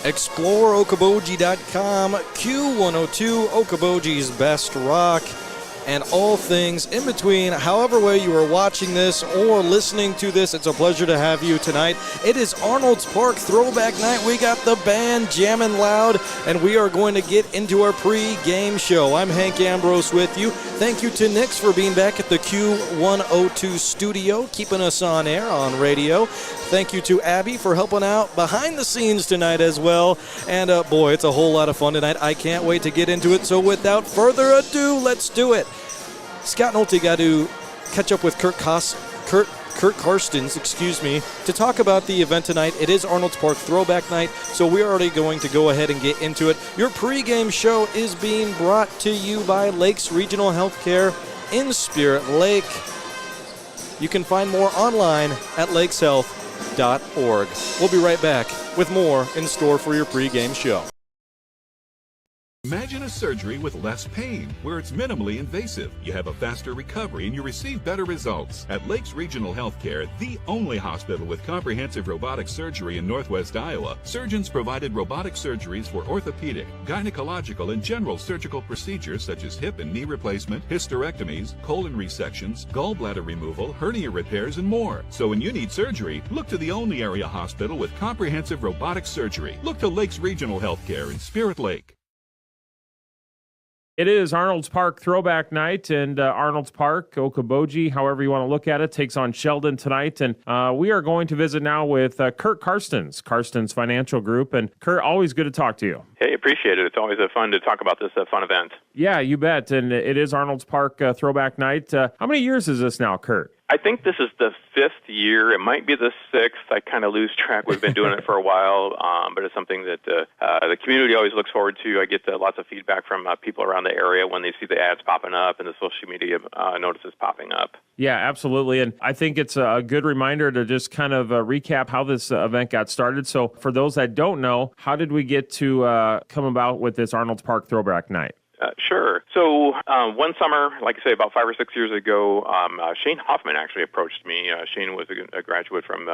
ExploreOkoboji.com, Q102, Okoboji's best rock, and all things in between. However way you are watching this or listening to this, it's a pleasure to have you tonight. It is Arnold's Park Throwback Night. We got the band jamming loud, and we are going to get into our pre-game show. I'm Hank Ambrose with you. Thank you to Nix for being back at the Q102 studio, keeping us on air, on radio. Thank you to Abby for helping out behind the scenes tonight as well. And boy, it's a whole lot of fun tonight. I can't wait to get into it. So without further ado, let's do it. Scott Nolte got to catch up with Kurt Karstens, to talk about the event tonight. It is Arnold's Park Throwback Night, so we're already going to go ahead and get into it. Your pregame show is being brought to you by Lakes Regional Healthcare in Spirit Lake. You can find more online at lakeshealth.org. We'll be right back with more in store for your pregame show. Imagine a surgery with less pain, where it's minimally invasive. You have a faster recovery and you receive better results. At Lakes Regional Healthcare, the only hospital with comprehensive robotic surgery in Northwest Iowa, surgeons provided robotic surgeries for orthopedic, gynecological, and general surgical procedures such as hip and knee replacement, hysterectomies, colon resections, gallbladder removal, hernia repairs, and more. So when you need surgery, look to the only area hospital with comprehensive robotic surgery. Look to Lakes Regional Healthcare in Spirit Lake. It is Arnold's Park Throwback Night, and Arnold's Park, Okoboji, however you want to look at it, takes on Sheldon tonight. And we are going to visit now with Kurt Karstens Financial Group. And Kurt, always good to talk to you. Hey, appreciate it. It's always fun to talk about this fun event. Yeah, you bet. And it is Arnold's Park Throwback Night. How many years is this now, Kurt? I think this is the 5th year. It might be the 6th. I kind of lose track. We've been doing it for a while, but it's something that the community always looks forward to. I get lots of feedback from people around the area when they see the ads popping up and the social media notices popping up. Yeah, absolutely. And I think it's a good reminder to just kind of recap how this event got started. So for those that don't know, how did we get to come about with this Arnold's Park Throwback Night? Sure. So one summer, like I say, about 5 or 6 years ago, Shane Hoffman actually approached me. Shane was a graduate from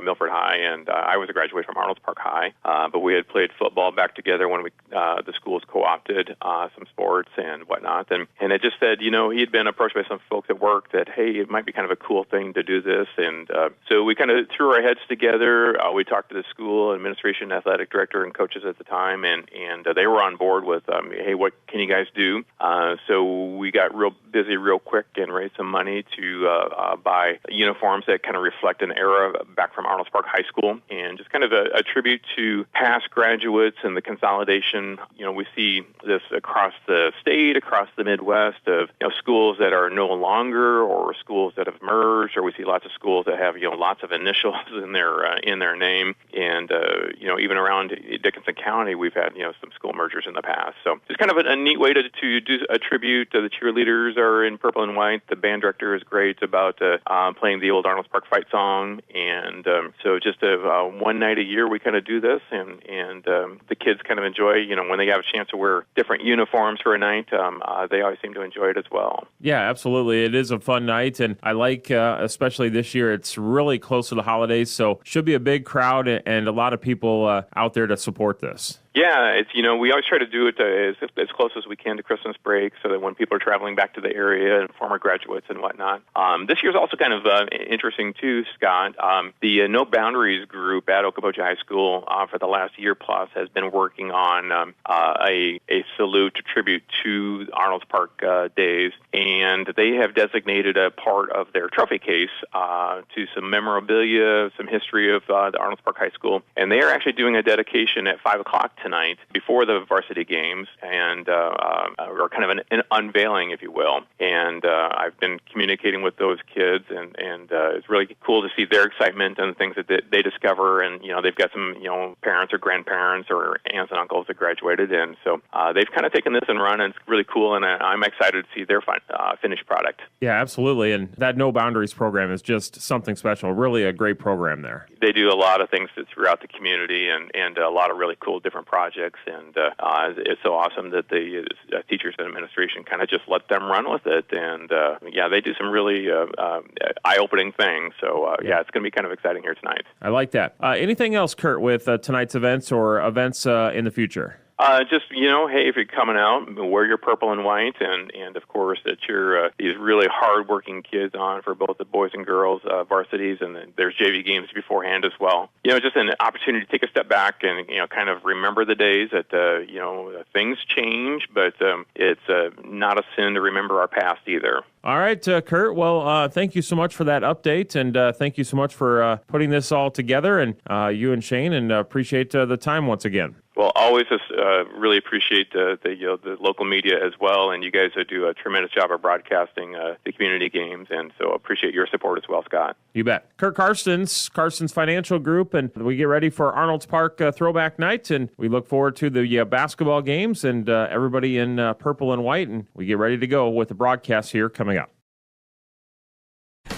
Milford High, and I was a graduate from Arnold's Park High. But we had played football back together when the schools co-opted some sports and whatnot. And it just said, he had been approached by some folks at work that, hey, it might be kind of a cool thing to do this. And so we kind of threw our heads together. We talked to the school administration, athletic director, and coaches at the time, and they were on board with, hey, what can you guys do? So we got real busy real quick and raised some money to buy uniforms that kind of reflect an era back from Arnold's Park High School, and just kind of a tribute to past graduates and the consolidation. We see this across the state, across the Midwest, of schools that are no longer, or schools that have merged, or we see lots of schools that have lots of initials in their name, and even around Dickinson County, we've had some school mergers in the past. So it's kind of a neat way to do a tribute. The cheerleaders are in purple and white. The band director is great about playing the old Arnold's Park fight song. And so just one night a year we kind of do this, and the kids kind of enjoy, when they have a chance to wear different uniforms for a night, they always seem to enjoy it as well. Yeah, absolutely. It is a fun night, and I like, especially this year, it's really close to the holidays, so should be a big crowd and a lot of people out there to support this. Yeah, it's we always try to do it as close as we can to Christmas break, so that when people are traveling back to the area and former graduates and whatnot. This year's also kind of interesting too, Scott. The No Boundaries group at Okoboji High School for the last year plus has been working on a salute, a tribute to Arnold's Park days, and they have designated a part of their trophy case to some memorabilia, some history of the Arnold's Park High School, and they are actually doing a dedication at 5 o'clock tonight before the varsity games, and or kind of an unveiling, if you will. And I've been communicating with those kids, and it's really cool to see their excitement and the things that they discover. And they've got some parents or grandparents or aunts and uncles that graduated, and so they've kind of taken this and run, and it's really cool. And I'm excited to see their finished product. Yeah, absolutely. And that No Boundaries program is just something special. Really a great program there. They do a lot of things throughout the community, and a lot of really cool different projects projects, and it's so awesome that the teachers and administration kind of just let them run with it. And they do some really eye-opening things. So it's going to be kind of exciting here tonight. I like that. Anything else, Kurt, with tonight's events or events in the future? Hey, if you're coming out, wear your purple and white, and of course that you're these really hard-working kids on for both the boys and girls varsities, and then there's JV games beforehand as well. Just an opportunity to take a step back and kind of remember the days that things change, but it's not a sin to remember our past either. All right, Kurt. Well, thank you so much for that update, and thank you so much for putting this all together, and you and Shane, and appreciate the time once again. Well, always just really appreciate the local media as well, and you guys do a tremendous job of broadcasting the community games, and so appreciate your support as well, Scott. You bet. Kurt Karstens Financial Group, and we get ready for Arnold's Park Throwback Night, and we look forward to the basketball games and everybody in purple and white, and we get ready to go with the broadcast here coming up.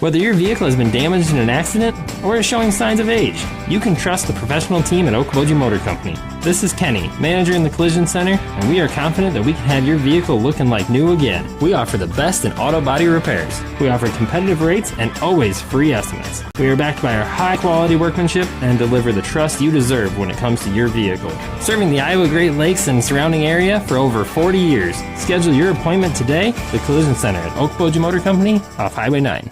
Whether your vehicle has been damaged in an accident or is showing signs of age, you can trust the professional team at Okoboji Motor Company. This is Kenny, manager in the Collision Center, and we are confident that we can have your vehicle looking like new again. We offer the best in auto body repairs. We offer competitive rates and always free estimates. We are backed by our high-quality workmanship and deliver the trust you deserve when it comes to your vehicle. Serving the Iowa Great Lakes and surrounding area for over 40 years. Schedule your appointment today, the Collision Center at Okoboji Motor Company off Highway 9.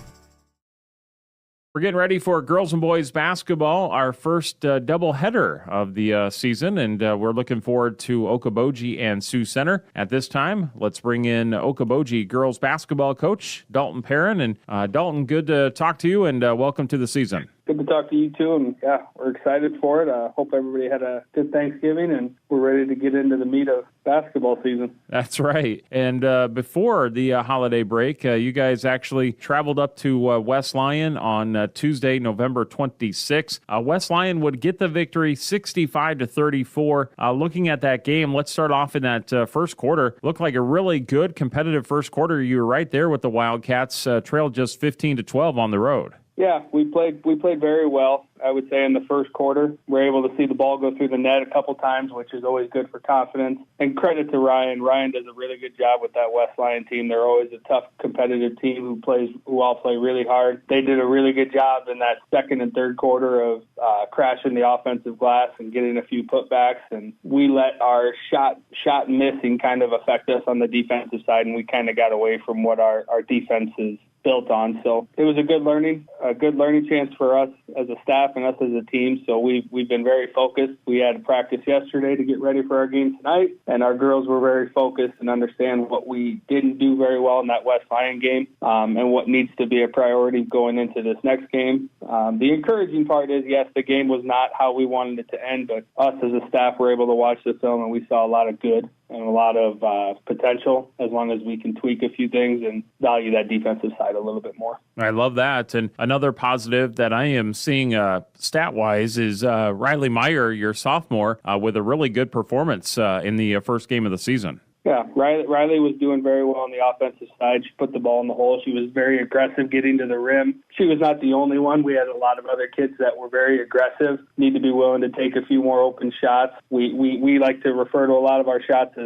We're getting ready for girls and boys basketball, our first doubleheader of the season, and we're looking forward to Okoboji and Sioux Center. At this time, let's bring in Okoboji girls basketball coach Dalton Perrin. And Dalton, good to talk to you, and welcome to the season. Good to talk to you, too, and we're excited for it. Hope everybody had a good Thanksgiving, and we're ready to get into the meat of basketball season. That's right. And before the holiday break, you guys actually traveled up to West Lyon on Tuesday, November 26th. West Lyon would get the victory 65-34. Looking at that game, let's start off in that first quarter. Looked like a really good competitive first quarter. You were right there with the Wildcats, trailed just 15-12 on the road. Yeah, we played very well, I would say, in the first quarter. We're able to see the ball go through the net a couple times, which is always good for confidence. And credit to Ryan. Ryan does a really good job with that West Lyon team. They're always a tough, competitive team who all play really hard. They did a really good job in that second and third quarter of crashing the offensive glass and getting a few putbacks. And we let our shot missing kind of affect us on the defensive side, and we kind of got away from what our defense is built on. So it was a good learning chance for us as a staff and us as a team. So we've been very focused. We had practice yesterday to get ready for our game tonight, and our girls were very focused and understand what we didn't do very well in that West Lyon game, and what needs to be a priority going into this next game. The encouraging part is, yes, the game was not how we wanted it to end, but us as a staff were able to watch the film, and we saw a lot of good and a lot of potential, as long as we can tweak a few things and value that defensive side a little bit more. I love that. And another positive that I am seeing stat-wise is Riley Meyer, your sophomore, with a really good performance in the first game of the season. Yeah, Riley was doing very well on the offensive side. She put the ball in the hole. She was very aggressive getting to the rim. She was not the only one. We had a lot of other kids that were very aggressive, need to be willing to take a few more open shots. We like to refer to a lot of our shots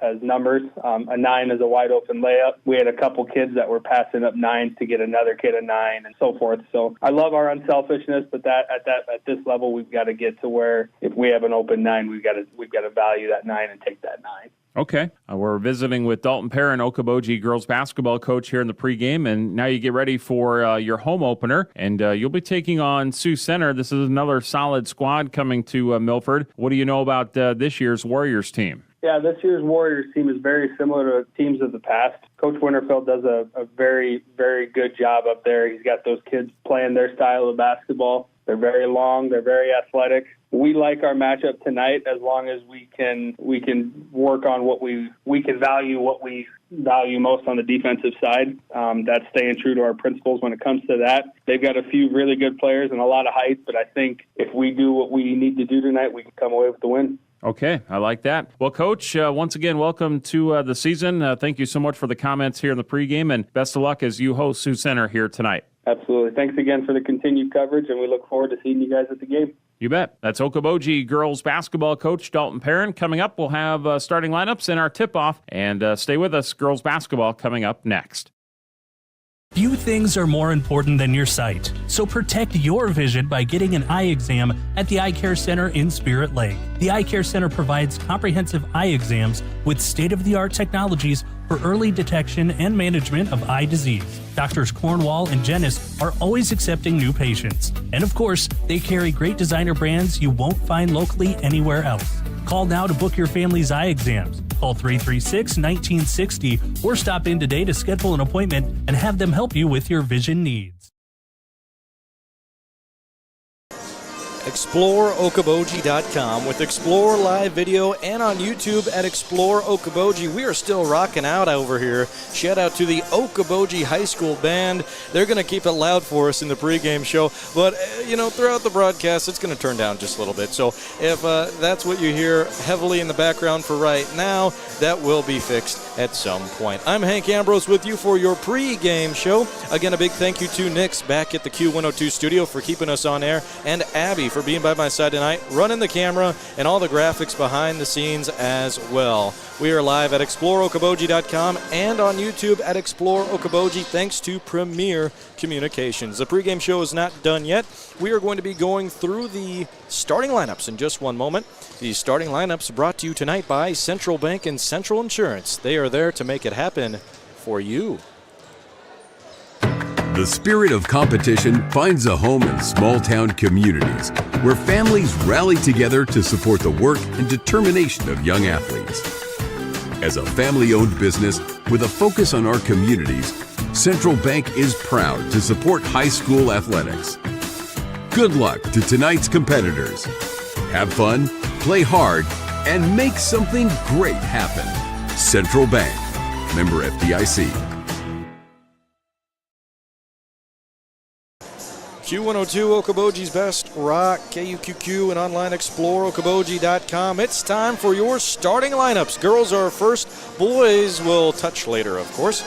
as numbers. A 9 is a wide open layup. We had a couple kids that were passing up 9s to get another kid a 9 and so forth. So I love our unselfishness, but at this level, we've got to get to where if we have an open 9, we've got to value that 9 and take that 9. Okay. We're visiting with Dalton Perrin, Okoboji girls basketball coach here in the pregame, and now you get ready for your home opener, and you'll be taking on Sioux Center. This is another solid squad coming to Milford. What do you know about this year's Warriors team? Yeah, this year's Warriors team is very similar to teams of the past. Coach Winterfeld does a very, very good job up there. He's got those kids playing their style of basketball. They're very long. They're very athletic. We like our matchup tonight as long as we can work on what we can value most on the defensive side. That's staying true to our principles when it comes to that. They've got a few really good players and a lot of height, but I think if we do what we need to do tonight, we can come away with the win. Okay, I like that. Well, Coach, once again, welcome to the season. Thank you so much for the comments here in the pregame, and best of luck as you host Sioux Center here tonight. Absolutely. Thanks again for the continued coverage, and we look forward to seeing you guys at the game. You bet. That's Okoboji girls basketball coach Dalton Perrin. Coming up, we'll have starting lineups in our tip-off. And stay with us. Girls basketball coming up next. Few things are more important than your sight, so protect your vision by getting an eye exam at the Eye Care Center in Spirit Lake. The Eye Care Center provides comprehensive eye exams with state-of-the-art technologies for early detection and management of eye disease. Doctors Cornwall and Jennis are always accepting new patients. And of course, they carry great designer brands you won't find locally anywhere else. Call now to book your family's eye exams. Call 336-1960 or stop in today to schedule an appointment and have them help you with your vision needs. ExploreOkoboji.com with Explore live video and on YouTube at Explore Okoboji. We are still rocking out over here. Shout out to the Okoboji High School Band. They're going to keep it loud for us in the pregame show, but throughout the broadcast, it's going to turn down just a little bit. So if that's what you hear heavily in the background for right now, that will be fixed at some point. I'm Hank Ambrose with you for your pregame show. Again, a big thank you to Nix back at the Q102 studio for keeping us on air, and Abby for being by my side tonight, running the camera and all the graphics behind the scenes as well. We are live at ExploreOkoboji.com and on YouTube at Explore Okoboji, thanks to Premier Communications. The pregame show is not done yet. We are going to be going through the starting lineups in just one moment. The starting lineups brought to you tonight by Central Bank and Central Insurance. They are there to make it happen for you. The spirit of competition finds a home in small-town communities where families rally together to support the work and determination of young athletes. As a family-owned business with a focus on our communities, Central Bank is proud to support high school athletics. Good luck to tonight's competitors. Have fun, play hard, and make something great happen. Central Bank, member FDIC. Q102, Okoboji's Best Rock, KUQQ, and online ExploreOkoboji.com. It's time for your starting lineups. Girls are first. Boys will touch later, of course.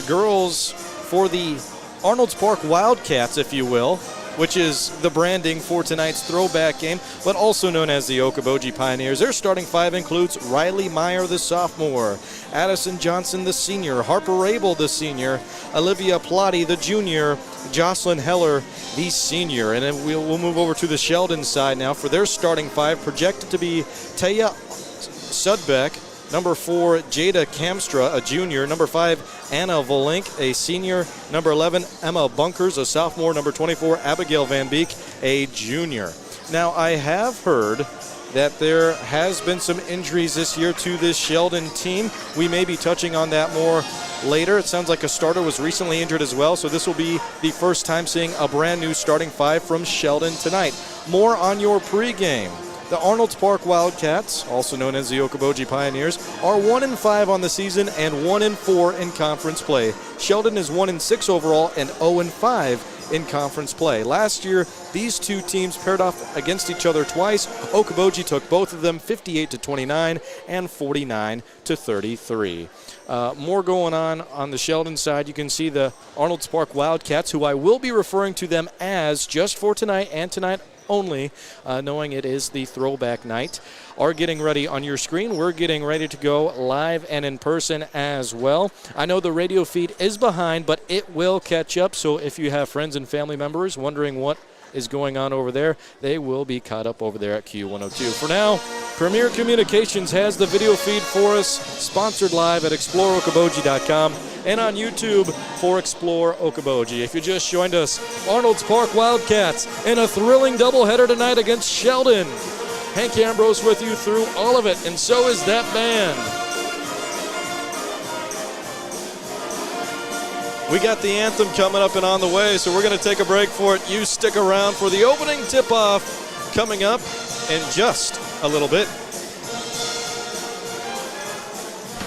Girls for the Arnold's Park Wildcats, if you will, which is the branding for tonight's throwback game, but also known as the Okoboji Pioneers. Their starting five includes Riley Meyer, the sophomore, Addison Johnson, the senior, Harper Abel, the senior, Olivia Plotty, the junior, Jocelyn Heller, the senior. And then we'll move over to the Sheldon side now for their starting five, projected to be Taya Sudbeck, number 4, Jada Kamstra, a junior. Number 5, Anna Volink, a senior. Number 11, Emma Bunkers, a sophomore. Number 24, Abigail Van Beek, a junior. Now, I have heard that there has been some injuries this year to this Sheldon team. We may be touching on that more later. It sounds like a starter was recently injured as well, so this will be the first time seeing a brand new starting five from Sheldon tonight. More on your pregame. The Arnold's Park Wildcats, also known as the Okoboji Pioneers, are 1-5 on the season and 1-4 in conference play. Sheldon is 1-6 overall and 0-5 in conference play. Last year, these two teams paired off against each other twice. Okoboji took both of them 58-29 and 49-33. More going on the Sheldon side. You can see the Arnold's Park Wildcats, who I will be referring to them as just for tonight and tonight only, knowing it is the throwback night, are getting ready on your screen. We're getting ready to go live and in person as well. I know the radio feed is behind, but it will catch up. So if you have friends and family members wondering what is going on over there, they will be caught up over there at Q102. For now, Premier Communications has the video feed for us, sponsored live at ExploreOkoboji.com and on YouTube for Explore Okoboji. If you just joined us, Arnold's Park Wildcats in a thrilling doubleheader tonight against Sheldon. Hank Ambrose with you through all of it, and so is that band. We got the anthem coming up and on the way, so we're going to take a break for it. You stick around for the opening tip-off coming up in just a little bit.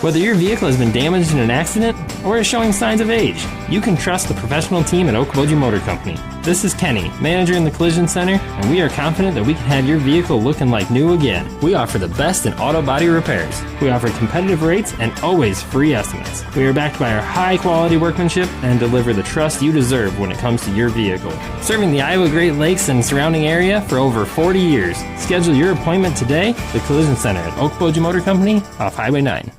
Whether your vehicle has been damaged in an accident or is showing signs of age, you can trust the professional team at Okoboji Motor Company. This is Kenny, manager in the Collision Center, and we are confident that we can have your vehicle looking like new again. We offer the best in auto body repairs. We offer competitive rates and always free estimates. We are backed by our high-quality workmanship and deliver the trust you deserve when it comes to your vehicle. Serving the Iowa Great Lakes and surrounding area for over 40 years. Schedule your appointment today, the Collision Center at Okoboji Motor Company off Highway 9.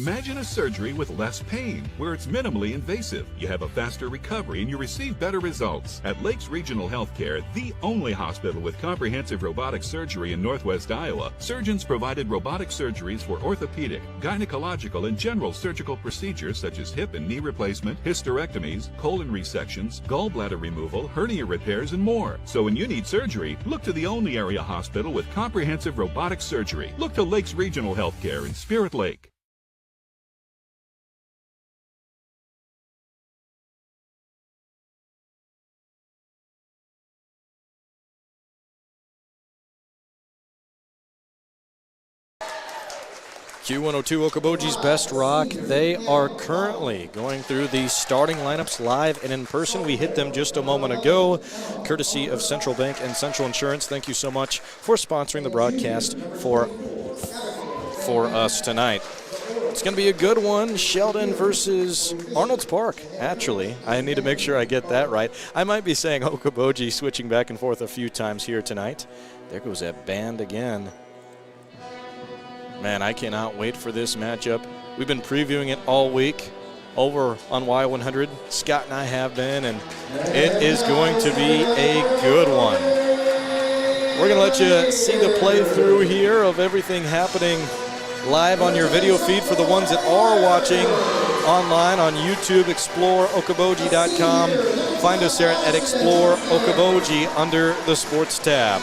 Imagine a surgery with less pain, where it's minimally invasive. You have a faster recovery and you receive better results. At Lakes Regional Healthcare, the only hospital with comprehensive robotic surgery in Northwest Iowa, surgeons provided robotic surgeries for orthopedic, gynecological, and general surgical procedures such as hip and knee replacement, hysterectomies, colon resections, gallbladder removal, hernia repairs, and more. So when you need surgery, look to the only area hospital with comprehensive robotic surgery. Look to Lakes Regional Healthcare in Spirit Lake. Q102 Okoboji's Best Rock. They are currently going through the starting lineups live and in person. We hit them just a moment ago, courtesy of Central Bank and Central Insurance. Thank you so much for sponsoring the broadcast for us tonight. It's going to be a good one. Sheldon versus Arnold's Park, actually. I need to make sure I get that right. I might be saying Okoboji, switching back and forth a few times here tonight. There goes that band again. Man, I cannot wait for this matchup. We've been previewing it all week over on Y100. Scott and I have been, and it is going to be a good one. We're going to let you see the playthrough here of everything happening live on your video feed for the ones that are watching online on YouTube, exploreokoboji.com. Find us there at Explore Okoboji under the Sports tab.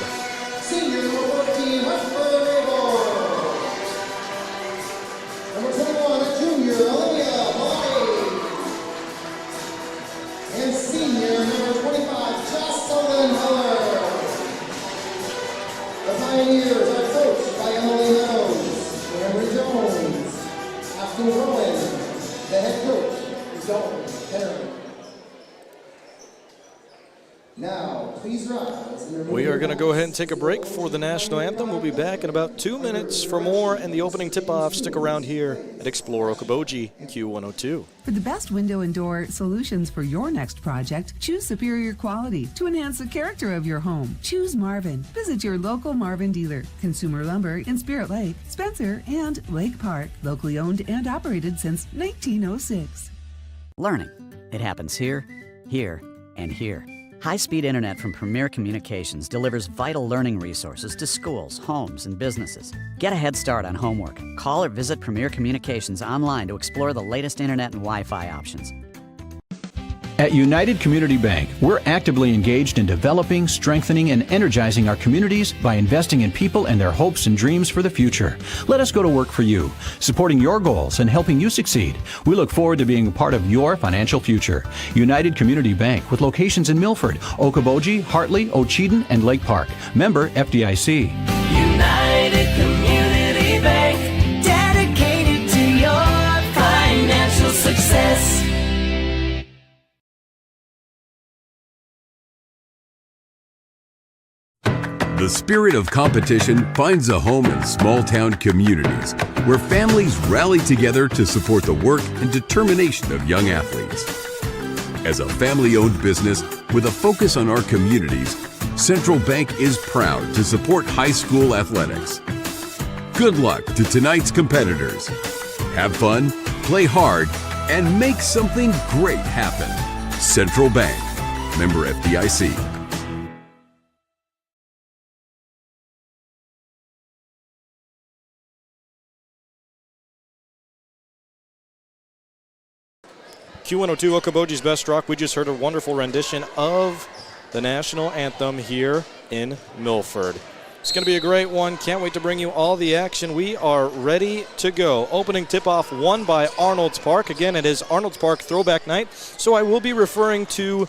We are going to go ahead and take a break for the national anthem. We'll be back in about 2 minutes for more and the opening tip-off. Stick around here at Explore Okoboji Q102. For the best window and door solutions for your next project, choose superior quality to enhance the character of your home. Choose Marvin. Visit your local Marvin dealer. Consumer Lumber in Spirit Lake, Spencer, and Lake Park. Locally owned and operated since 1906. Learning. It happens here, here, and here. High-speed internet from Premier Communications delivers vital learning resources to schools, homes, and businesses. Get a head start on homework. Call or visit Premier Communications online to explore the latest internet and Wi-Fi options. At United Community Bank, we're actively engaged in developing, strengthening, and energizing our communities by investing in people and their hopes and dreams for the future. Let us go to work for you, supporting your goals and helping you succeed. We look forward to being a part of your financial future. United Community Bank, with locations in Milford, Okoboji, Hartley, Ocheyedan, and Lake Park. Member FDIC. United Community Bank, dedicated to your financial success. The spirit of competition finds a home in small-town communities where families rally together to support the work and determination of young athletes. As a family-owned business with a focus on our communities, Central Bank is proud to support high school athletics. Good luck to tonight's competitors. Have fun, play hard, and make something great happen. Central Bank, member FDIC. Q102 Okoboji's Best Rock. We just heard a wonderful rendition of the national anthem here in Milford. It's going to be a great one. Can't wait to bring you all the action. We are ready to go. Opening tip-off won by Arnold's Park. Again, it is Arnold's Park Throwback Night, so I will be referring to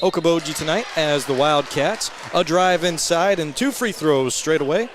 Okoboji tonight as the Wildcats. A drive inside and 2 free throws straight away.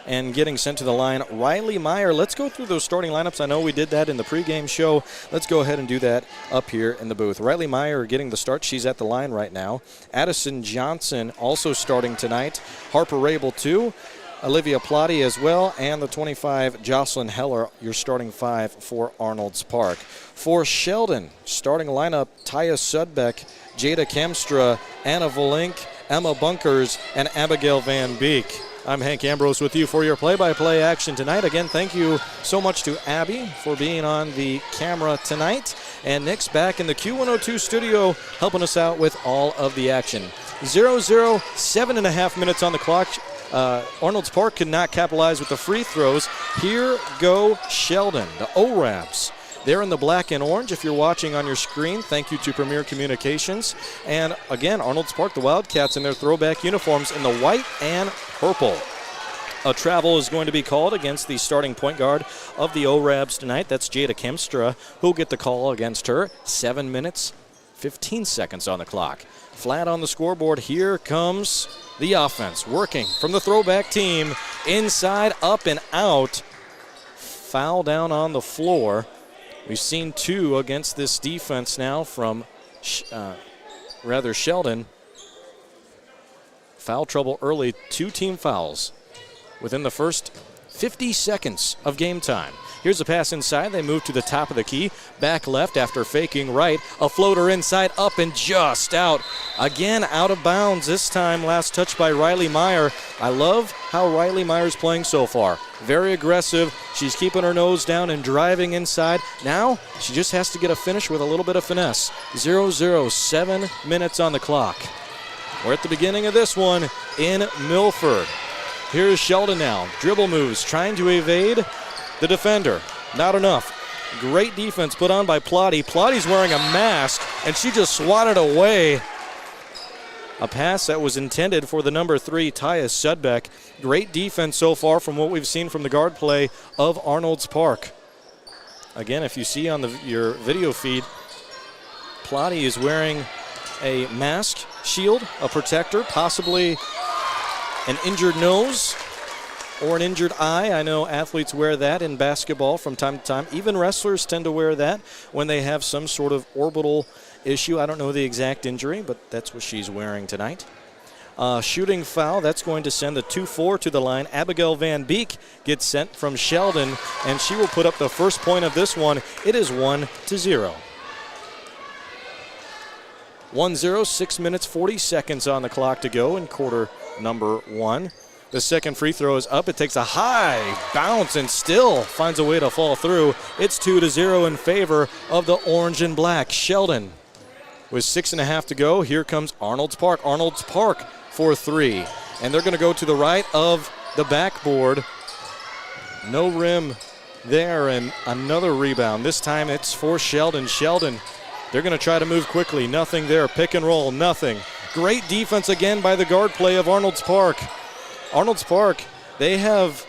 and getting sent to the line, Riley Meyer. Let's go through those starting lineups. I know we did that in the pregame show. Let's go ahead and do that up here in the booth. Riley Meyer getting the start. She's at the line right now. Addison Johnson also starting tonight. Harper Rabel too. Olivia Plotty as well, and the 25, Jocelyn Heller, your starting 5 for Arnold's Park. For Sheldon, starting lineup, Taya Sudbeck, Jada Kemstra, Anna Volink, Emma Bunkers, and Abigail Van Beek. I'm Hank Ambrose with you for your play-by-play action tonight. Again, thank you so much to Abby for being on the camera tonight. And Nick's back in the Q102 studio helping us out with all of the action. 0-0, 7.5 minutes on the clock. Arnold's Park could not capitalize with the free throws. Here go Sheldon, the O-Raps. They're in the black and orange. If you're watching on your screen, thank you to Premier Communications. And again, Arnold's Park, the Wildcats in their throwback uniforms in the white and purple. A travel is going to be called against the starting point guard of the O-Rabs tonight. That's Jada Kemstra, who'll get the call against her. 7 minutes, 15 seconds on the clock. Flat on the scoreboard, here comes the offense, working from the throwback team. Inside, up and out. Foul down on the floor. We've seen 2 against this defense now from Sheldon. Foul trouble early, 2 team fouls within the first 50 seconds of game time. Here's a pass inside. They move to the top of the key. Back left after faking right. A floater inside, up and just out. Again, out of bounds. This time, last touch by Riley Meyer. I love how Riley Meyer's playing so far. Very aggressive. She's keeping her nose down and driving inside. Now, she just has to get a finish with a little bit of finesse. 0-0, 7 minutes on the clock. We're at the beginning of this one in Milford. Here's Sheldon now. Dribble moves, trying to evade the defender. Not enough. Great defense put on by Plotty. Plotty's wearing a mask, and she just swatted away a pass that was intended for the number 3, Taya Sudbeck. Great defense so far from what we've seen from the guard play of Arnold's Park. Again, if you see on your video feed, Plotty is wearing a mask, shield, a protector, possibly an injured nose or an injured eye. I know athletes wear that in basketball from time to time. Even wrestlers tend to wear that when they have some sort of orbital issue. I don't know the exact injury, but that's what she's wearing tonight. Shooting foul, that's going to send the 2-4 to the line. Abigail Van Beek gets sent from Sheldon, and she will put up the first point of this one. It is 1-0. 1-0, 6 minutes, 40 seconds on the clock to go in quarter number 1. The second free throw is up. It takes a high bounce and still finds a way to fall through. It's 2-0 in favor of the orange and black. Sheldon with 6.5 to go. Here comes Arnold's Park. Arnold's Park for 3. And they're going to go to the right of the backboard. No rim there, and another rebound. This time it's for Sheldon. Sheldon, they're going to try to move quickly. Nothing there. Pick and roll, nothing. Great defense again by the guard play of Arnold's Park. Arnold's Park, they have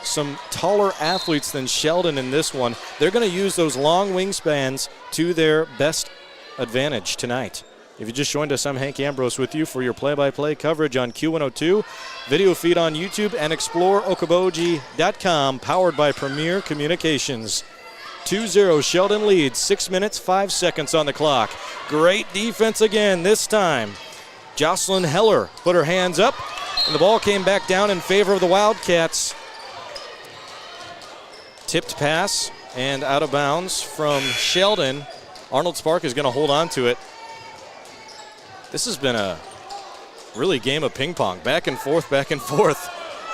some taller athletes than Sheldon in this one. They're going to use those long wingspans to their best advantage tonight. If you just joined us, I'm Hank Ambrose with you for your play-by-play coverage on Q102, video feed on YouTube, and ExploreOkoboji.com, powered by Premier Communications. 2-0, Sheldon leads, 6 minutes, 5 seconds on the clock. Great defense again this time. Jocelyn Heller put her hands up, and the ball came back down in favor of the Wildcats. Tipped pass and out of bounds from Sheldon. Arnold's Park is going to hold on to it. This has been a really game of ping pong, back and forth,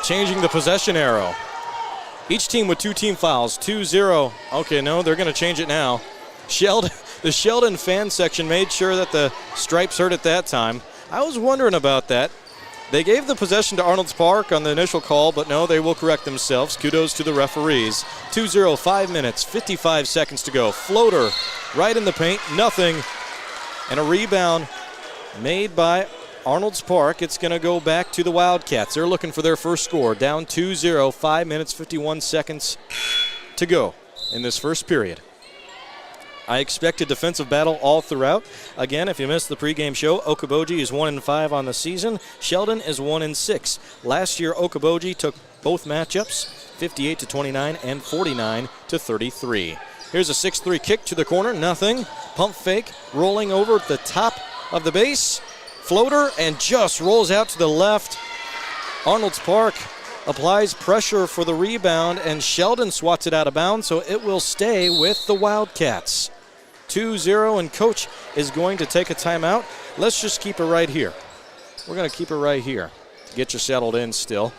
changing the possession arrow. Each team with 2 team fouls, 2-0. Okay, no, they're going to change it now. The Sheldon fan section made sure that the stripes hurt at that time. I was wondering about that. They gave the possession to Arnold's Park on the initial call, but no, they will correct themselves. Kudos to the referees. 2-0, 5 minutes, 55 seconds to go. Floater right in the paint, nothing. And a rebound made by Arnold's Park. It's going to go back to the Wildcats. They're looking for their first score. Down 2-0, 5 minutes, 51 seconds to go in this first period. I expect a defensive battle all throughout. Again, if you missed the pregame show, Okoboji is 1-5 on the season. Sheldon is 1-6. Last year, Okoboji took both matchups, 58-29 and 49-33. Here's a 6-3 kick to the corner, nothing. Pump fake, rolling over at the top of the base. Floater, and just rolls out to the left. Arnold's Park applies pressure for the rebound, and Sheldon swats it out of bounds, so it will stay with the Wildcats. 2-0, and Coach is going to take a timeout. Let's just keep it right here. We're going to keep it right here to get you settled in still.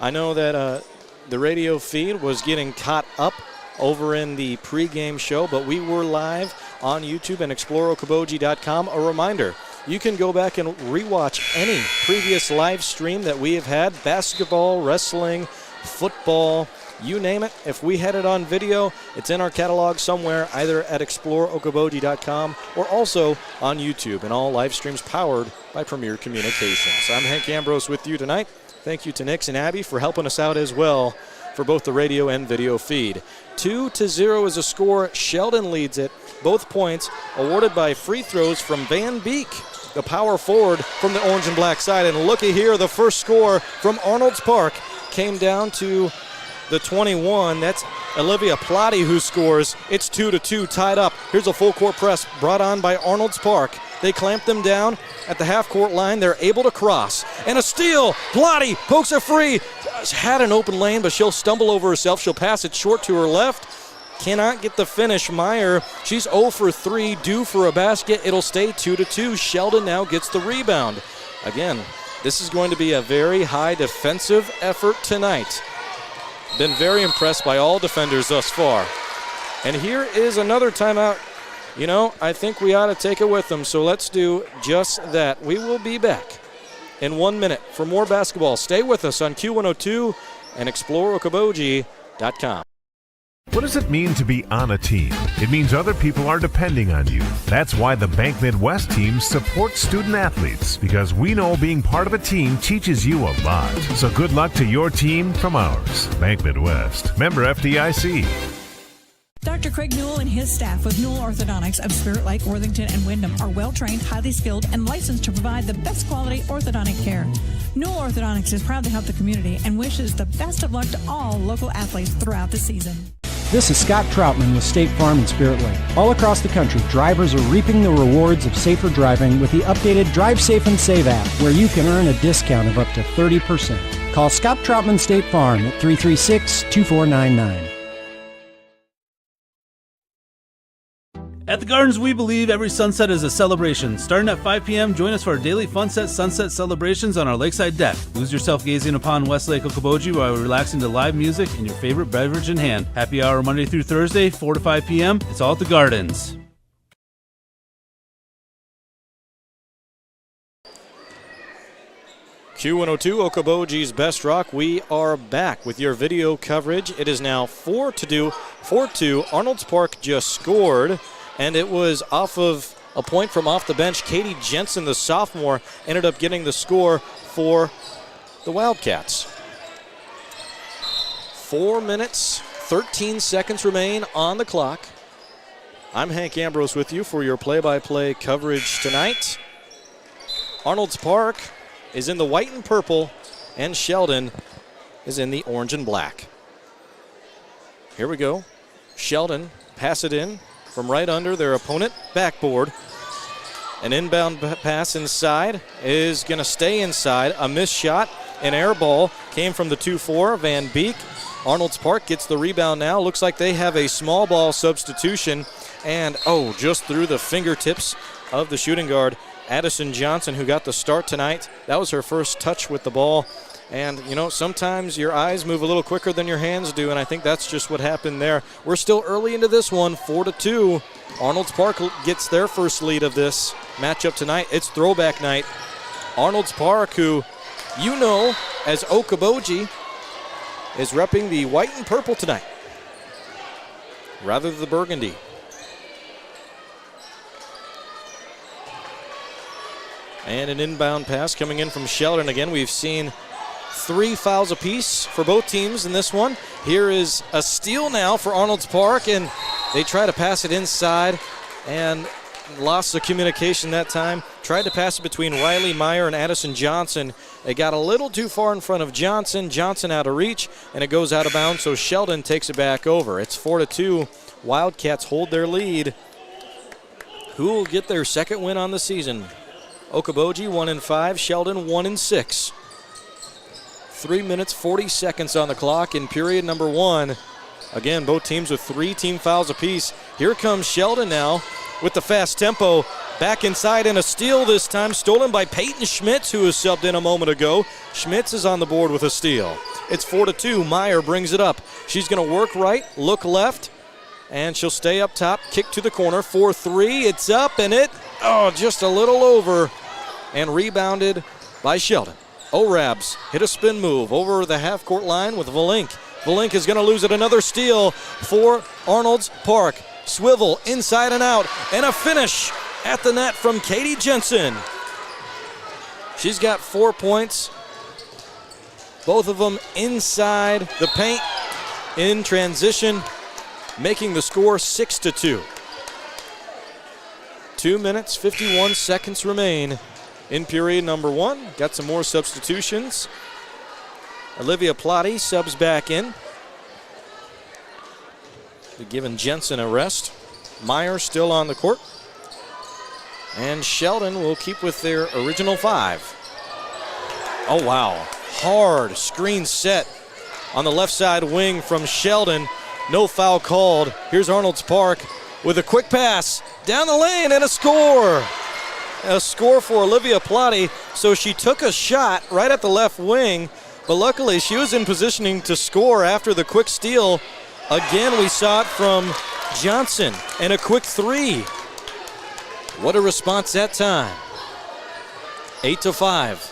I know that the radio feed was getting caught up over in the pregame show, but we were live on YouTube and exploreokoboji.com. A reminder, you can go back and rewatch any previous live stream that we have had, basketball, wrestling, football, you name it. If we had it on video, it's in our catalog somewhere, either at exploreokoboji.com or also on YouTube, and all live streams powered by Premier Communications. I'm Hank Ambrose with you tonight. Thank you to Nix and Abby for helping us out as well for both the radio and video feed. 2-0 is a score. Sheldon leads it. Both points awarded by free throws from Van Beek, the power forward from the orange and black side. And looky here, the first score from Arnold's Park came down to the 21. That's Olivia Plotty who scores. It's 2-2, tied up. Here's a full court press brought on by Arnold's Park. They clamp them down at the half-court line. They're able to cross. And a steal. Plotty pokes it free. Had an open lane, but she'll stumble over herself. She'll pass it short to her left. Cannot get the finish. Meyer, she's 0 for 3, due for a basket. It'll stay 2-2. Sheldon now gets the rebound. Again, this is going to be a very high defensive effort tonight. Been very impressed by all defenders thus far. And here is another timeout. You know, I think we ought to take it with them, so let's do just that. We will be back in 1 minute for more basketball. Stay with us on Q102 and exploreokoboji.com. What does it mean to be on a team? It means other people are depending on you. That's why the Bank Midwest team supports student athletes, because we know being part of a team teaches you a lot. So good luck to your team from ours. Bank Midwest, member FDIC. Dr. Craig Newell and his staff with Newell Orthodontics of Spirit Lake, Worthington, and Wyndham are well-trained, highly skilled, and licensed to provide the best quality orthodontic care. Newell Orthodontics is proud to help the community and wishes the best of luck to all local athletes throughout the season. This is Scott Troutman with State Farm in Spirit Lake. All across the country, drivers are reaping the rewards of safer driving with the updated Drive Safe and Save app, where you can earn a discount of up to 30%. Call Scott Troutman State Farm at 336-2499. At the Gardens, we believe every sunset is a celebration. Starting at 5 p.m., join us for our daily Funset Sunset celebrations on our lakeside deck. Lose yourself gazing upon Westlake Okoboji while relaxing to live music and your favorite beverage in hand. Happy hour Monday through Thursday, 4 to 5 p.m. It's all at the Gardens. Q102, Okoboji's Best Rock. We are back with your video coverage. It is now 4-2. Arnold's Park just scored, and it was off of a point from off the bench. Katie Jensen, the sophomore, ended up getting the score for the Wildcats. 4 minutes, 13 seconds remain on the clock. I'm Hank Ambrose with you for your play-by-play coverage tonight. Arnold's Park is in the white and purple, and Sheldon is in the orange and black. Here we go. Sheldon pass it in from right under their opponent backboard. An inbound pass inside is going to stay inside. A missed shot, an air ball came from the 2-4, Van Beek. Arnold's Park gets the rebound now. Looks like they have a small ball substitution. And, just through the fingertips of the shooting guard, Addison Johnson, who got the start tonight. That was her first touch with the ball. And, sometimes your eyes move a little quicker than your hands do, and I think that's just what happened there. We're still early into this one, 4-2. Arnold's Park gets their first lead of this matchup tonight. It's throwback night. Arnold's Park, who as Okoboji, is repping the white and purple tonight, rather than the burgundy. And an inbound pass coming in from Sheldon again. We've seen 3 fouls apiece for both teams in this one. Here is a steal now for Arnold's Park, and they try to pass it inside, and lost the communication that time. Tried to pass it between Riley Meyer and Addison Johnson. It got a little too far in front of Johnson. Johnson out of reach, and it goes out of bounds, so Sheldon takes it back over. It's 4-2. Wildcats hold their lead. Who will get their second win on the season? Okoboji 1-5, Sheldon 1-6. 3 minutes, 40 seconds on the clock in period number 1. Again, both teams with 3 team fouls apiece. Here comes Sheldon now with the fast tempo. Back inside and a steal this time, stolen by Peyton Schmitz, who was subbed in a moment ago. Schmitz is on the board with a steal. It's 4-2. Meyer brings it up. She's going to work right, look left, and she'll stay up top. Kick to the corner. 4-3. It's up, and just a little over, and rebounded by Sheldon. O'Rabs hit a spin move over the half-court line with Valink. Valink is going to lose it. Another steal for Arnold's Park. Swivel inside and out, and a finish at the net from Katie Jensen. She's got 4 points, both of them inside the paint in transition, making the score 6-2. 2 minutes, 51 seconds remain in period number 1. Got some more substitutions. Olivia Plotty subs back in. They're giving Jensen a rest. Meyer still on the court. And Sheldon will keep with their original 5. Oh, wow. Hard screen set on the left side wing from Sheldon. No foul called. Here's Arnold's Park with a quick pass down the lane and a score. A score for Olivia Plotty. So she took a shot right at the left wing, but luckily she was in positioning to score after the quick steal. Again, we saw it from Johnson, and a quick 3. What a response that time. 8-5.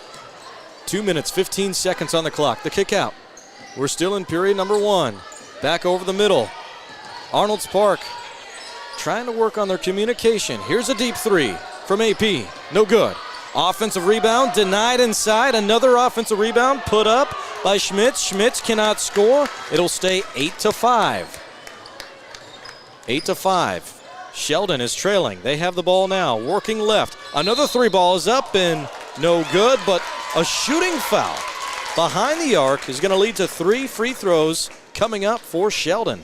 2 minutes, 15 seconds on the clock. The kick out. We're still in period number 1. Back over the middle. Arnold's Park trying to work on their communication. Here's a deep 3 from AP. No good. Offensive rebound denied inside. Another offensive rebound put up by Schmitz. Schmitz cannot score. It'll stay 8-5. 8-5. Sheldon is trailing. They have the ball now. Working left. Another 3 ball is up and no good, but a shooting foul behind the arc is going to lead to 3 free throws coming up for Sheldon.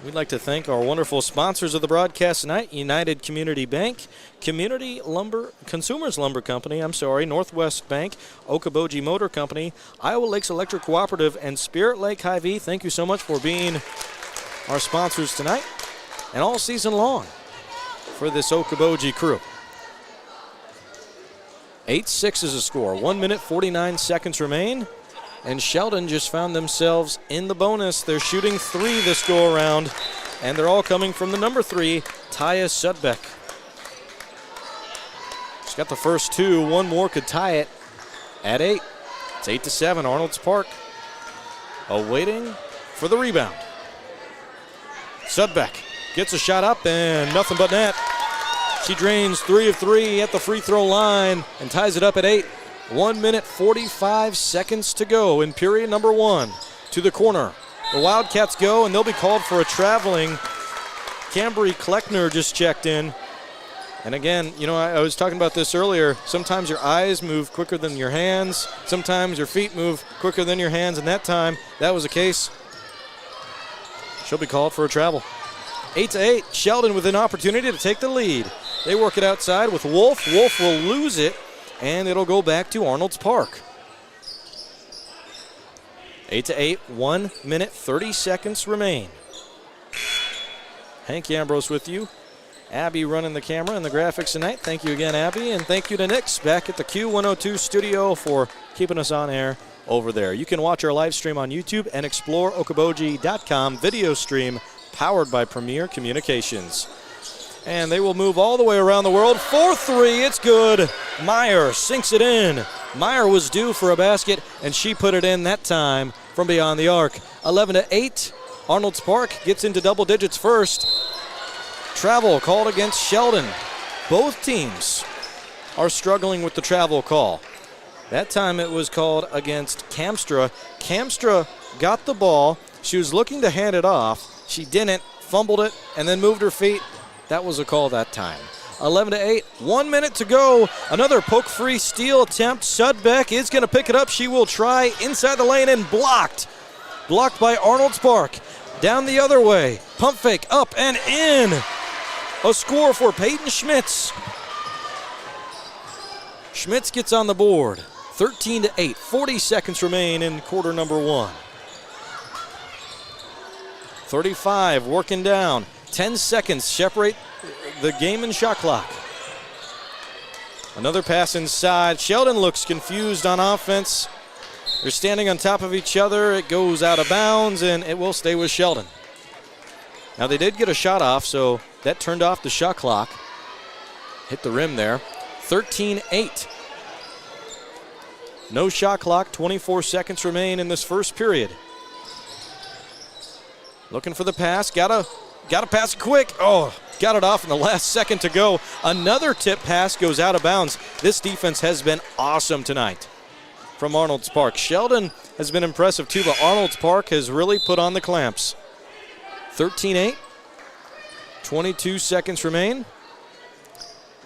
We'd like to thank our wonderful sponsors of the broadcast tonight, United Community Bank, Consumers Lumber Company, Northwest Bank, Okoboji Motor Company, Iowa Lakes Electric Cooperative, and Spirit Lake Hy-Vee. Thank you so much for being our sponsors tonight and all season long for this Okoboji crew. 8-6 is a score. 1 minute, 49 seconds remain. And Sheldon just found themselves in the bonus. They're shooting 3 this go-around, and they're all coming from the number 3, Taya Sudbeck. She's got the first 2. One more could tie it at 8. It's 8-7, Arnold's Park awaiting for the rebound. Sudbeck gets a shot up, and nothing but net. She drains 3 of 3 at the free throw line and ties it up at 8. 1 minute, 45 seconds to go in period number 1. To the corner. The Wildcats go, and they'll be called for a traveling. Cambry Kleckner just checked in. And again, I was talking about this earlier. Sometimes your eyes move quicker than your hands. Sometimes your feet move quicker than your hands. And that time, that was the case. She'll be called for a travel. 8-8. Sheldon with an opportunity to take the lead. They work it outside with Wolf. Wolf will lose it, and it'll go back to Arnold's Park. 8-8, 1 minute, 30 seconds remain. Hank Ambrose with you. Abby running the camera and the graphics tonight. Thank you again, Abby, and thank you to Nix back at the Q102 studio for keeping us on air over there. You can watch our live stream on YouTube and explore Okoboji.com video stream powered by Premier Communications. And they will move all the way around the world. 4-3, it's good. Meyer sinks it in. Meyer was due for a basket, and she put it in that time from beyond the arc. 11-8, Arnold's Park gets into double digits first. Travel called against Sheldon. Both teams are struggling with the travel call. That time it was called against Kamstra. Kamstra got the ball. She was looking to hand it off. She didn't, fumbled it, and then moved her feet That was a call that time. 11-8, 1 minute to go. Another poke-free steal attempt. Sudbeck is going to pick it up. She will try inside the lane and blocked. Blocked by Arnold Spark. Down the other way. Pump fake up and in. A score for Peyton Schmitz. Schmitz gets on the board. 13-8, 40 seconds remain in quarter number 1. 35 working down. 10 seconds separate the game and shot clock. Another pass inside. Sheldon looks confused on offense. They're standing on top of each other. It goes out of bounds, and it will stay with Sheldon. Now, they did get a shot off, so that turned off the shot clock. Hit the rim there. 13-8. No shot clock. 24 seconds remain in this first period. Looking for the pass. Gotta pass quick. Oh, got it off in the last second to go. Another tip pass goes out of bounds. This defense has been awesome tonight from Arnold's Park. Sheldon has been impressive too, but Arnold's Park has really put on the clamps. 13-8. 22 seconds remain.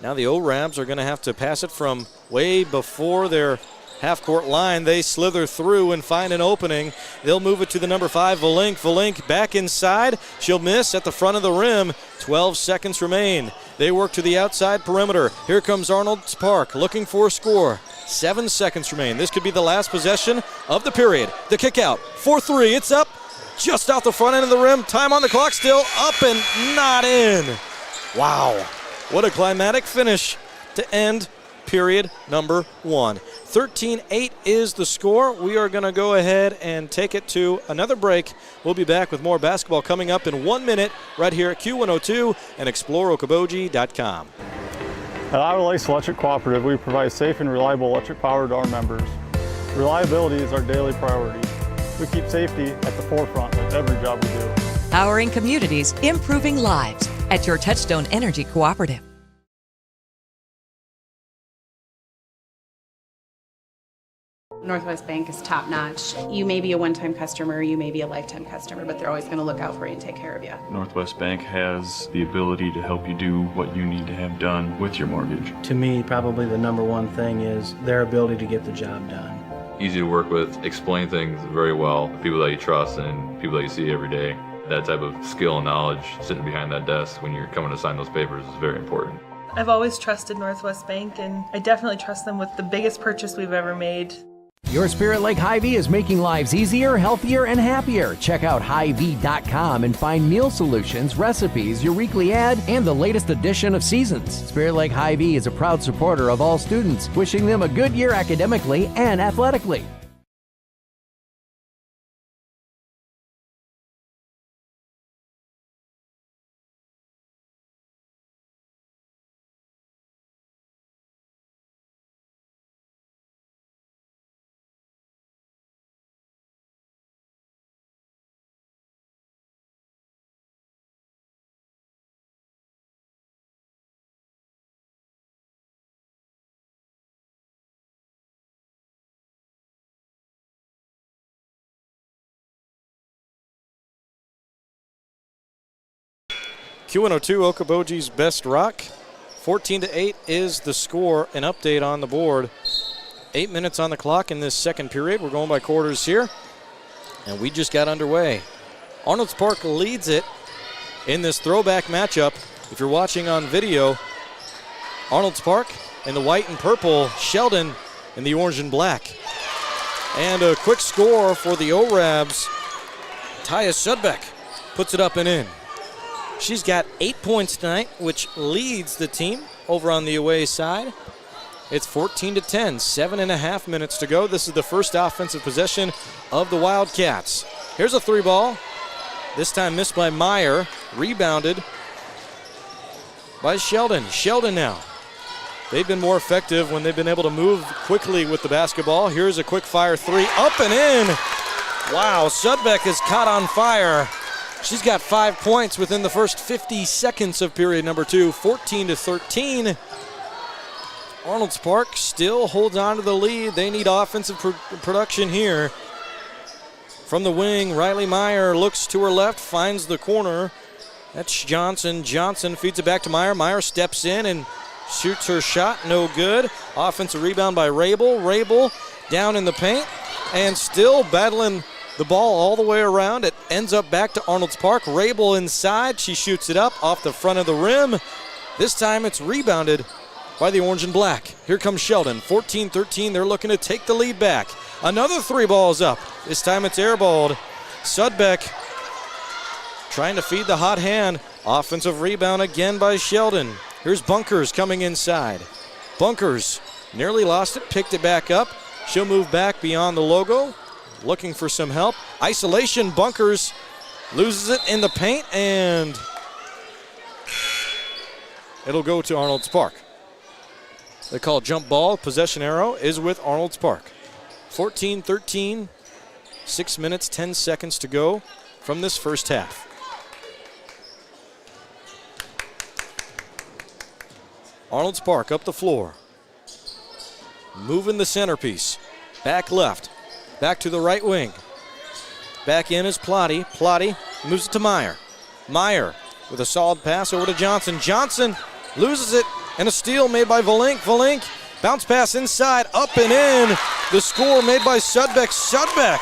Now the O-Rabs are going to have to pass it from way before their half-court line. They slither through and find an opening. They'll move it to the number 5, Valink. Valink back inside. She'll miss at the front of the rim. 12 seconds remain. They work to the outside perimeter. Here comes Arnold's Park looking for a score. 7 seconds remain. This could be the last possession of the period. The kick out for 3. It's up just out the front end of the rim. Time on the clock still. Up and not in. Wow. What a climatic finish to end period number 1. 13-8 is the score. We are going to go ahead and take it to another break. We'll be back with more basketball coming up in 1 minute right here at Q102 and ExploreOkoboji.com. At Iowa Lakes Electric Cooperative, we provide safe and reliable electric power to our members. Reliability is our daily priority. We keep safety at the forefront of every job we do. Powering communities, improving lives at your Touchstone Energy Cooperative. Northwest Bank is top-notch. You may be a one-time customer, you may be a lifetime customer, but they're always going to look out for you and take care of you. Northwest Bank has the ability to help you do what you need to have done with your mortgage. To me, probably the number one thing is their ability to get the job done. Easy to work with, explain things very well, people that you trust and people that you see every day. That type of skill and knowledge sitting behind that desk when you're coming to sign those papers is very important. I've always trusted Northwest Bank, and I definitely trust them with the biggest purchase we've ever made. Your Spirit Lake Hy-Vee is making lives easier, healthier, and happier. Check out Hy-Vee.com and find meal solutions, recipes, your weekly ad, and the latest edition of Seasons. Spirit Lake Hy-Vee is a proud supporter of all students, wishing them a good year academically and athletically. Q102, Okoboji's best rock. 14-8 is the score. An update on the board. 8 minutes on the clock in this second period. We're going by quarters here. And we just got underway. Arnold's Park leads it in this throwback matchup. If you're watching on video, Arnold's Park in the white and purple, Sheldon in the orange and black. And a quick score for the O-Rabs. Taya Sudbeck puts it up and in. She's got 8 points tonight, which leads the team over on the away side. It's 14-10, 7.5 minutes to go. This is the first offensive possession of the Wildcats. Here's a 3-ball. This time missed by Meyer. Rebounded by Sheldon. Sheldon now. They've been more effective when they've been able to move quickly with the basketball. Here's a quick fire 3, up and in. Wow, Sudbeck is caught on fire. She's got 5 points within the first 50 seconds of period number 2, 14-13. Arnold's Park still holds on to the lead. They need offensive production here. From the wing, Riley Meyer looks to her left, finds the corner. That's Johnson. Johnson feeds it back to Meyer. Meyer steps in and shoots her shot. No good. Offensive rebound by Rabel. Rabel down in the paint and still battling the ball all the way around. It ends up back to Arnold's Park. Rabel inside. She shoots it up off the front of the rim. This time it's rebounded by the orange and black. Here comes Sheldon. 14-13. They're looking to take the lead back. Another three balls up. This time it's airballed. Sudbeck trying to feed the hot hand. Offensive rebound again by Sheldon. Here's Bunkers coming inside. Bunkers nearly lost it, picked it back up. She'll move back beyond the logo, looking for some help. Isolation, Bunkers loses it in the paint, and it'll go to Arnold's Park. They call jump ball. Possession arrow is with Arnold's Park. 14-13, 6 minutes, 10 seconds to go from this first half. Arnold's Park up the floor. Moving the centerpiece. Back left. Back to the right wing. Back in is Plotty. Plotty moves it to Meyer. Meyer with a solid pass over to Johnson. Johnson loses it, and a steal made by Valink. Valink, bounce pass inside, up and in. The score made by Sudbeck. Sudbeck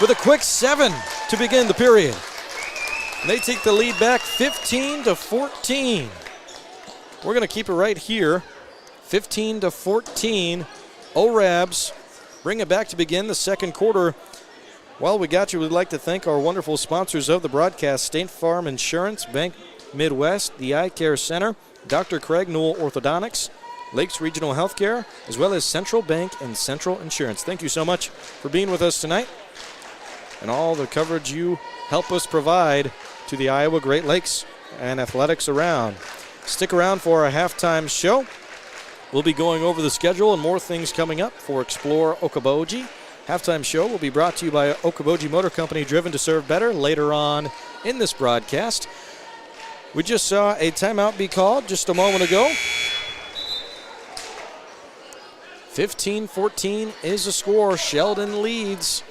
with a quick 7 to begin the period. And they take the lead back 15-14. We're going to keep it right here. 15-14. O-Rabs bring it back to begin the second quarter. While we got you, we'd like to thank our wonderful sponsors of the broadcast: State Farm Insurance, Bank Midwest, the Eye Care Center, Dr. Craig Newell Orthodontics, Lakes Regional Healthcare, as well as Central Bank and Central Insurance. Thank you so much for being with us tonight and all the coverage you help us provide to the Iowa Great Lakes and athletics around. Stick around for our halftime show. We'll be going over the schedule and more things coming up for Explore Okoboji. Halftime show will be brought to you by Okoboji Motor Company, driven to serve better, later on in this broadcast. We just saw a timeout be called just a moment ago. 15-14 is the score. Sheldon leads.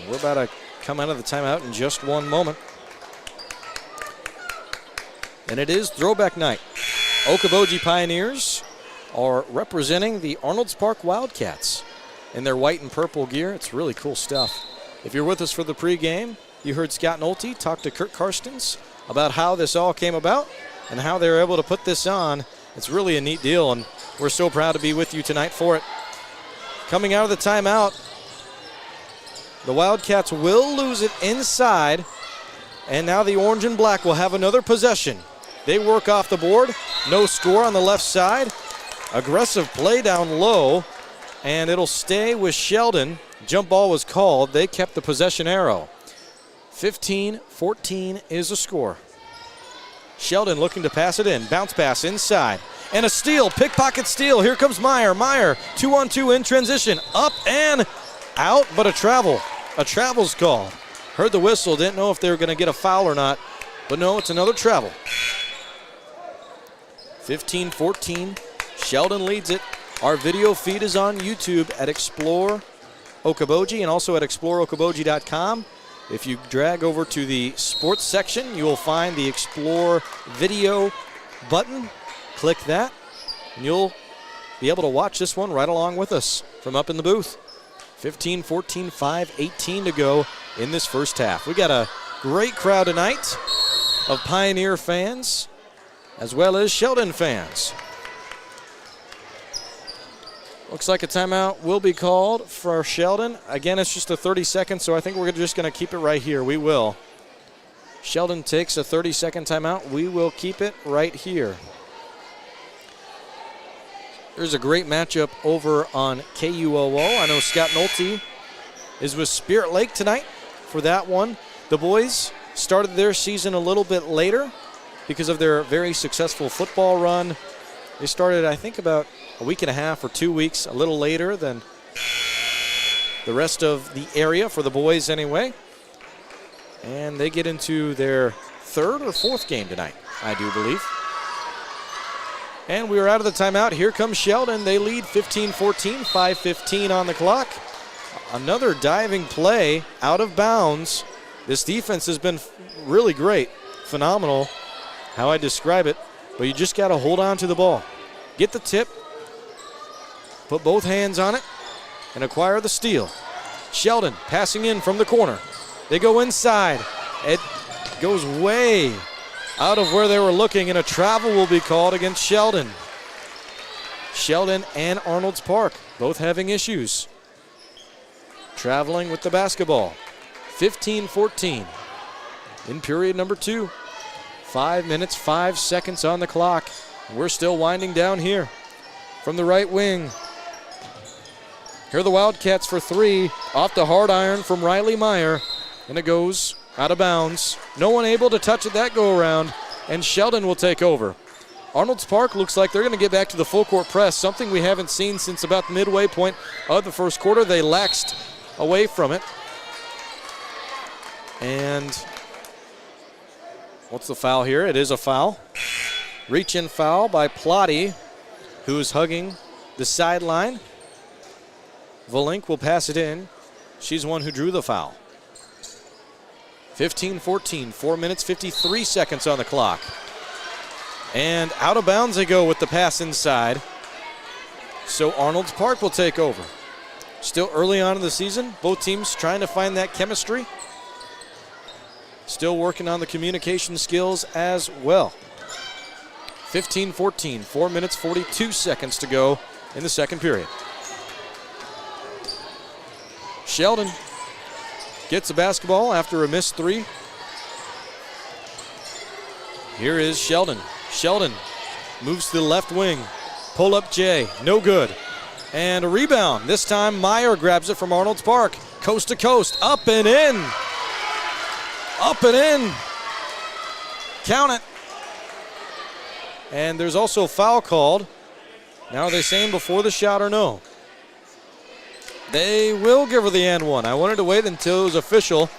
We're about to come out of the timeout in just one moment. And it is throwback night. Okoboji Pioneers are representing the Arnold's Park Wildcats in their white and purple gear. It's really cool stuff. If you're with us for the pregame, you heard Scott Nolte talk to Kurt Karstens about how this all came about and how they were able to put this on. It's really a neat deal, and we're so proud to be with you tonight for it. Coming out of the timeout, the Wildcats will lose it inside, and now the orange and black will have another possession. They work off the board. No score on the left side. Aggressive play down low, and it'll stay with Sheldon. Jump ball was called. They kept the possession arrow. 15-14 is the score. Sheldon looking to pass it in. Bounce pass inside. And a steal, pickpocket steal. Here comes Meyer. Meyer, 2-on-2 in transition. Up and out, but a travel. A travel's called. Heard the whistle, didn't know if they were going to get a foul or not. But no, it's another travel. 15-14, Sheldon leads it. Our video feed is on YouTube at Explore Okoboji and also at exploreokoboji.com. If you drag over to the sports section, you will find the Explore video button. Click that, and you'll be able to watch this one right along with us from up in the booth. 15-14, 5:18 to go in this first half. We got a great crowd tonight of Pioneer fans as well as Sheldon fans. Looks like a timeout will be called for Sheldon. Again, it's just a 30 seconds, so I think we're just going to keep it right here. We will. Sheldon takes a 30-second timeout. We will keep it right here. There's a great matchup over on KUOO. I know Scott Nolte is with Spirit Lake tonight for that one. The boys started their season a little bit later because of their very successful football run. They started, I think, about a week and a half or 2 weeks, a little later than the rest of the area for the boys anyway. And they get into their third or fourth game tonight, I do believe. And we are out of the timeout. Here comes Sheldon. They lead 15-14, 5:15 on the clock. Another diving play out of bounds. This defense has been really great. phenomenal how I describe it, but you just got to hold on to the ball. Get the tip, put both hands on it, and acquire the steal. Sheldon passing in from the corner. They go inside. It goes way out of where they were looking, and a travel will be called against Sheldon. Sheldon and Arnold's Park both having issues traveling with the basketball. 15-14 in period number 2. 5 minutes, 5 seconds on the clock. We're still winding down here. From the right wing, here are the Wildcats for 3. Off the hard iron from Riley Meyer, and it goes out of bounds. No one able to touch it that go around, and Sheldon will take over. Arnold's Park looks like they're going to get back to the full court press, something we haven't seen since about the midway point of the first quarter. They laxed away from it. And what's the foul here? It is a foul. Reach-in foul by Plotty, who is hugging the sideline. Volink will pass it in. She's the one who drew the foul. 15-14, 4 minutes, 53 seconds on the clock. And out of bounds they go with the pass inside. So Arnold's Park will take over. Still early on in the season, both teams trying to find that chemistry. Still working on the communication skills as well. 15-14, 4 minutes, 42 seconds to go in the second period. Sheldon gets the basketball after a missed 3. Here is Sheldon. Sheldon moves to the left wing. Pull up J, no good. And a rebound. This time Meyer grabs it from Arnold's Park. Coast to coast, up and in. Up and in. Count it. And there's also a foul called. Now are they saying before the shot or no? They will give her the and one. I wanted to wait until it was official.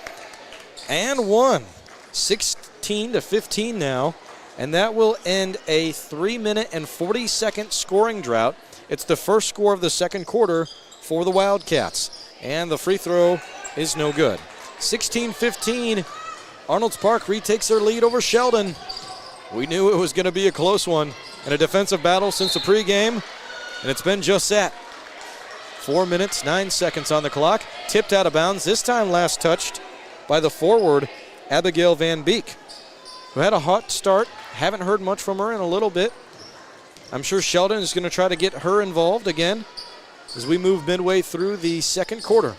And one. 16-15 now. And that will end a 3-minute and 40-second scoring drought. It's the first score of the second quarter for the Wildcats. And the free throw is no good. 16-15. Arnold's Park retakes their lead over Sheldon. We knew it was going to be a close one and a defensive battle since the pregame, and it's been just that. 4 minutes, 9 seconds on the clock. Tipped out of bounds, this time last touched by the forward, Abigail Van Beek, who had a hot start. Haven't heard much from her in a little bit. I'm sure Sheldon is going to try to get her involved again as we move midway through the second quarter.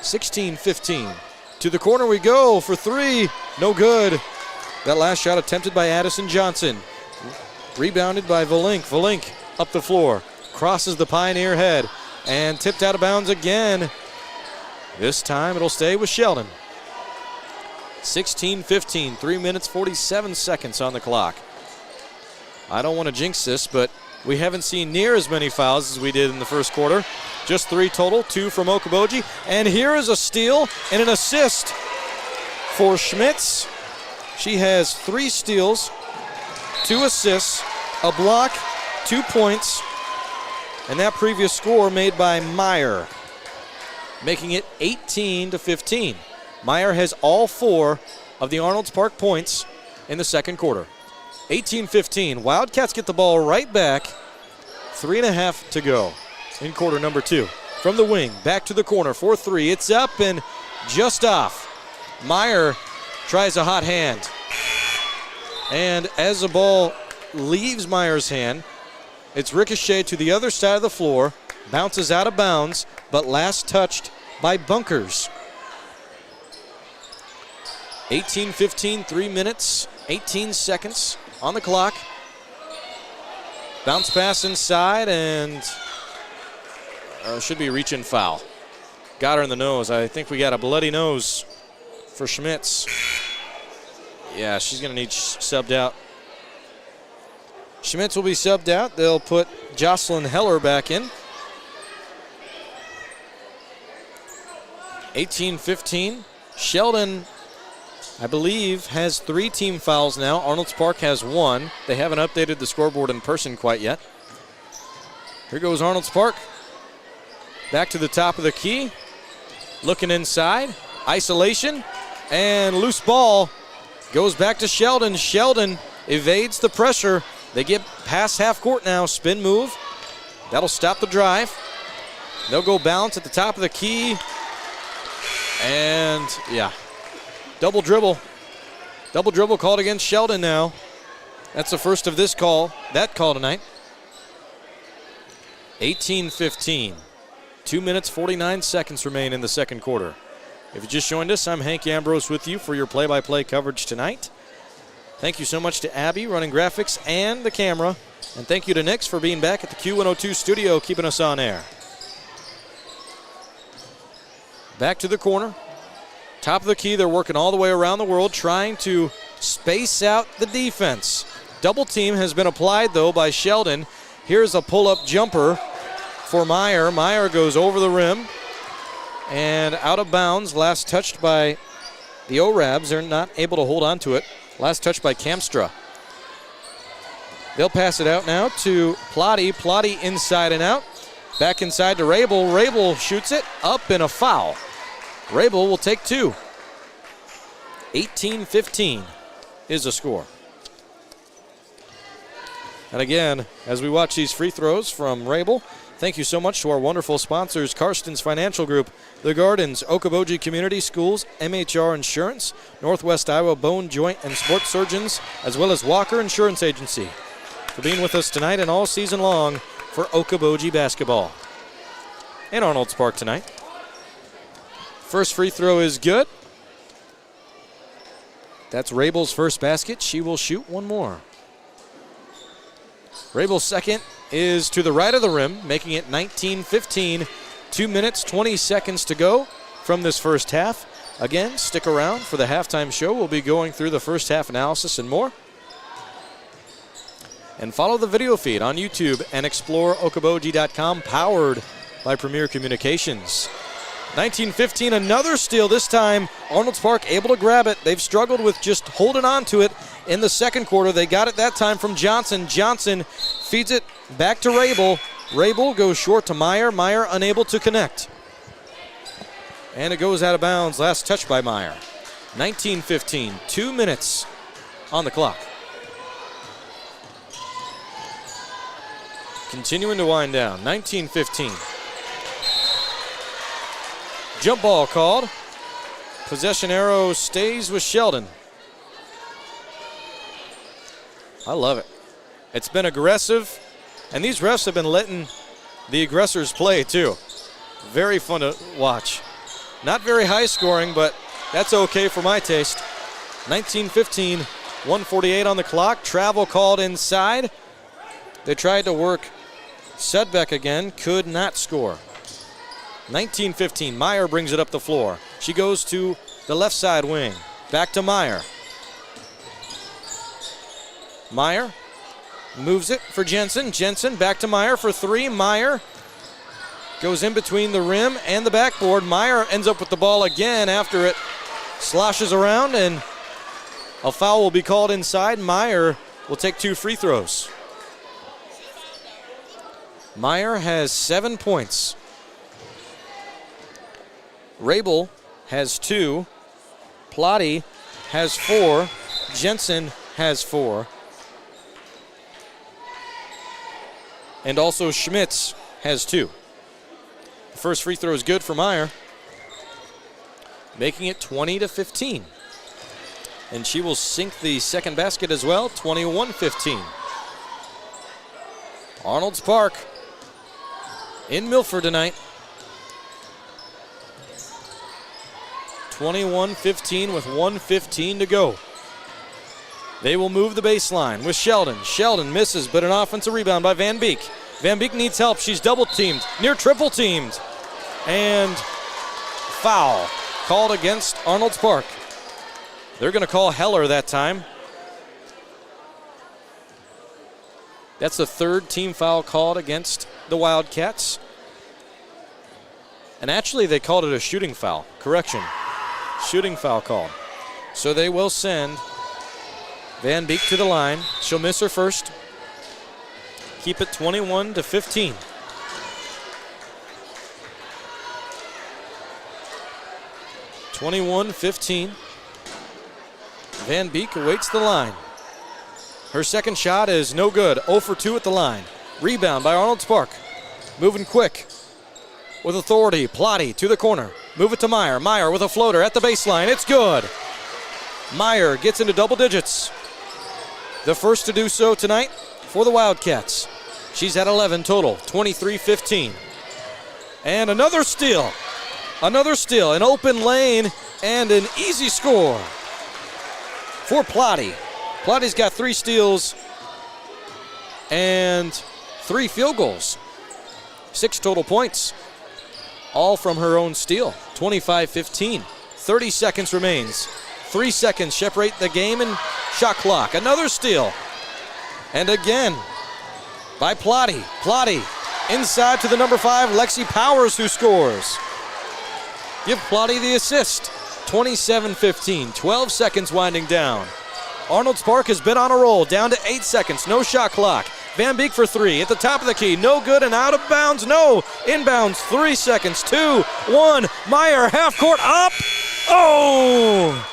16-15. To the corner we go for 3. No good. That last shot attempted by Addison Johnson. Rebounded by Volink. Volink up the floor. Crosses the Pioneer head. And tipped out of bounds again. This time it'll stay with Sheldon. 16-15, 3 minutes, 47 seconds on the clock. I don't want to jinx this, but we haven't seen near as many fouls as we did in the first quarter. Just 3 total, 2 from Okoboji. And here is a steal and an assist for Schmitz. She has 3 steals, 2 assists, a block, 2 points, and that previous score made by Meyer, making it 18-15. Meyer has all 4 of the Arnold's Park points in the second quarter. 18-15. Wildcats get the ball right back. 3.5 to go in quarter number 2. From the wing, back to the corner for 3. It's up and just off. Meyer tries a hot hand. And as the ball leaves Meyer's hand, it's ricocheted to the other side of the floor, bounces out of bounds, but last touched by Bunkers. 18-15, 3 minutes, 18 seconds on the clock. Bounce pass inside and should be reach-in foul. Got her in the nose. I think we got a bloody nose for Schmitz. Yeah, she's going to need subbed out. Schmitz will be subbed out. They'll put Jocelyn Heller back in. 18-15. Sheldon, I believe, has 3 team fouls now. Arnold's Park has 1. They haven't updated the scoreboard in person quite yet. Here goes Arnold's Park. Back to the top of the key. Looking inside. Isolation. And loose ball Goes back to Sheldon. Sheldon evades the pressure. They get past half court now. Spin move. That'll stop the drive. They'll go bounce at the top of the key. And, yeah, double dribble. Double dribble called against Sheldon now. That's the first of that call tonight. 18-15. 2 minutes, 49 seconds remain in the second quarter. If you just joined us, I'm Hank Ambrose with you for your play-by-play coverage tonight. Thank you so much to Abby running graphics and the camera. And thank you to Nix for being back at the Q102 studio, keeping us on air. Back to the corner. Top of the key, they're working all the way around the world, trying to space out the defense. Double team has been applied, though, by Sheldon. Here's a pull-up jumper for Meyer. Meyer goes over the rim and out of bounds. Last touched by the O-Rabs. They're not able to hold on to it. Last touch by Kamstra. They'll pass it out now to Plotty. Plotty inside and out. Back inside to Rabel. Rabel shoots it up and a foul. Rabel will take two. 18-15 is the score. And again, as we watch these free throws from Rabel, thank you so much to our wonderful sponsors, Karsten's Financial Group, The Gardens, Okoboji Community Schools, MHR Insurance, Northwest Iowa Bone, Joint, and Sports Surgeons, as well as Walker Insurance Agency, for being with us tonight and all season long for Okoboji basketball. In Arnold's Park tonight. First free throw is good. That's Rabel's first basket. She will shoot one more. Rabel's second is to the right of the rim, making it 19-15. 2 minutes, 20 seconds to go from this first half. Again, stick around for the halftime show. We'll be going through the first half analysis and more. And follow the video feed on YouTube and explore Okoboji.com, powered by Premier Communications. 19-15, another steal. This time, Arnold's Park able to grab it. They've struggled with just holding on to it in the second quarter. They got it that time from Johnson. Johnson feeds it back to Rabel. Rabel goes short to Meyer. Meyer unable to connect. And it goes out of bounds. Last touch by Meyer. 19-15, 2 minutes on the clock. Continuing to wind down, 19-15. Jump ball called. Possession arrow stays with Sheldon. I love it. It's been aggressive, and these refs have been letting the aggressors play too. Very fun to watch. Not very high scoring, but that's okay for my taste. 19-15, 1:48 on the clock. Travel called inside. They tried to work Sedbeck again, could not score. 19-15, Meyer brings it up the floor. She goes to the left side wing. Back to Meyer. Meyer moves it for Jensen. Jensen back to Meyer for three. Meyer goes in between the rim and the backboard. Meyer ends up with the ball again after it sloshes around, and a foul will be called inside. Meyer will take two free throws. Meyer has 7 points. Rabel has 2. Plotty has 4. Jensen has 4. And also Schmitz has 2. The first free throw is good for Meyer, making it 20-15. And she will sink the second basket as well, 21-15. Arnold's Park in Milford tonight. 21-15 with 1:15 to go. They will move the baseline with Sheldon. Sheldon misses, but an offensive rebound by Van Beek. Van Beek needs help. She's double teamed, near triple teamed. And foul called against Arnold's Park. They're going to call Heller that time. That's the third team foul called against the Wildcats. And actually, they called it a shooting foul. Correction. Shooting foul called. So they will send Van Beek to the line. She'll miss her first. Keep it 21-15. Van Beek awaits the line. Her second shot is no good. 0 for 2 at the line. Rebound by Arnold Spark. Moving quick with authority. Plotty to the corner. Move it to Meyer. Meyer with a floater at the baseline. It's good. Meyer gets into double digits. The first to do so tonight for the Wildcats. She's at 11 total, 23-15. And another steal. Another steal, an open lane and an easy score for Plotty. Plotty's got 3 steals and 3 field goals. 6 total points, all from her own steal. 25-15. 30 seconds remains. 3 seconds separate the game and shot clock. Another steal. And again by Plotty. Plotty inside to the number 5, Lexi Powers, who scores. Give Plotty the assist. 27-15. 12 seconds winding down. Arnold Spark has been on a roll. Down to 8 seconds. No shot clock. Van Beek for 3 at the top of the key. No good and out of bounds. No. Inbounds. 3 seconds. 2, 1. Meyer half court up. Oh!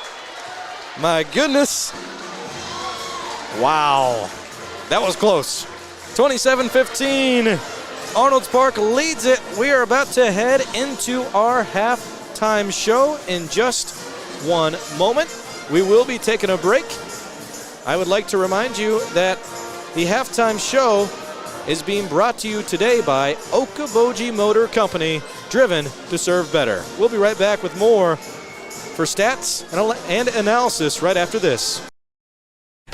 My goodness. Wow. That was close. 27-15. Arnold Spark leads it. We are about to head into our halftime show in just one moment. We will be taking a break. I would like to remind you that the halftime show is being brought to you today by Okoboji Motor Company, driven to serve better. We'll be right back with more for stats and analysis right after this.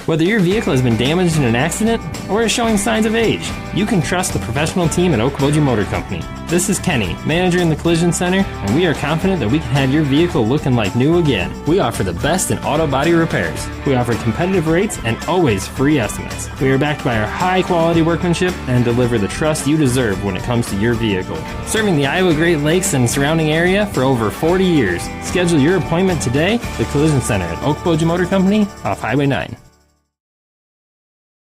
Whether your vehicle has been damaged in an accident or is showing signs of age, you can trust the professional team at Okoboji Motor Company. This is Kenny, manager in the Collision Center, and we are confident that we can have your vehicle looking like new again. We offer the best in auto body repairs. We offer competitive rates and always free estimates. We are backed by our high-quality workmanship and deliver the trust you deserve when it comes to your vehicle. Serving the Iowa Great Lakes and surrounding area for over 40 years. Schedule your appointment today, the Collision Center at Okoboji Motor Company off Highway 9.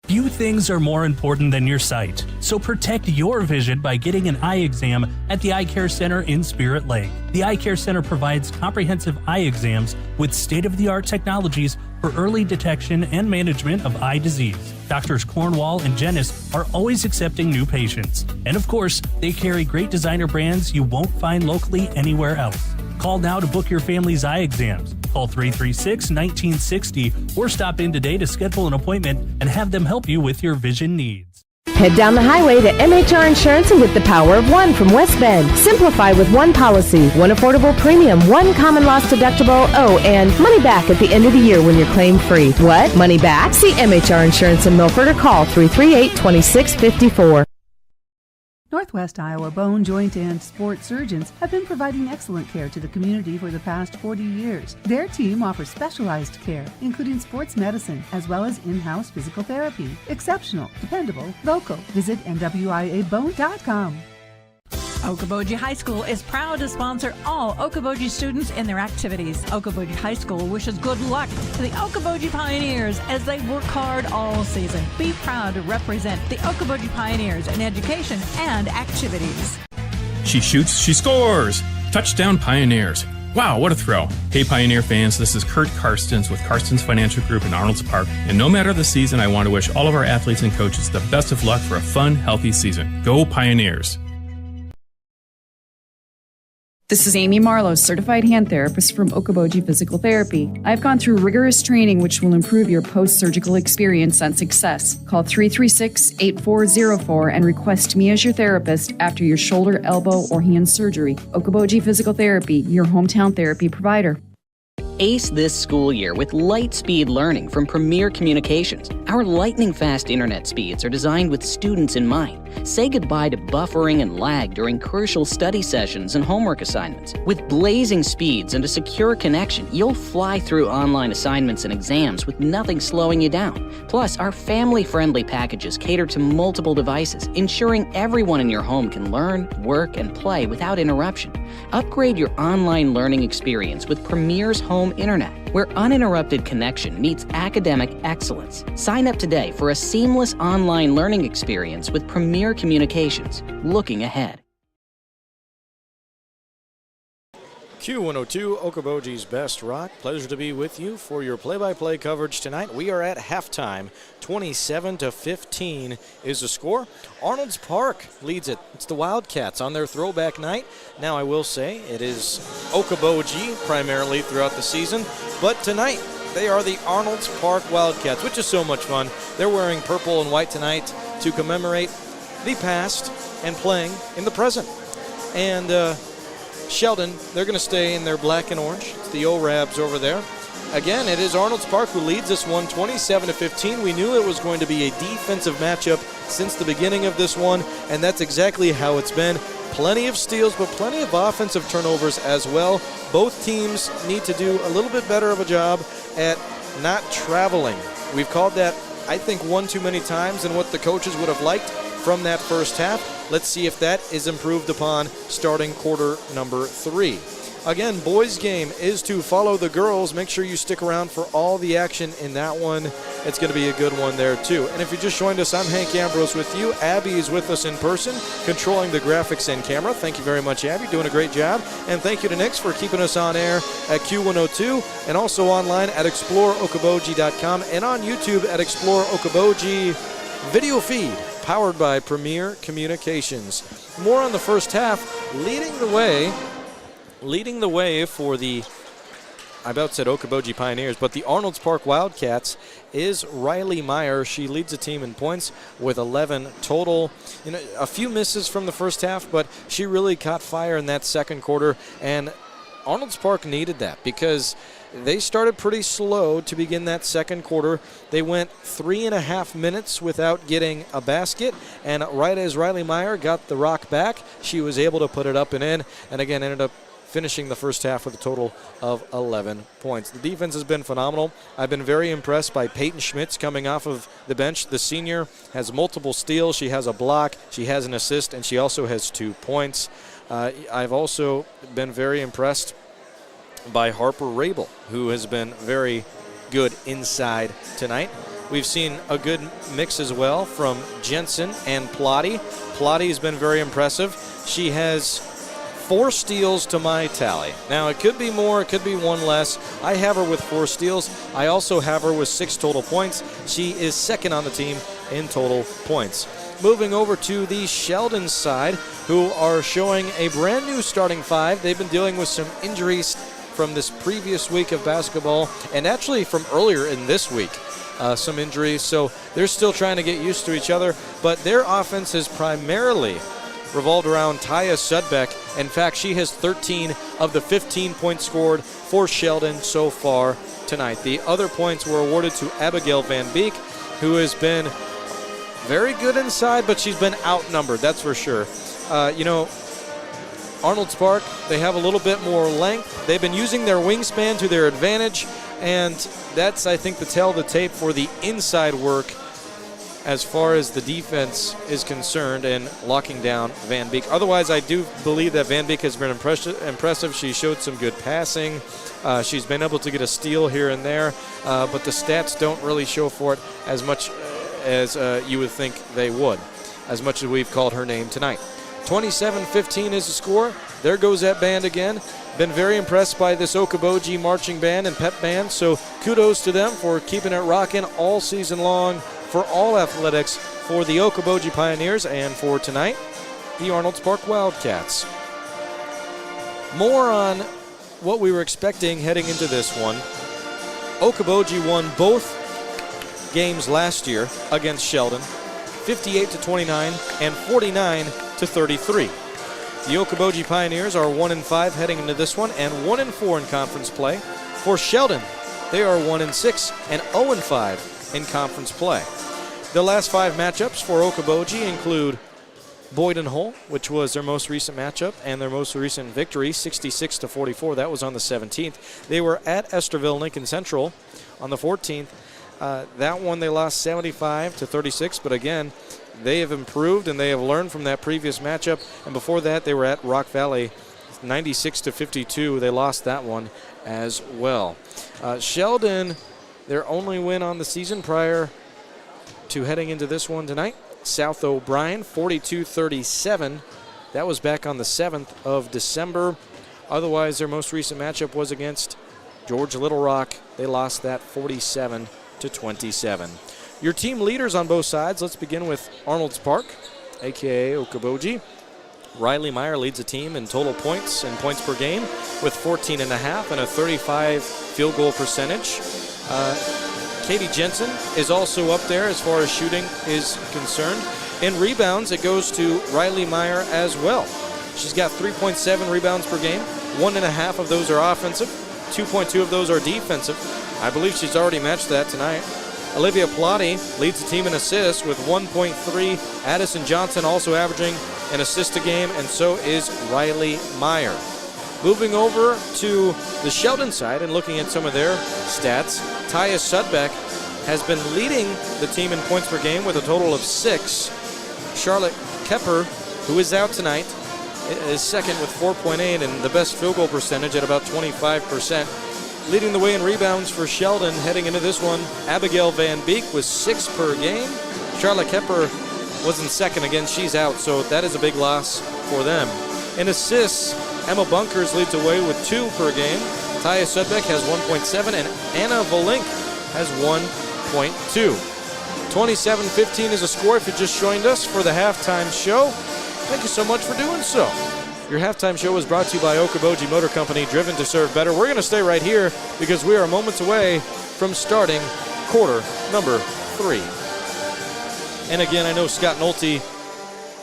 Few things are more important than your sight, so protect your vision by getting an eye exam at the Eye Care Center in Spirit Lake. The Eye Care Center provides comprehensive eye exams with state-of-the-art technologies for early detection and management of eye disease. Doctors Cornwall and Jennis are always accepting new patients. And of course, they carry great designer brands you won't find locally anywhere else. Call now to book your family's eye exams. Call 336-1960 or stop in today to schedule an appointment and have them help you with your vision needs. Head down the highway to MHR Insurance and with the power of one from West Bend. Simplify with one policy, one affordable premium, one common loss deductible, and money back at the end of the year when you're claim free. What? Money back? See MHR Insurance in Milford or call 338-2654. Northwest Iowa Bone, Joint, and Sports Surgeons have been providing excellent care to the community for the past 40 years. Their team offers specialized care, including sports medicine, as well as in-house physical therapy. Exceptional, dependable, local. Visit NWIABone.com. Okoboji High School is proud to sponsor all Okoboji students in their activities. Okoboji High School wishes good luck to the Okoboji Pioneers as they work hard all season. Be proud to represent the Okoboji Pioneers in education and activities. She shoots, she scores! Touchdown Pioneers. Wow, what a throw. Hey Pioneer fans, this is Kurt Karstens with Karstens Financial Group in Arnold's Park. And no matter the season, I want to wish all of our athletes and coaches the best of luck for a fun, healthy season. Go Pioneers! This is Amy Marlowe, certified hand therapist from Okoboji Physical Therapy. I've gone through rigorous training which will improve your post-surgical experience and success. Call 336-8404 and request me as your therapist after your shoulder, elbow, or hand surgery. Okoboji Physical Therapy, your hometown therapy provider. Ace this school year with light-speed learning from Premier Communications. Our lightning-fast internet speeds are designed with students in mind. Say goodbye to buffering and lag during crucial study sessions and homework assignments. With blazing speeds and a secure connection, you'll fly through online assignments and exams with nothing slowing you down. Plus, our family-friendly packages cater to multiple devices, ensuring everyone in your home can learn, work, and play without interruption. Upgrade your online learning experience with Premier's Home Internet, where uninterrupted connection meets academic excellence. Sign up today for a seamless online learning experience with Premier Communications. Looking ahead. Q102, Okoboji's Best Rock. Pleasure to be with you for your play-by-play coverage tonight. We are at halftime. 27-15 is the score. Arnold's Park leads it. It's the Wildcats on their throwback night. Now, I will say it is Okoboji primarily throughout the season, but tonight they are the Arnold's Park Wildcats, which is so much fun. They're wearing purple and white tonight to commemorate the past and playing in the present. And Sheldon, they're going to stay in their black and orange. It's the O-Rabs over there. Again, it is Arnold's Park who leads this one 27-15. We knew it was going to be a defensive matchup since the beginning of this one, and that's exactly how it's been. Plenty of steals, but plenty of offensive turnovers as well. Both teams need to do a little bit better of a job at not traveling. We've called that, I think, one too many times and what the coaches would have liked from that first half. Let's see if that is improved upon starting quarter number 3. Again, boys' game is to follow the girls. Make sure you stick around for all the action in that one. It's going to be a good one there, too. And if you just joined us, I'm Hank Ambrose with you. Abby is with us in person, controlling the graphics and camera. Thank you very much, Abby. Doing a great job. And thank you to Nix for keeping us on air at Q102 and also online at exploreokoboji.com and on YouTube at Explore Okoboji video feed, powered by Premier Communications. More on the first half, leading the way for the, I about said Okoboji Pioneers, but the Arnold's Park Wildcats is Riley Meyer. She leads the team in points with 11 total. A few misses from the first half, but she really caught fire in that second quarter, and Arnold's Park needed that because they started pretty slow to begin that second quarter. They went 3.5 minutes without getting a basket, and right as Riley Meyer got the rock back, she was able to put it up and in, and again ended up finishing the first half with a total of 11 points. The defense has been phenomenal. I've been very impressed by Peyton Schmitz coming off of the bench. The senior has multiple steals. She has a block. She has an assist, and she also has 2 points. I've also been very impressed by Harper Rabel, who has been very good inside tonight. We've seen a good mix as well from Jensen and Plotty. Plotty has been very impressive. She has 4 steals to my tally. Now, it could be more, it could be one less. I have her with 4 steals. I also have her with 6 total points. She is second on the team in total points. Moving over to the Sheldon side, who are showing a brand new starting 5. They've been dealing with some injuries from this previous week of basketball, and actually from earlier in this week, some injuries. So they're still trying to get used to each other, but their offense is primarily revolved around Taya Sudbeck. In fact, she has 13 of the 15 points scored for Sheldon so far tonight. The other points were awarded to Abigail Van Beek, who has been very good inside, but she's been outnumbered, that's for sure. Arnold's Park, they have a little bit more length. They've been using their wingspan to their advantage, and that's, I think, the tell of the tape for the inside work as far as the defense is concerned and locking down Van Beek. Otherwise, I do believe that Van Beek has been impressive. She showed some good passing. She's been able to get a steal here and there, but the stats don't really show for it as much as you would think they would, as much as we've called her name tonight. 27-15 is the score. There goes that band again. Been very impressed by this Okoboji marching band and pep band, so kudos to them for keeping it rocking all season long for all athletics for the Okoboji Pioneers and for tonight, the Arnold's Park Wildcats. More on what we were expecting heading into this one. Okoboji won both games last year against Sheldon, 58-29 and 49-33. The Okoboji Pioneers are 1-5 heading into this one and 1-4 in conference play. For Sheldon, they are 1-6 and 0-5 in conference play. The last 5 matchups for Okoboji include Boyden Hull, which was their most recent matchup and their most recent victory, 66-44. That was on the 17th. They were at Esterville Lincoln Central on the 14th. That one they lost 75-36, but again, they have improved and they have learned from that previous matchup. And before that, they were at Rock Valley, 96-52. They lost that one as well. Sheldon, their only win on the season prior to heading into this one tonight. South O'Brien, 42-37. That was back on the 7th of December. Otherwise, their most recent matchup was against George Little Rock. They lost that 47-27. Your team leaders on both sides. Let's begin with Arnold's Park, a.k.a. Okoboji. Riley Meyer leads the team in total points and points per game with 14.5 and a 35 field goal percentage. Katie Jensen is also up there as far as shooting is concerned. In rebounds, it goes to Riley Meyer as well. She's got 3.7 rebounds per game. 1.5 of those are offensive. 2.2 of those are defensive. I believe she's already matched that tonight. Olivia Plotty leads the team in assists with 1.3. Addison Johnson also averaging an assist a game, and so is Riley Meyer. Moving over to the Sheldon side and looking at some of their stats, Taya Sudbeck has been leading the team in points per game with a total of 6. Charlotte Kepper, who is out tonight, is second with 4.8 and the best field goal percentage at about 25%. Leading the way in rebounds for Sheldon heading into this one, Abigail Van Beek with 6 per game. Charlotte Kepper was in second again. She's out, so that is a big loss for them. In assists, Emma Bunkers leads away with 2 per game. Taya Sudbeck has 1.7, and Anna Volink has 1.2. 27-15 is a score if you just joined us for the halftime show. Thank you so much for doing so. Your halftime show was brought to you by Okoboji Motor Company, driven to serve better. We're going to stay right here because we are moments away from starting quarter number 3. And again, I know Scott Nolte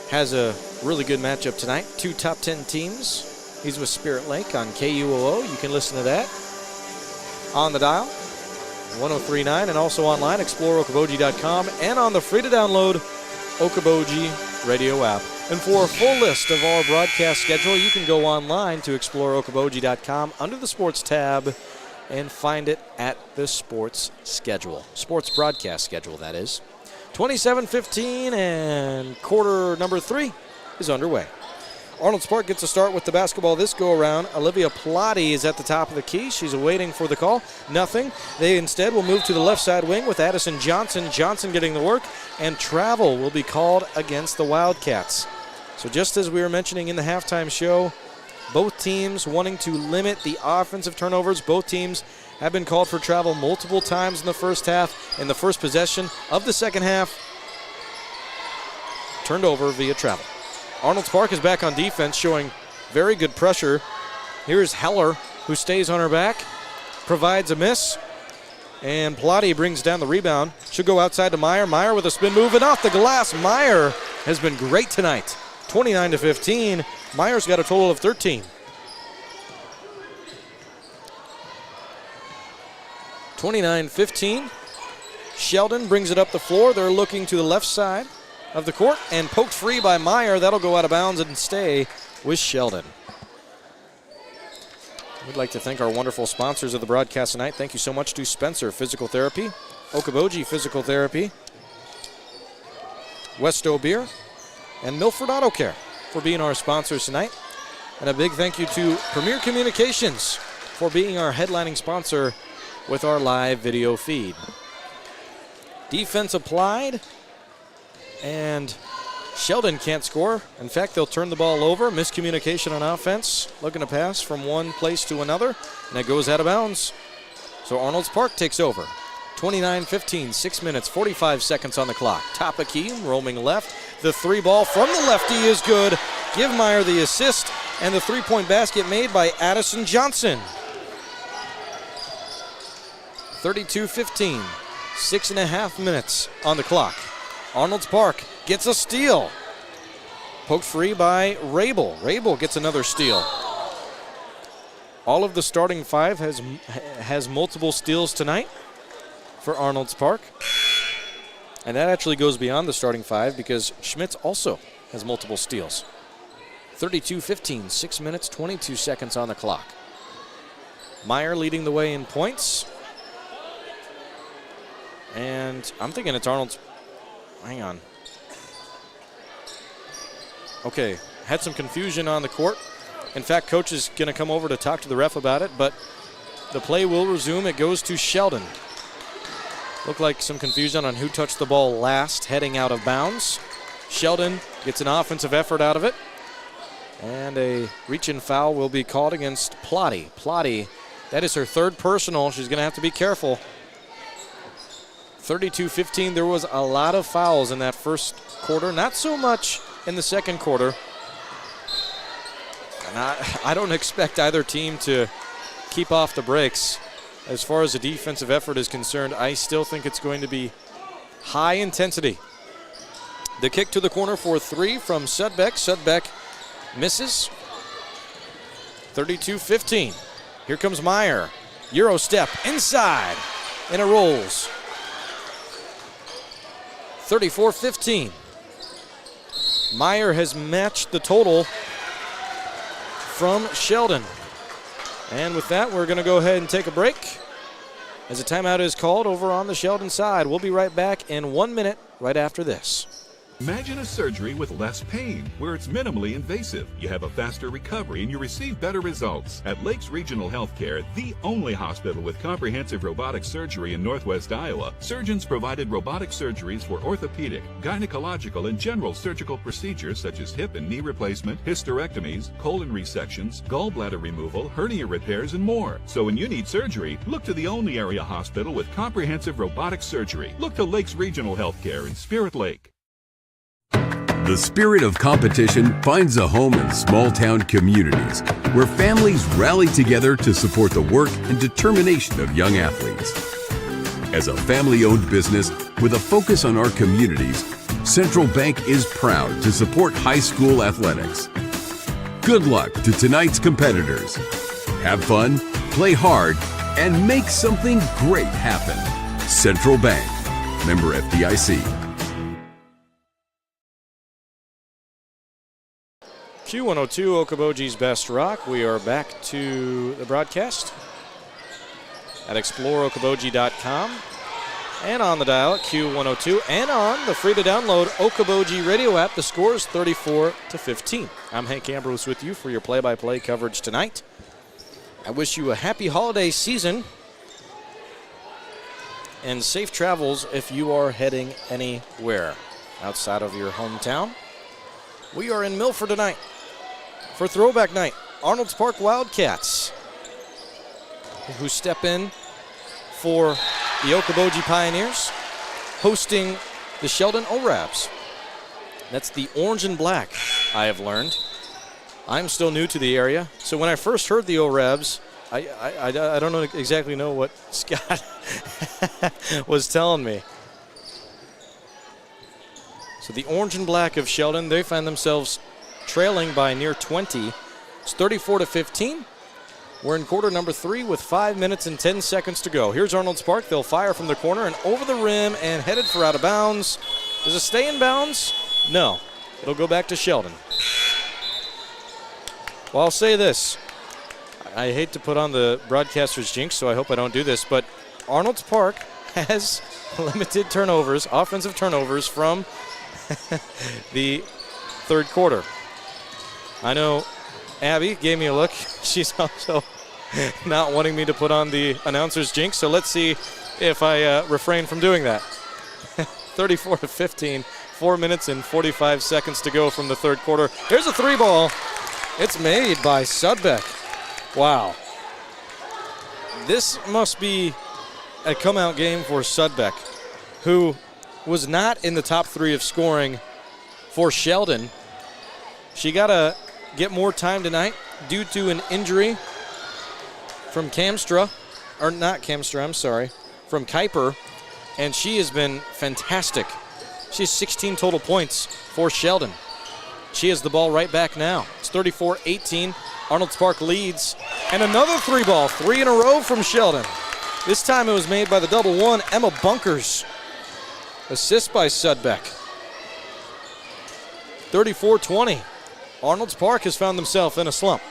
has a really good matchup tonight. 2 top 10 teams. He's with Spirit Lake on KUOO. You can listen to that on the dial, 103.9, and also online, exploreokoboji.com, and on the free-to-download Okoboji radio app. And for a full list of our broadcast schedule, you can go online to exploreokoboji.com under the Sports tab and find it at the Sports Schedule. Sports broadcast schedule, that is. 27-15, and quarter number 3 is underway. Arnold's Park gets a start with the basketball this go-around. Olivia Plotty is at the top of the key. She's waiting for the call. Nothing. They instead will move to the left side wing with Addison Johnson. Johnson getting the work, and travel will be called against the Wildcats. So just as we were mentioning in the halftime show, both teams wanting to limit the offensive turnovers. Both teams have been called for travel multiple times in the first half. In the first possession of the second half, turned over via travel. Arnold's Park is back on defense, showing very good pressure. Here's Heller, who stays on her back, provides a miss, and Plotty brings down the rebound. She'll go outside to Meyer. Meyer with a spin move, and off the glass. Meyer has been great tonight. 29-15. Meyer's got a total of 13. 29-15. Sheldon brings it up the floor. They're looking to the left side of the court, and poked free by Meyer. That'll go out of bounds and stay with Sheldon. We'd like to thank our wonderful sponsors of the broadcast tonight. Thank you so much to Spencer Physical Therapy, Okoboji Physical Therapy, Westo Beer, and Milford Auto Care for being our sponsors tonight. And a big thank you to Premier Communications for being our headlining sponsor with our live video feed. Defense applied, and Sheldon can't score. In fact, they'll turn the ball over. Miscommunication on offense. Looking to pass from one place to another, and it goes out of bounds. So Arnold's Park takes over. 29-15, 6 minutes, 45 seconds on the clock. Top of key, roaming left. The 3 ball from the lefty is good. Give Meyer the assist, and the 3-point basket made by Addison Johnson. 32-15, 6.5 minutes on the clock. Arnold's Park gets a steal. Poked free by Rabel. Rabel gets another steal. All of the starting 5 has multiple steals tonight for Arnold's Park. And that actually goes beyond the starting 5 because Schmitz also has multiple steals. 32-15, 6 minutes, 22 seconds on the clock. Meyer leading the way in points. And I'm thinking it's Arnold's. Hang on. Okay, had some confusion on the court. In fact, coach is going to come over to talk to the ref about it, but the play will resume. It goes to Sheldon. Looked like some confusion on who touched the ball last, heading out of bounds. Sheldon gets an offensive effort out of it. And a reach-in foul will be called against Plotty. Plotty, that is her third personal. She's going to have to be careful. 32-15, there was a lot of fouls in that first quarter. Not so much in the second quarter. And I don't expect either team to keep off the brakes. As far as the defensive effort is concerned, I still think it's going to be high intensity. The kick to the corner for three from Sudbeck. Sudbeck misses. 32-15. Here comes Meyer. Euro step inside, and it rolls. 34-15. Meyer has matched the total from Sheldon. And with that, we're going to go ahead and take a break as a timeout is called over on the Sheldon side. We'll be right back in 1 minute right after this. Imagine a surgery with less pain, where it's minimally invasive. You have a faster recovery and you receive better results. At Lakes Regional Healthcare, the only hospital with comprehensive robotic surgery in Northwest Iowa, surgeons provided robotic surgeries for orthopedic, gynecological, and general surgical procedures such as hip and knee replacement, hysterectomies, colon resections, gallbladder removal, hernia repairs, and more. So when you need surgery, look to the only area hospital with comprehensive robotic surgery. Look to Lakes Regional Healthcare in Spirit Lake. The spirit of competition finds a home in small-town communities where families rally together to support the work and determination of young athletes. As a family-owned business with a focus on our communities, Central Bank is proud to support high school athletics. Good luck to tonight's competitors. Have fun, play hard, and make something great happen. Central Bank, member FDIC. Q102, Okoboji's Best Rock. We are back to the broadcast at exploreokoboji.com and on the dial at Q102 and on the free-to-download Okoboji radio app. The score is 34-15. I'm Hank Ambrose with you for your play-by-play coverage tonight. I wish you a happy holiday season and safe travels if you are heading anywhere outside of your hometown. We are in Milford tonight for Throwback Night. Arnold's Park Wildcats, who step in for the Okoboji Pioneers, hosting the Sheldon O-Rabs. That's the orange and black, I have learned. I'm still new to the area, so when I first heard the O-Rabs, I don't exactly know what Scott was telling me. So the orange and black of Sheldon, they find themselves trailing by near 20. It's 34-15. We're in quarter number 3 with 5 minutes and 10 seconds to go. Here's Arnold's Park. They'll fire from the corner and over the rim and headed for out of bounds. Does it stay in bounds? No. It'll go back to Sheldon. Well, I'll say this. I hate to put on the broadcaster's jinx, so I hope I don't do this, but Arnold's Park has limited turnovers, offensive turnovers from the third quarter. I know Abby gave me a look. She's also not wanting me to put on the announcer's jinx, so let's see if I refrain from doing that. 34-15, 4 minutes and 45 seconds to go from the third quarter. Here's a three ball. It's made by Sudbeck. Wow. This must be a come-out game for Sudbeck, who was not in the top 3 of scoring for Sheldon. She got to get more time tonight due to an injury from from Kuiper, and she has been fantastic. She has 16 total points for Sheldon. She has the ball right back now. It's 34-18. Arnold's Park leads. And another three ball, 3 in a row from Sheldon. This time it was made by the double one, Emma Bunkers. Assist by Sudbeck. 34-20. Arnold's Park has found themselves in a slump.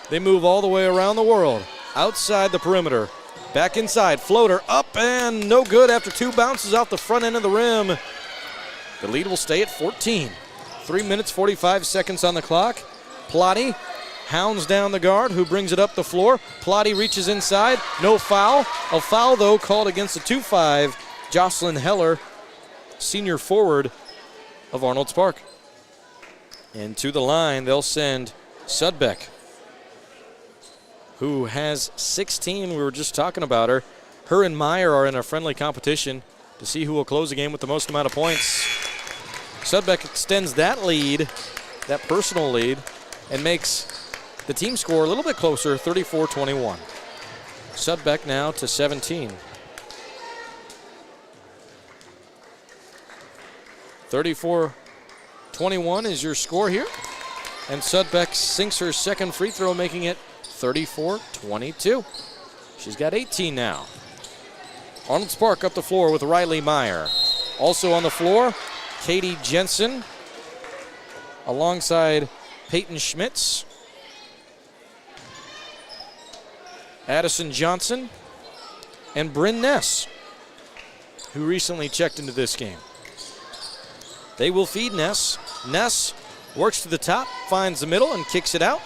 They move all the way around the world, outside the perimeter. Back inside, floater up and no good after 2 bounces off the front end of the rim. The lead will stay at 14. 3 minutes, 45 seconds on the clock. Plotty hounds down the guard, who brings it up the floor. Plotty reaches inside, no foul. A foul, though, called against the 2-5, Jocelyn Heller, senior forward of Arnold's Park. And to the line, they'll send Sudbeck, who has 16. We were just talking about her. Her and Meyer are in a friendly competition to see who will close the game with the most amount of points. Sudbeck extends that lead, that personal lead, and makes the team score a little bit closer, 34-21. Sudbeck now to 17. 34-21 is your score here. And Sudbeck sinks her second free throw, making it 34-22. She's got 18 now. Arnold Spark up the floor with Riley Meyer. Also on the floor, Katie Jensen alongside Peyton Schmitz, Addison Johnson, and Bryn Ness, who recently checked into this game. They will feed Ness. Ness works to the top, finds the middle, and kicks it out.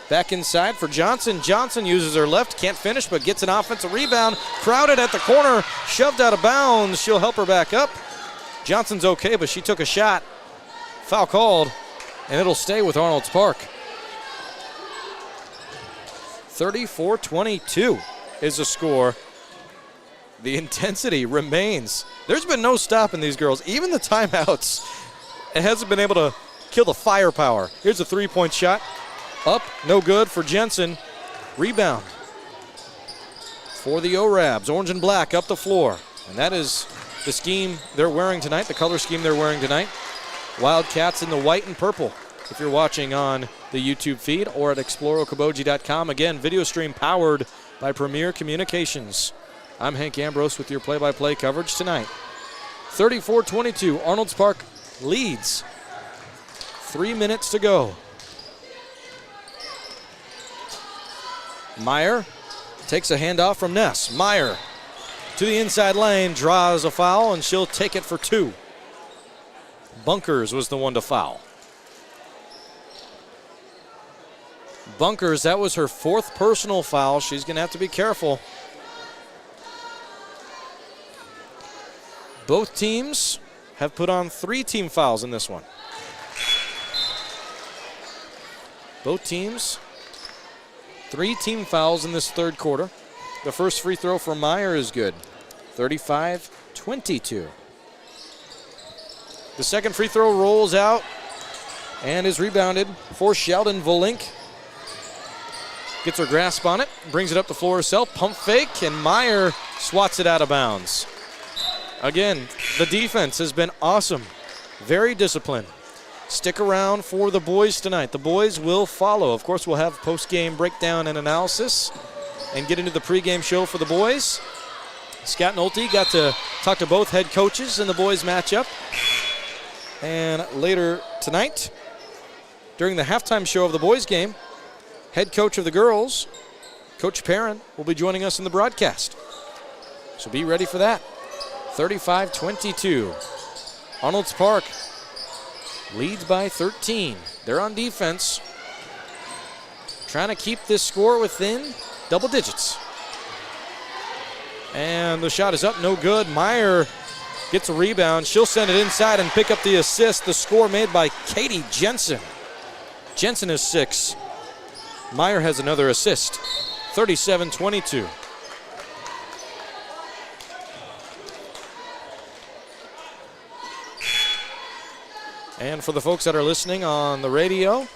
Back inside for Johnson. Johnson uses her left, can't finish, but gets an offensive rebound. Crowded at the corner, shoved out of bounds. She'll help her back up. Johnson's okay, but she took a shot. Foul called, and it'll stay with Arnold Spark. 34-22 is the score. The intensity remains. There's been no stopping these girls. Even the timeouts, it hasn't been able to kill the firepower. Here's a three-point shot. Up, no good for Jensen. Rebound for the O-Rabs. Orange and black up the floor. And that is the scheme they're wearing tonight, the color scheme they're wearing tonight. Wildcats in the white and purple. If you're watching on the YouTube feed or at exploreokoboji.com. Again, video stream powered by Premier Communications. I'm Hank Ambrose with your play-by-play coverage tonight. 34-22, Arnold Spark leads. 3 minutes to go. Meyer takes a handoff from Ness. Meyer to the inside lane, draws a foul, and she'll take it for two. Bunkers was the one to foul. Bunkers, that was her fourth personal foul. She's going to have to be careful. Both teams have put on 3 team fouls in this one. Both teams, 3 team fouls in this third quarter. The first free throw for Meyer is good. 35-22. The second free throw rolls out and is rebounded for Sheldon Volink. Gets her grasp on it, brings it up the floor herself, pump fake, and Meyer swats it out of bounds. Again, the defense has been awesome. Very disciplined. Stick around for the boys tonight. The boys will follow. Of course, we'll have post-game breakdown and analysis and get into the pregame show for the boys. Scott Nolte got to talk to both head coaches in the boys matchup. And later tonight, during the halftime show of the boys game, head coach of the girls, Coach Perrin, will be joining us in the broadcast. So be ready for that. 35-22. Arnold Spark leads by 13. They're on defense, trying to keep this score within double digits. And the shot is up, no good. Meyer gets a rebound. She'll send it inside and pick up the assist. The score made by Katie Jensen. Jensen is 6. Meyer has another assist. 37-22. And for the folks that are listening on the radio,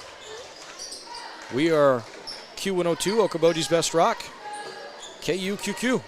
we are Q102, Okoboji's Best Rock, KUQQ.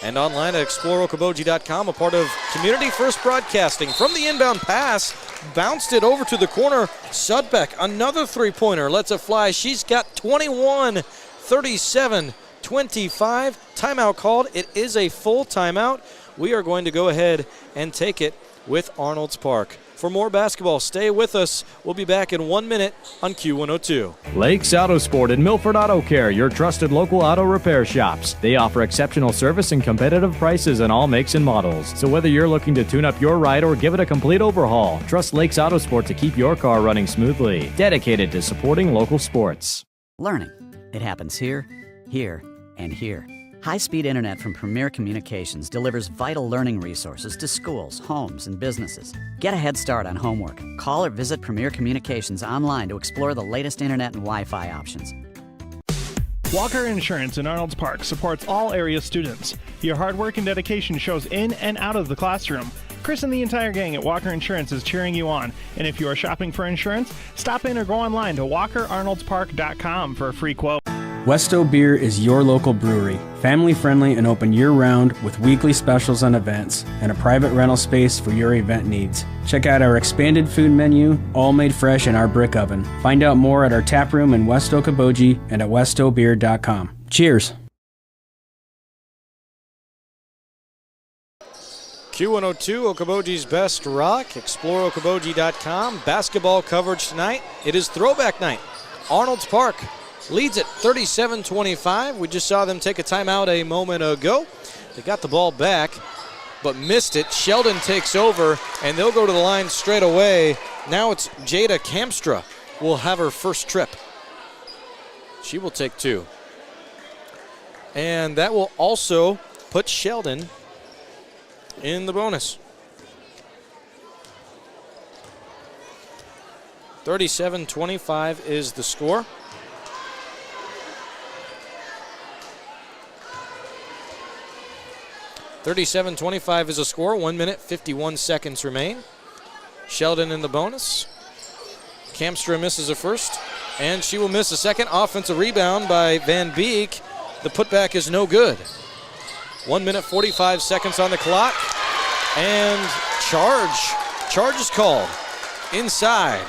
And online at exploreokoboji.com, a part of Community First Broadcasting. From the inbound pass, bounced it over to the corner. Sudbeck, another three-pointer, lets it fly. She's got 21, 37, 25. Timeout called. It is a full timeout. We are going to go ahead and take it with Arnold Spark. For more basketball, stay with us. We'll be back in 1 minute on Q102. Lakes Autosport and Milford Auto Care, your trusted local auto repair shops. They offer exceptional service and competitive prices on all makes and models. So whether you're looking to tune up your ride or give it a complete overhaul, trust Lakes Autosport to keep your car running smoothly. Dedicated to supporting local sports. Learning. It happens here, here, and here. High-speed internet from Premier Communications delivers vital learning resources to schools, homes, and businesses. Get a head start on homework. Call or visit Premier Communications online to explore the latest internet and Wi-Fi options. Walker Insurance in Arnold's Park supports all area students. Your hard work and dedication shows in and out of the classroom. Chris and the entire gang at Walker Insurance is cheering you on. And if you are shopping for insurance, stop in or go online to walkerarnoldspark.com for a free quote. Westo Beer is your local brewery, family-friendly and open year-round with weekly specials and events, and a private rental space for your event needs. Check out our expanded food menu, all made fresh in our brick oven. Find out more at our tap room in West Okoboji and at westobeer.com. Cheers! Q102, Okoboji's Best Rock. ExploreOkoboji.com. Basketball coverage tonight. It is Throwback night. Arnold's Park leads at 37-25. We just saw them take a timeout a moment ago. They got the ball back, but missed it. Sheldon takes over, and they'll go to the line straight away. Now it's Jada Kamstra will have her first trip. She will take two. And that will also put Sheldon in the bonus. 37-25 is the score. (37-25) is a score. 1 minute, 51 seconds remain. Sheldon in the bonus. Kamstra misses a first, and she will miss a second. Offensive rebound by Van Beek. The putback is no good. 1 minute, 45 seconds on the clock, and charge is called inside.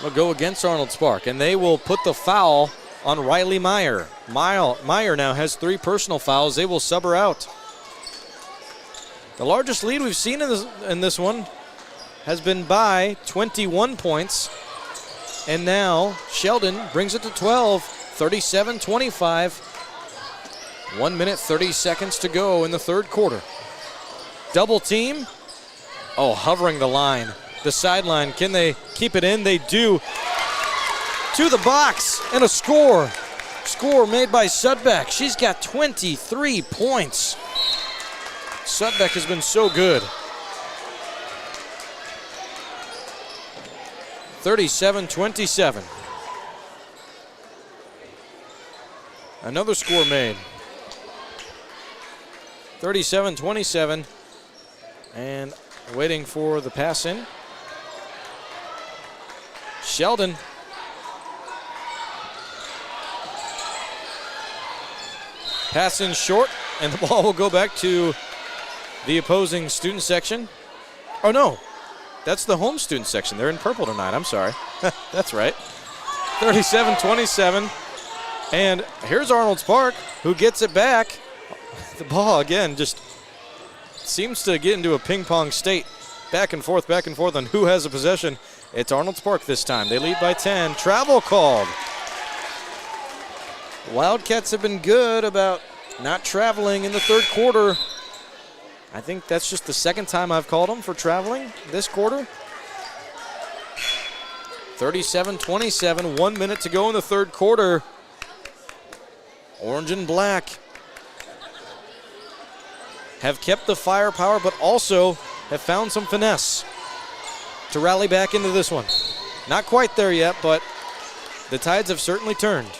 They'll go against Arnold's Park, and they will put the foul on Riley Meyer. Meyer now has 3 personal fouls. They will sub her out. The largest lead we've seen in this one has been by 21 points. And now Sheldon brings it to 12, 37-25. 1 minute, 30 seconds to go in the third quarter. Double team. Oh, hovering the line. The sideline. Can they keep it in? They do. To the box, and a score. Score made by Sudbeck. She's got 23 points. Sudbeck has been so good. 37-27. Another score made. 37-27. And waiting for the pass in. Sheldon. Pass in short, and the ball will go back to the opposing student section. Oh, no. That's the home student section. They're in purple tonight. I'm sorry. That's right. 37-27. And here's Arnold's Park, who gets it back. The ball, again, just seems to get into a ping-pong state. Back and forth on who has the possession. It's Arnold's Park this time. They lead by 10. Travel called. Wildcats have been good about not traveling in the third quarter. I think that's just the second time I've called them for traveling this quarter. 37-27, 1 minute to go in the third quarter. Orange and black have kept the firepower, but also have found some finesse to rally back into this one. Not quite there yet, but the tides have certainly turned.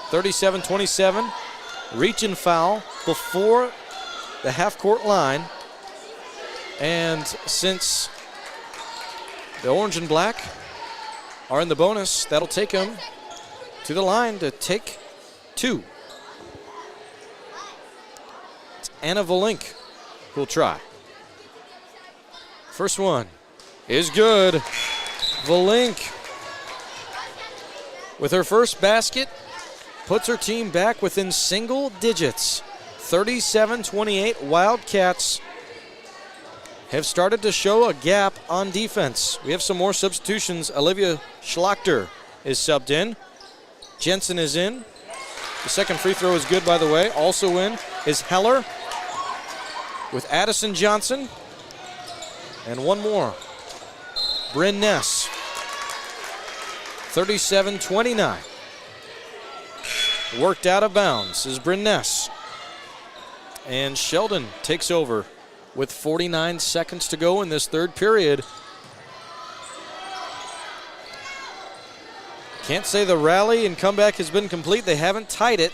37-27, reach and foul before the half-court line. And since the orange and black are in the bonus, that'll take them to the line to take two. It's Anna Volink who'll try. First one is good. Volink with her first basket puts her team back within single digits. 37-28, Wildcats have started to show a gap on defense. We have some more substitutions. Olivia Schlachter is subbed in. Jensen is in. The second free throw is good, by the way. Also in is Heller with Addison Johnson. And one more. Bryn Ness. 37-29. worked out of bounds is Bryness. And Sheldon takes over with 49 seconds to go in this third period. Can't say the rally and comeback has been complete. They haven't tied it,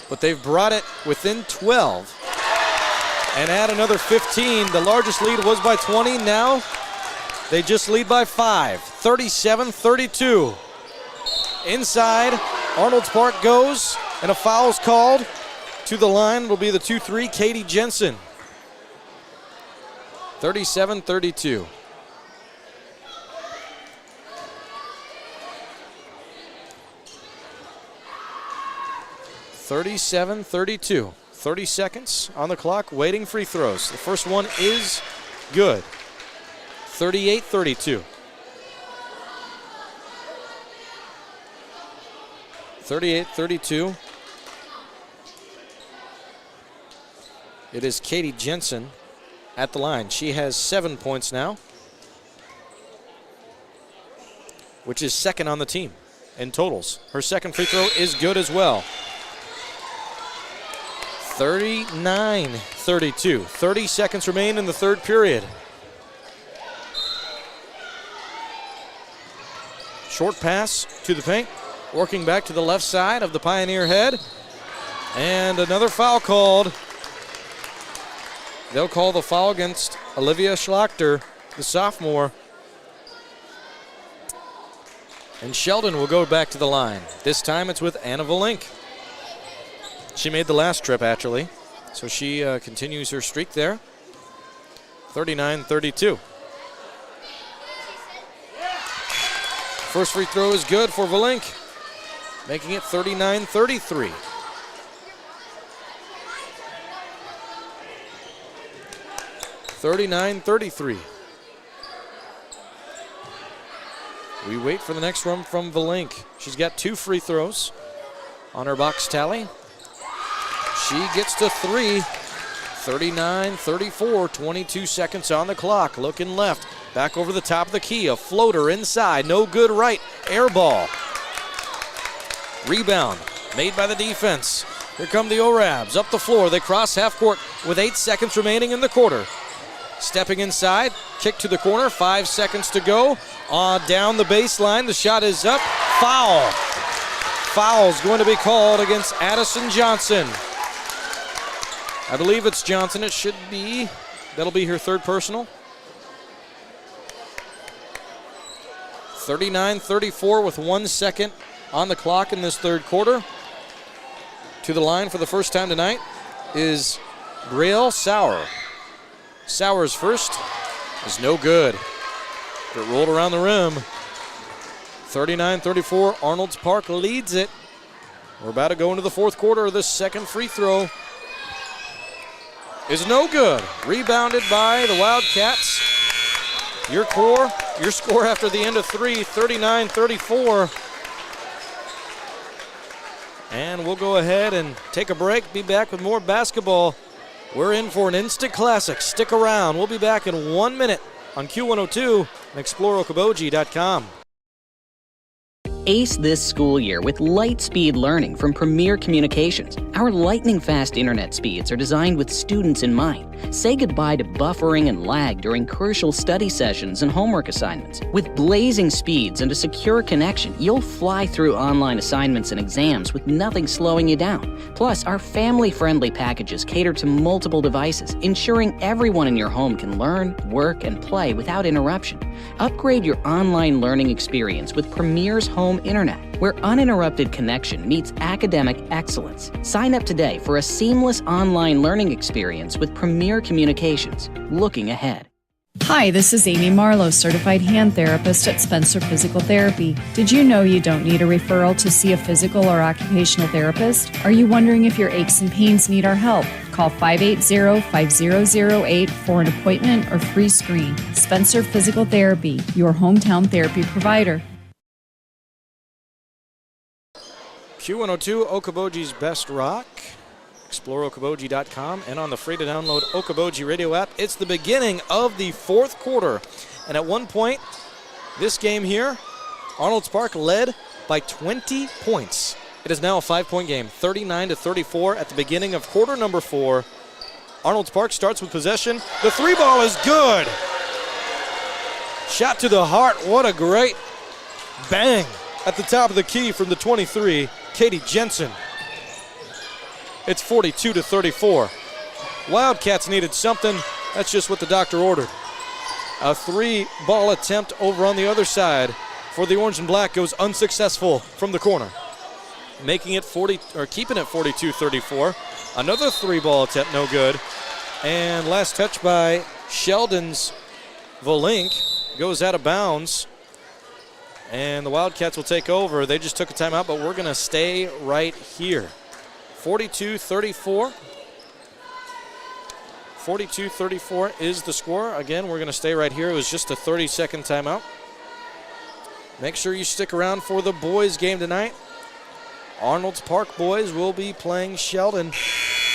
but they've brought it within 12. And add another 15. The largest lead was by 20. Now they just lead by 5, 37-32. Inside, Arnold's Park goes, and a foul's called. To the line will be the 2-3, Katie Jensen. 37-32. (37-32). 30 seconds on the clock, waiting free throws. The first one is good. 38-32. 38-32. It is Katie Jensen at the line. She has 7 points now, which is second on the team in totals. Her second free throw is good as well. 39-32. 30 seconds remain in the third period. Short pass to the paint. Working back to the left side of the Pioneer head. And another foul called. They'll call the foul against Olivia Schlachter, the sophomore. And Sheldon will go back to the line. This time it's with Anna Volink. She made the last trip, actually, so she continues her streak there. 39-32. First free throw is good for Volink, making it 39-33. We wait for the next one from Volink. She's got 2 free throws on her box tally. She gets to 3, 39-34, 22 seconds on the clock. Looking left, back over the top of the key. A floater inside, no good right, air ball. Rebound made by the defense. Here come the Orabs up the floor. They cross half court with 8 seconds remaining in the quarter. Stepping inside, kick to the corner, 5 seconds to go. Down the baseline, the shot is up, foul. Foul's going to be called against Addison Johnson. I believe it's Johnson. It should be. That'll be her third personal. 39-34 with 1 second on the clock in this third quarter. To the line for the first time tonight is Brielle Sauer. Sauer's first is no good. It rolled around the rim. 39-34, Arnold's Park leads it. We're about to go into the fourth quarter. The second free throw is no good. Rebounded by the Wildcats. Your score after the end of 3, 39-34. And we'll go ahead and take a break, be back with more basketball. We're in for an instant classic. Stick around. We'll be back in 1 minute on Q102 and ExploreOkoboji.com. Ace this school year with light-speed learning from Premier Communications. Our lightning-fast internet speeds are designed with students in mind. Say goodbye to buffering and lag during crucial study sessions and homework assignments. With blazing speeds and a secure connection, you'll fly through online assignments and exams with nothing slowing you down. Plus, our family-friendly packages cater to multiple devices, ensuring everyone in your home can learn, work, and play without interruption. Upgrade your online learning experience with Premier's Home Internet, where uninterrupted connection meets academic excellence. Sign up today for a seamless online learning experience with Premier Communications. Looking ahead. Hi, this is Amy Marlowe, certified hand therapist at Spencer Physical Therapy. Did you know you don't need a referral to see a physical or occupational therapist? Are you wondering if your aches and pains need our help? Call 580-5008 for an appointment or free screen. Spencer Physical Therapy, your hometown therapy provider. Q102, Okoboji's Best Rock. ExploreOkoboji.com and on the free-to-download Okoboji radio app. It's the beginning of the fourth quarter. And at one point, this game here, Arnold's Park led by 20 points. It is now a 5-point game, 39-34 at the beginning of quarter number 4. Arnold's Park starts with possession. The 3-ball is good. Shot to the heart. What a great bang at the top of the key from the 23, Katie Jensen. It's 42-34. Wildcats needed something. That's just what the doctor ordered. A 3-ball attempt over on the other side for the orange and black goes unsuccessful from the corner. Making it keeping it 42-34. Another 3-ball attempt, no good. And last touch by Sheldon's Volink goes out of bounds. And the Wildcats will take over. They just took a timeout, but we're going to stay right here. 42-34. 42-34 is the score. Again, we're going to stay right here. It was just a 30-second timeout. Make sure you stick around for the boys' game tonight. Arnold's Park boys will be playing Sheldon.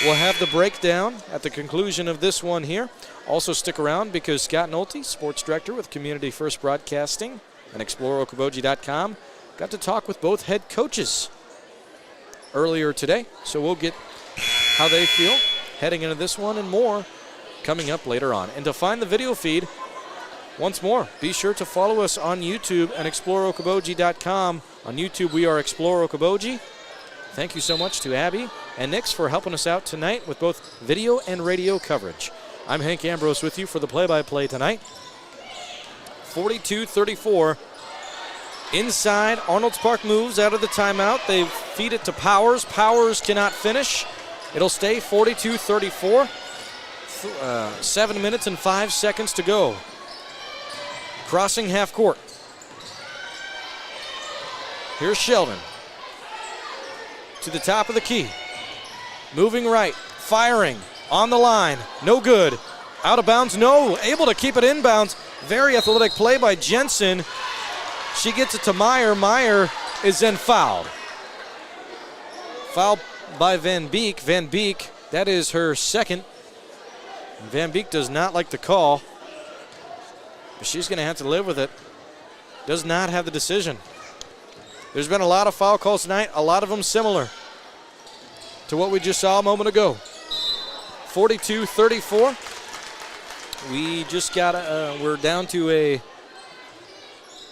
We'll have the breakdown at the conclusion of this one here. Also stick around because Scott Nolte, sports director with Community First Broadcasting and ExploreOkoboji.com, got to talk with both head coaches earlier today. So we'll get how they feel heading into this one and more coming up later on. And to find the video feed, once more, be sure to follow us on YouTube and ExploreOkoboji.com. On YouTube, we are Explore Okoboji. Thank you so much to Abby and Nix for helping us out tonight with both video and radio coverage. I'm Hank Ambrose with you for the play-by-play tonight. 42-34. Inside, Arnold's Park moves out of the timeout. They feed it to Powers. Powers cannot finish. It'll stay 42-34. 7 minutes and 5 seconds to go. Crossing half court. Here's Sheldon. To the top of the key. Moving right. Firing. On the line. No good. Out of bounds. No. Able to keep it inbounds. Very athletic play by Jensen. She gets it to Meyer. Meyer is then fouled. Foul by Van Beek. Van Beek, that is her second. Van Beek does not like the call. But she's going to have to live with it. Does not have the decision. There's been a lot of foul calls tonight, a lot of them similar to what we just saw a moment ago. 42-34. We just got, we're down to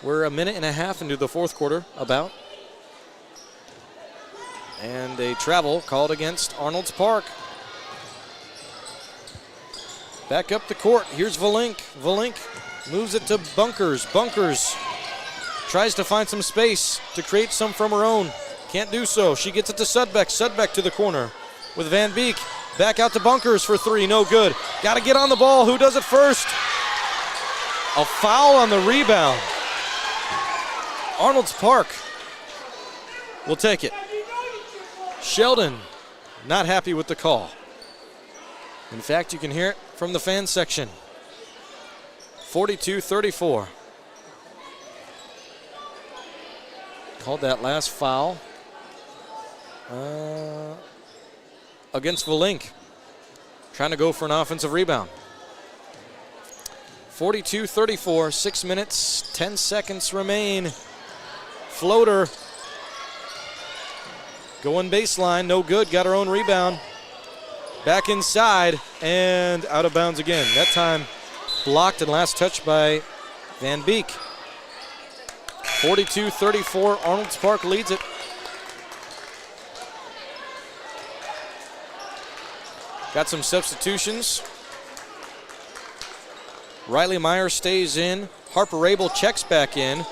we're a minute and a half into the fourth quarter, about. And a travel called against Arnold's Park. Back up the court, here's Volink. Volink moves it to Bunkers. Bunkers tries to find some space to create some from her own. Can't do so. She gets it to Sudbeck. Sudbeck to the corner with Van Beek. Back out to Bunkers for 3. No good. Got to get on the ball. Who does it first? A foul on the rebound. Arnold's Park will take it. Sheldon not happy with the call. In fact, you can hear it from the fan section. 42-34. Called that last foul against Volink. Trying to go for an offensive rebound. 42-34, 6 minutes, 10 seconds remain. Floater. Going baseline, no good, got her own rebound. Back inside and out of bounds again. That time blocked and last touch by Van Beek. 42-34, Arnold's Park leads it. Got some substitutions. Riley Meyer stays in. Harper Abel checks back in.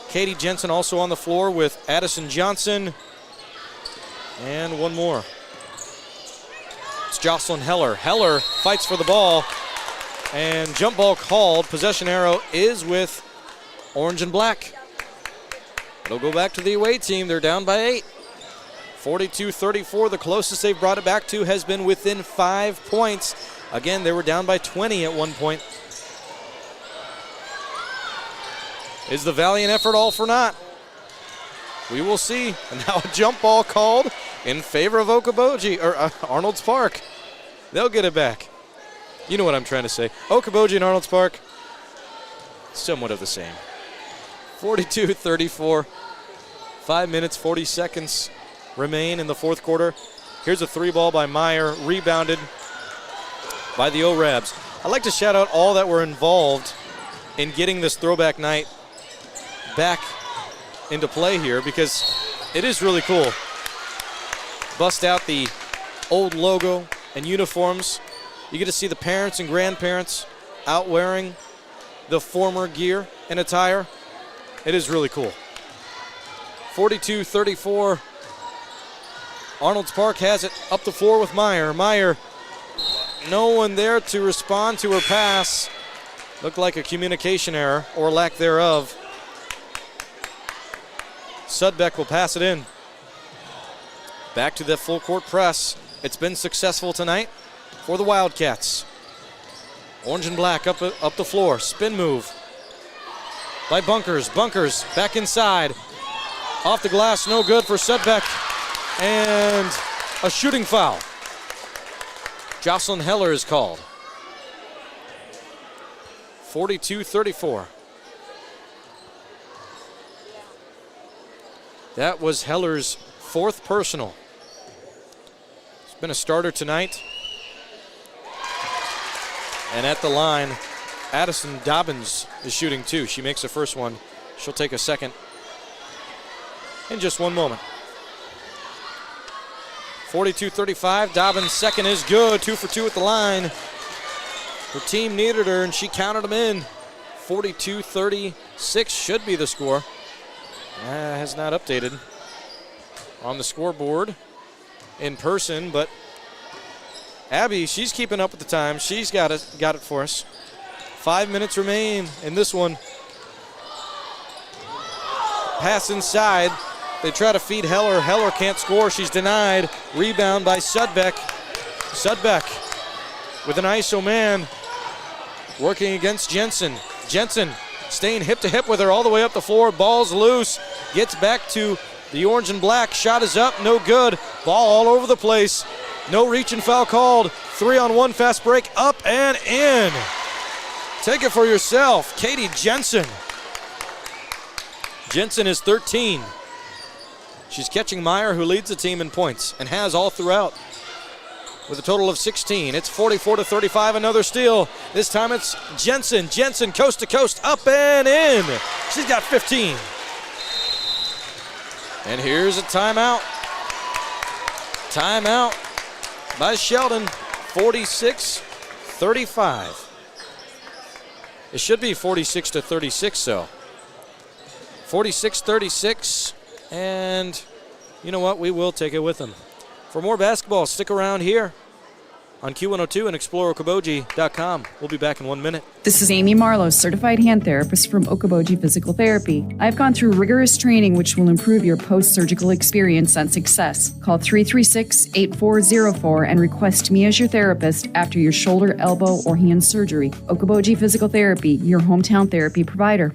Katie Jensen also on the floor with Addison Johnson. And one more. It's Jocelyn Heller. Heller fights for the ball. And jump ball called. Possession arrow is with orange and black. It'll go back to the away team. They're down by 8. 42-34. The closest they've brought it back to has been within 5 points. Again, they were down by 20 at one point. Is the valiant effort all for naught? We will see. And now a jump ball called in favor of Okoboji, or Arnold's Park. They'll get it back. You know what I'm trying to say. Okoboji and Arnold's Park, somewhat of the same. 42-34, 5 minutes, 40 seconds remain in the fourth quarter. Here's a three ball by Meyer, rebounded by the O-Rabs. I'd like to shout out all that were involved in getting this throwback night back into play here, because it is really cool. Bust out the old logo and uniforms. You get to see the parents and grandparents out wearing the former gear and attire. It is really cool. 42-34. Arnold's Park has it up the floor with Meyer. Meyer, no one there to respond to her pass. Looked like a communication error or lack thereof. Sudbeck will pass it in. Back to the full court press. It's been successful tonight for the Wildcats. Orange and black up the floor. Spin move by Bunkers. Bunkers back inside. Off the glass, no good for Sudbeck. And a shooting foul. Jocelyn Heller is called. 42-34. That was Heller's fourth personal. She's been a starter tonight. And at the line, Addison Dobbins is shooting too. She makes the first one. She'll take a second in just one moment. 42-35, Dobbins' second is good. 2 for 2 at the line. Her team needed her and she counted them in. 42-36 should be the score. Has not updated on the scoreboard in person, but Abby, she's keeping up with the time. She's got it for us. 5 minutes remain in this one. Pass inside. They try to feed Heller. Heller can't score. She's denied. Rebound by Sudbeck. Sudbeck with an ISO man working against Jensen. Jensen staying hip to hip with her all the way up the floor. Ball's loose. Gets back to the orange and black. Shot is up. No good. Ball all over the place. No reach and foul called. 3-on-1 fast break. Up and in. Take it for yourself. Katie Jensen. Jensen is 13. She's catching Meyer, who leads the team in points and has all throughout with a total of 16. It's 44-35, another steal. This time it's Jensen. Jensen coast to coast, up and in. She's got 15. And here's a timeout. Timeout by Sheldon, 46-35. It should be 46-36 though. 46-36. And you know what? We will take it with them. For more basketball, stick around here on Q102 and explore Okoboji.com. We'll be back in 1 minute. This is Amy Marlowe, certified hand therapist from Okoboji Physical Therapy. I've gone through rigorous training which will improve your post-surgical experience and success. Call 336-8404 and request me as your therapist after your shoulder, elbow, or hand surgery. Okoboji Physical Therapy, your hometown therapy provider.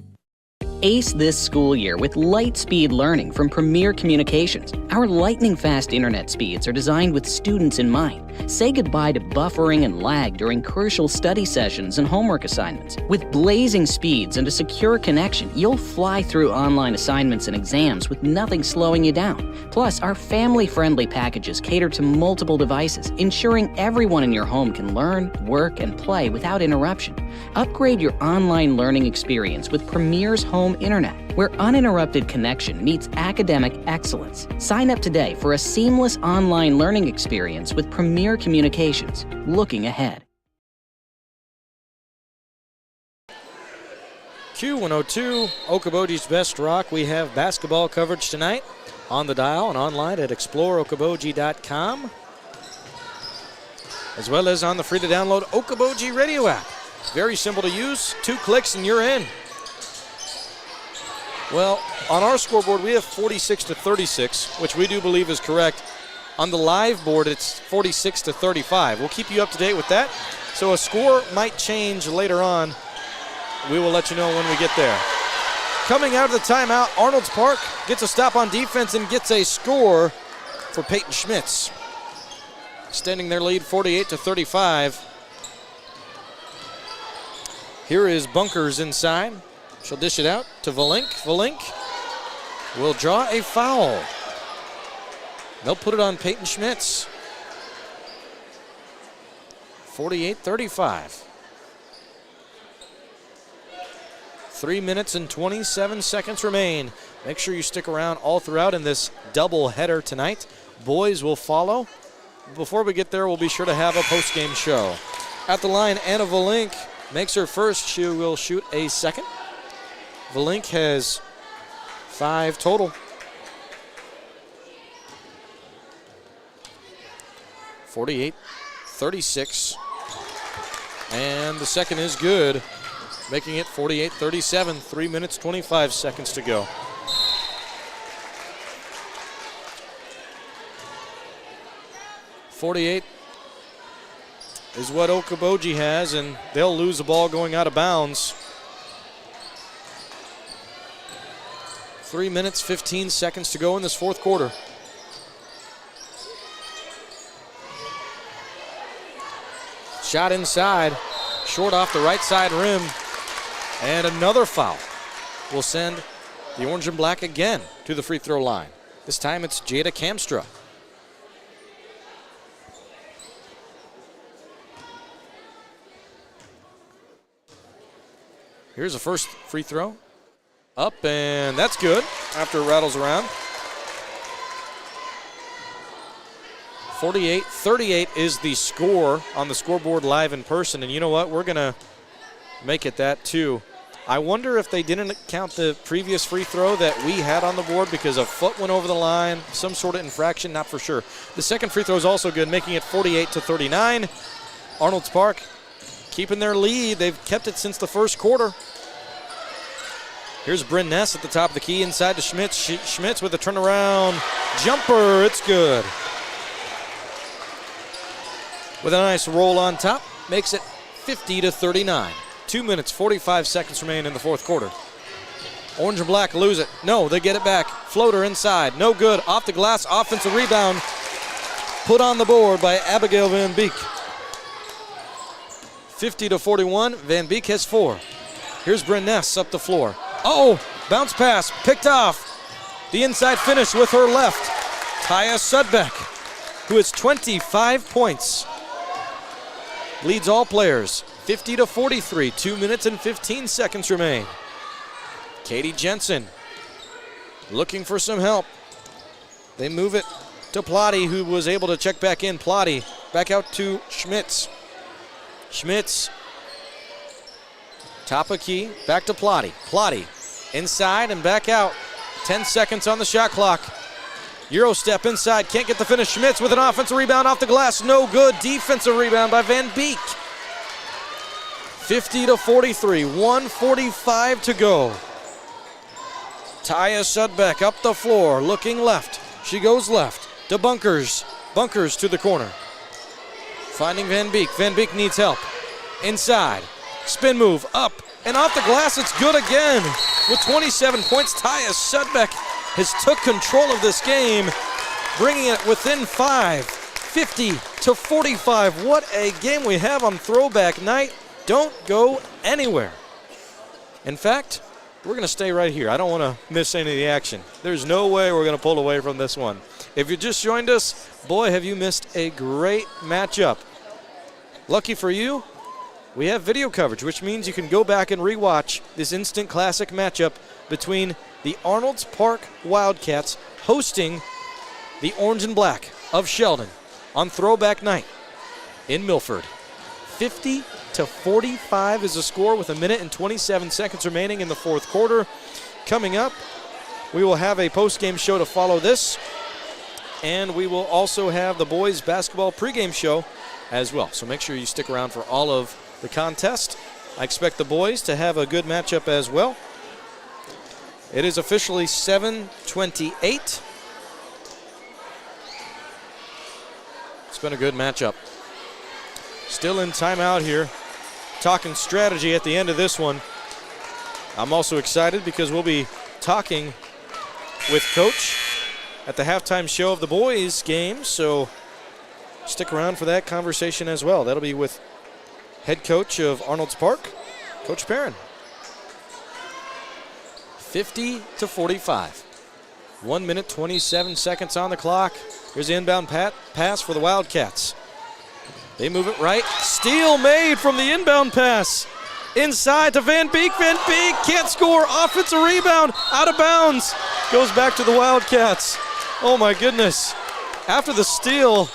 Ace this school year with light-speed learning from Premier Communications. Our lightning-fast internet speeds are designed with students in mind. Say goodbye to buffering and lag during crucial study sessions and homework assignments. With blazing speeds and a secure connection, you'll fly through online assignments and exams with nothing slowing you down. Plus, our family-friendly packages cater to multiple devices, ensuring everyone in your home can learn, work, and play without interruption. Upgrade your online learning experience with Premier's Home Internet, where uninterrupted connection meets academic excellence. Sign up today for a seamless online learning experience with Premier Communications. Looking ahead. Q102, Okoboji's Best Rock. We have basketball coverage tonight on the dial and online at exploreokoboji.com, as well as on the free-to-download Okoboji radio app. Very simple to use. 2 clicks and you're in. Well, on our scoreboard, we have 46-36, which we do believe is correct. On the live board, it's 46-35. We'll keep you up to date with that. So a score might change later on. We will let you know when we get there. Coming out of the timeout, Arnold's Park gets a stop on defense and gets a score for Peyton Schmitz, extending their lead 48-35. Here is Bunkers inside. She'll dish it out to Valink. Valink will draw a foul. They'll put it on Peyton Schmitz. 48-35. 3 minutes and 27 seconds remain. Make sure you stick around all throughout in this double header tonight. Boys will follow. Before we get there, we'll be sure to have a post-game show. At the line, Anna Valink makes her first. She will shoot a second. Valink has 5 total. 48-36. And the second is good, making it 48-37. 3 minutes, 25 seconds to go. .48 is what Okoboji has, and they'll lose the ball going out of bounds. 3 minutes, 15 seconds to go in this fourth quarter. Shot inside, short off the right side rim, and another foul will send the orange and black again to the free throw line. This time it's Jada Kamstra. Here's a first free throw. Up, and that's good after it rattles around. 48-38 is the score on the scoreboard live in person. And you know what? We're going to make it that too. I wonder if they didn't count the previous free throw that we had on the board because a foot went over the line, some sort of infraction, not for sure. The second free throw is also good, making it 48-39. Arnold's Park keeping their lead. They've kept it since the first quarter. Here's Bryn Ness at the top of the key, inside to Schmitz. Schmitz with a turnaround jumper. It's good. With a nice roll on top, makes it 50-39. 2 minutes, 45 seconds remain in the fourth quarter. Orange and black lose it. No, they get it back. Floater inside, no good. Off the glass, offensive rebound. Put on the board by Abigail Van Beek. 50-41, Van Beek has 4. Here's Bryn Ness up the floor. Oh, bounce pass, picked off. The inside finish with her left. Taya Sudbeck, who has 25 points. Leads all players, 50-43, 2 minutes and 15 seconds remain. Katie Jensen looking for some help. They move it to Plotty, who was able to check back in. Plotty back out to Schmitz. Schmitz, top of key, back to Plotty. Plotty inside and back out. 10 seconds on the shot clock. Euro step inside, can't get the finish. Schmitz with an offensive rebound off the glass, no good. Defensive rebound by Van Beek. 50-43, 1:45 to go. Taya Sudbeck up the floor, looking left. She goes left to Bunkers. Bunkers to the corner. Finding Van Beek. Van Beek needs help. Inside, spin move, up, and off the glass, it's good again. With 27 points, Taya Sudbeck has took control of this game, bringing it within 5, 50-45. What a game we have on Throwback night. Don't go anywhere. In fact, we're going to stay right here. I don't want to miss any of the action. There's no way we're going to pull away from this one. If you just joined us, boy, have you missed a great matchup. Lucky for you, we have video coverage, which means you can go back and rewatch this instant classic matchup between the Arnold's Park Wildcats hosting the Orange and Black of Sheldon on Throwback night in Milford. 50-45 is the score with 1 minute and 27 seconds remaining in the fourth quarter. Coming up, we will have a post-game show to follow this, and we will also have the boys basketball pregame show as well. So make sure you stick around for all of the contest. I expect the boys to have a good matchup as well. It is officially 7:28. It's been a good matchup. Still in timeout here, talking strategy at the end of this one. I'm also excited because we'll be talking with Coach at the halftime show of the boys game, so stick around for that conversation as well. That'll be with head coach of Arnold's Park, Coach Perrin. 50-45. 1 minute, 27 seconds on the clock. Here's the inbound pass for the Wildcats. They move it right. Steal made from the inbound pass. Inside to Van Beek. Van Beek can't score. Offensive rebound. Out of bounds. Goes back to the Wildcats. Oh my goodness. After the steal,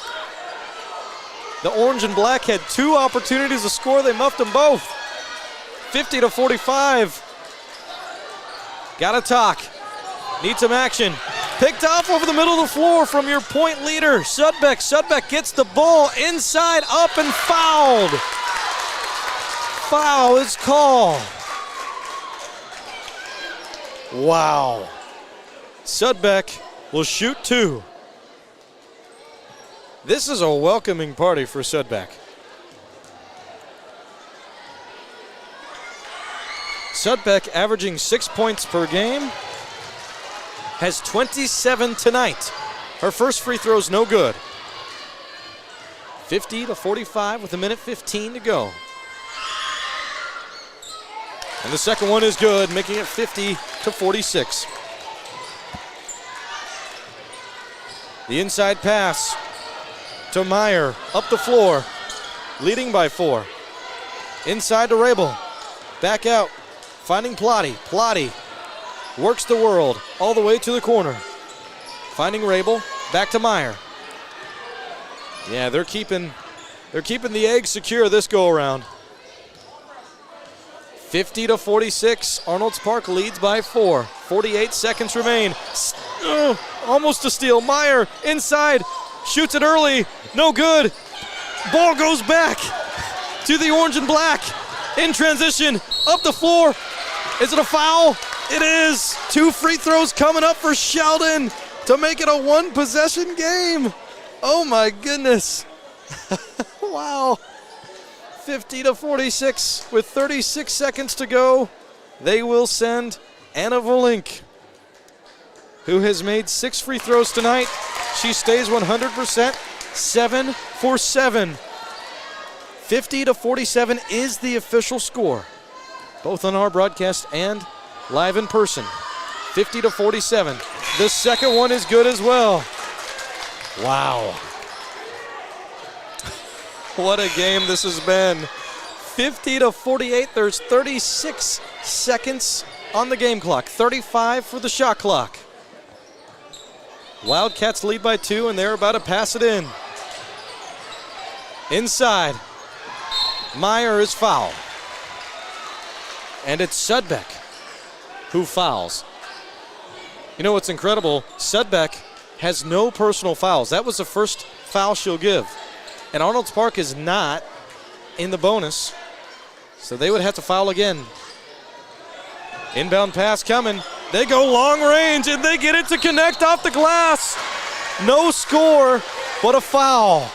the orange and black had 2 opportunities to score. They muffed them both. 50-45. Gotta talk. Need some action. Picked off over the middle of the floor from your point leader, Sudbeck. Sudbeck gets the ball inside, up, and fouled. Foul is called. Wow. Sudbeck will shoot 2. This is a welcoming party for Sudbeck. Sudbeck averaging 6 points per game. Has 27 tonight. Her first free throw's no good. 50-45 with 1:15 to go. And the second one is good, making it 50-46. The inside pass to Meyer, up the floor, leading by 4. Inside to Rabel, back out, finding Plotty. Plotty works the world all the way to the corner. Finding Rabel, back to Meyer. Yeah, they're keeping the egg secure this go around. 50-46. Arnold's Park leads by 4. 48 seconds remain. Almost a steal. Meyer inside, shoots it early, no good. Ball goes back to the orange and black. In transition, up the floor. Is it a foul? It is. 2 free throws coming up for Sheldon to make it a 1-possession game. Oh my goodness. Wow. 50-46 with 36 seconds to go. They will send Anna Volink, who has made 6 free throws tonight. She stays 100%, 7 for 7. 50-47 is the official score, both on our broadcast and live in person. 50-47. The second one is good as well. Wow. What a game this has been. 50-48. There's 36 seconds on the game clock. 35 for the shot clock. Wildcats lead by 2, and they're about to pass it in. Inside. Meyer is fouled. And it's Sudbeck who fouls. You know what's incredible? Sudbeck has no personal fouls. That was the first foul she'll give. And Arnold's Park is not in the bonus, so they would have to foul again. Inbound pass coming. They go long range, and they get it to connect off the glass. No score, but a foul.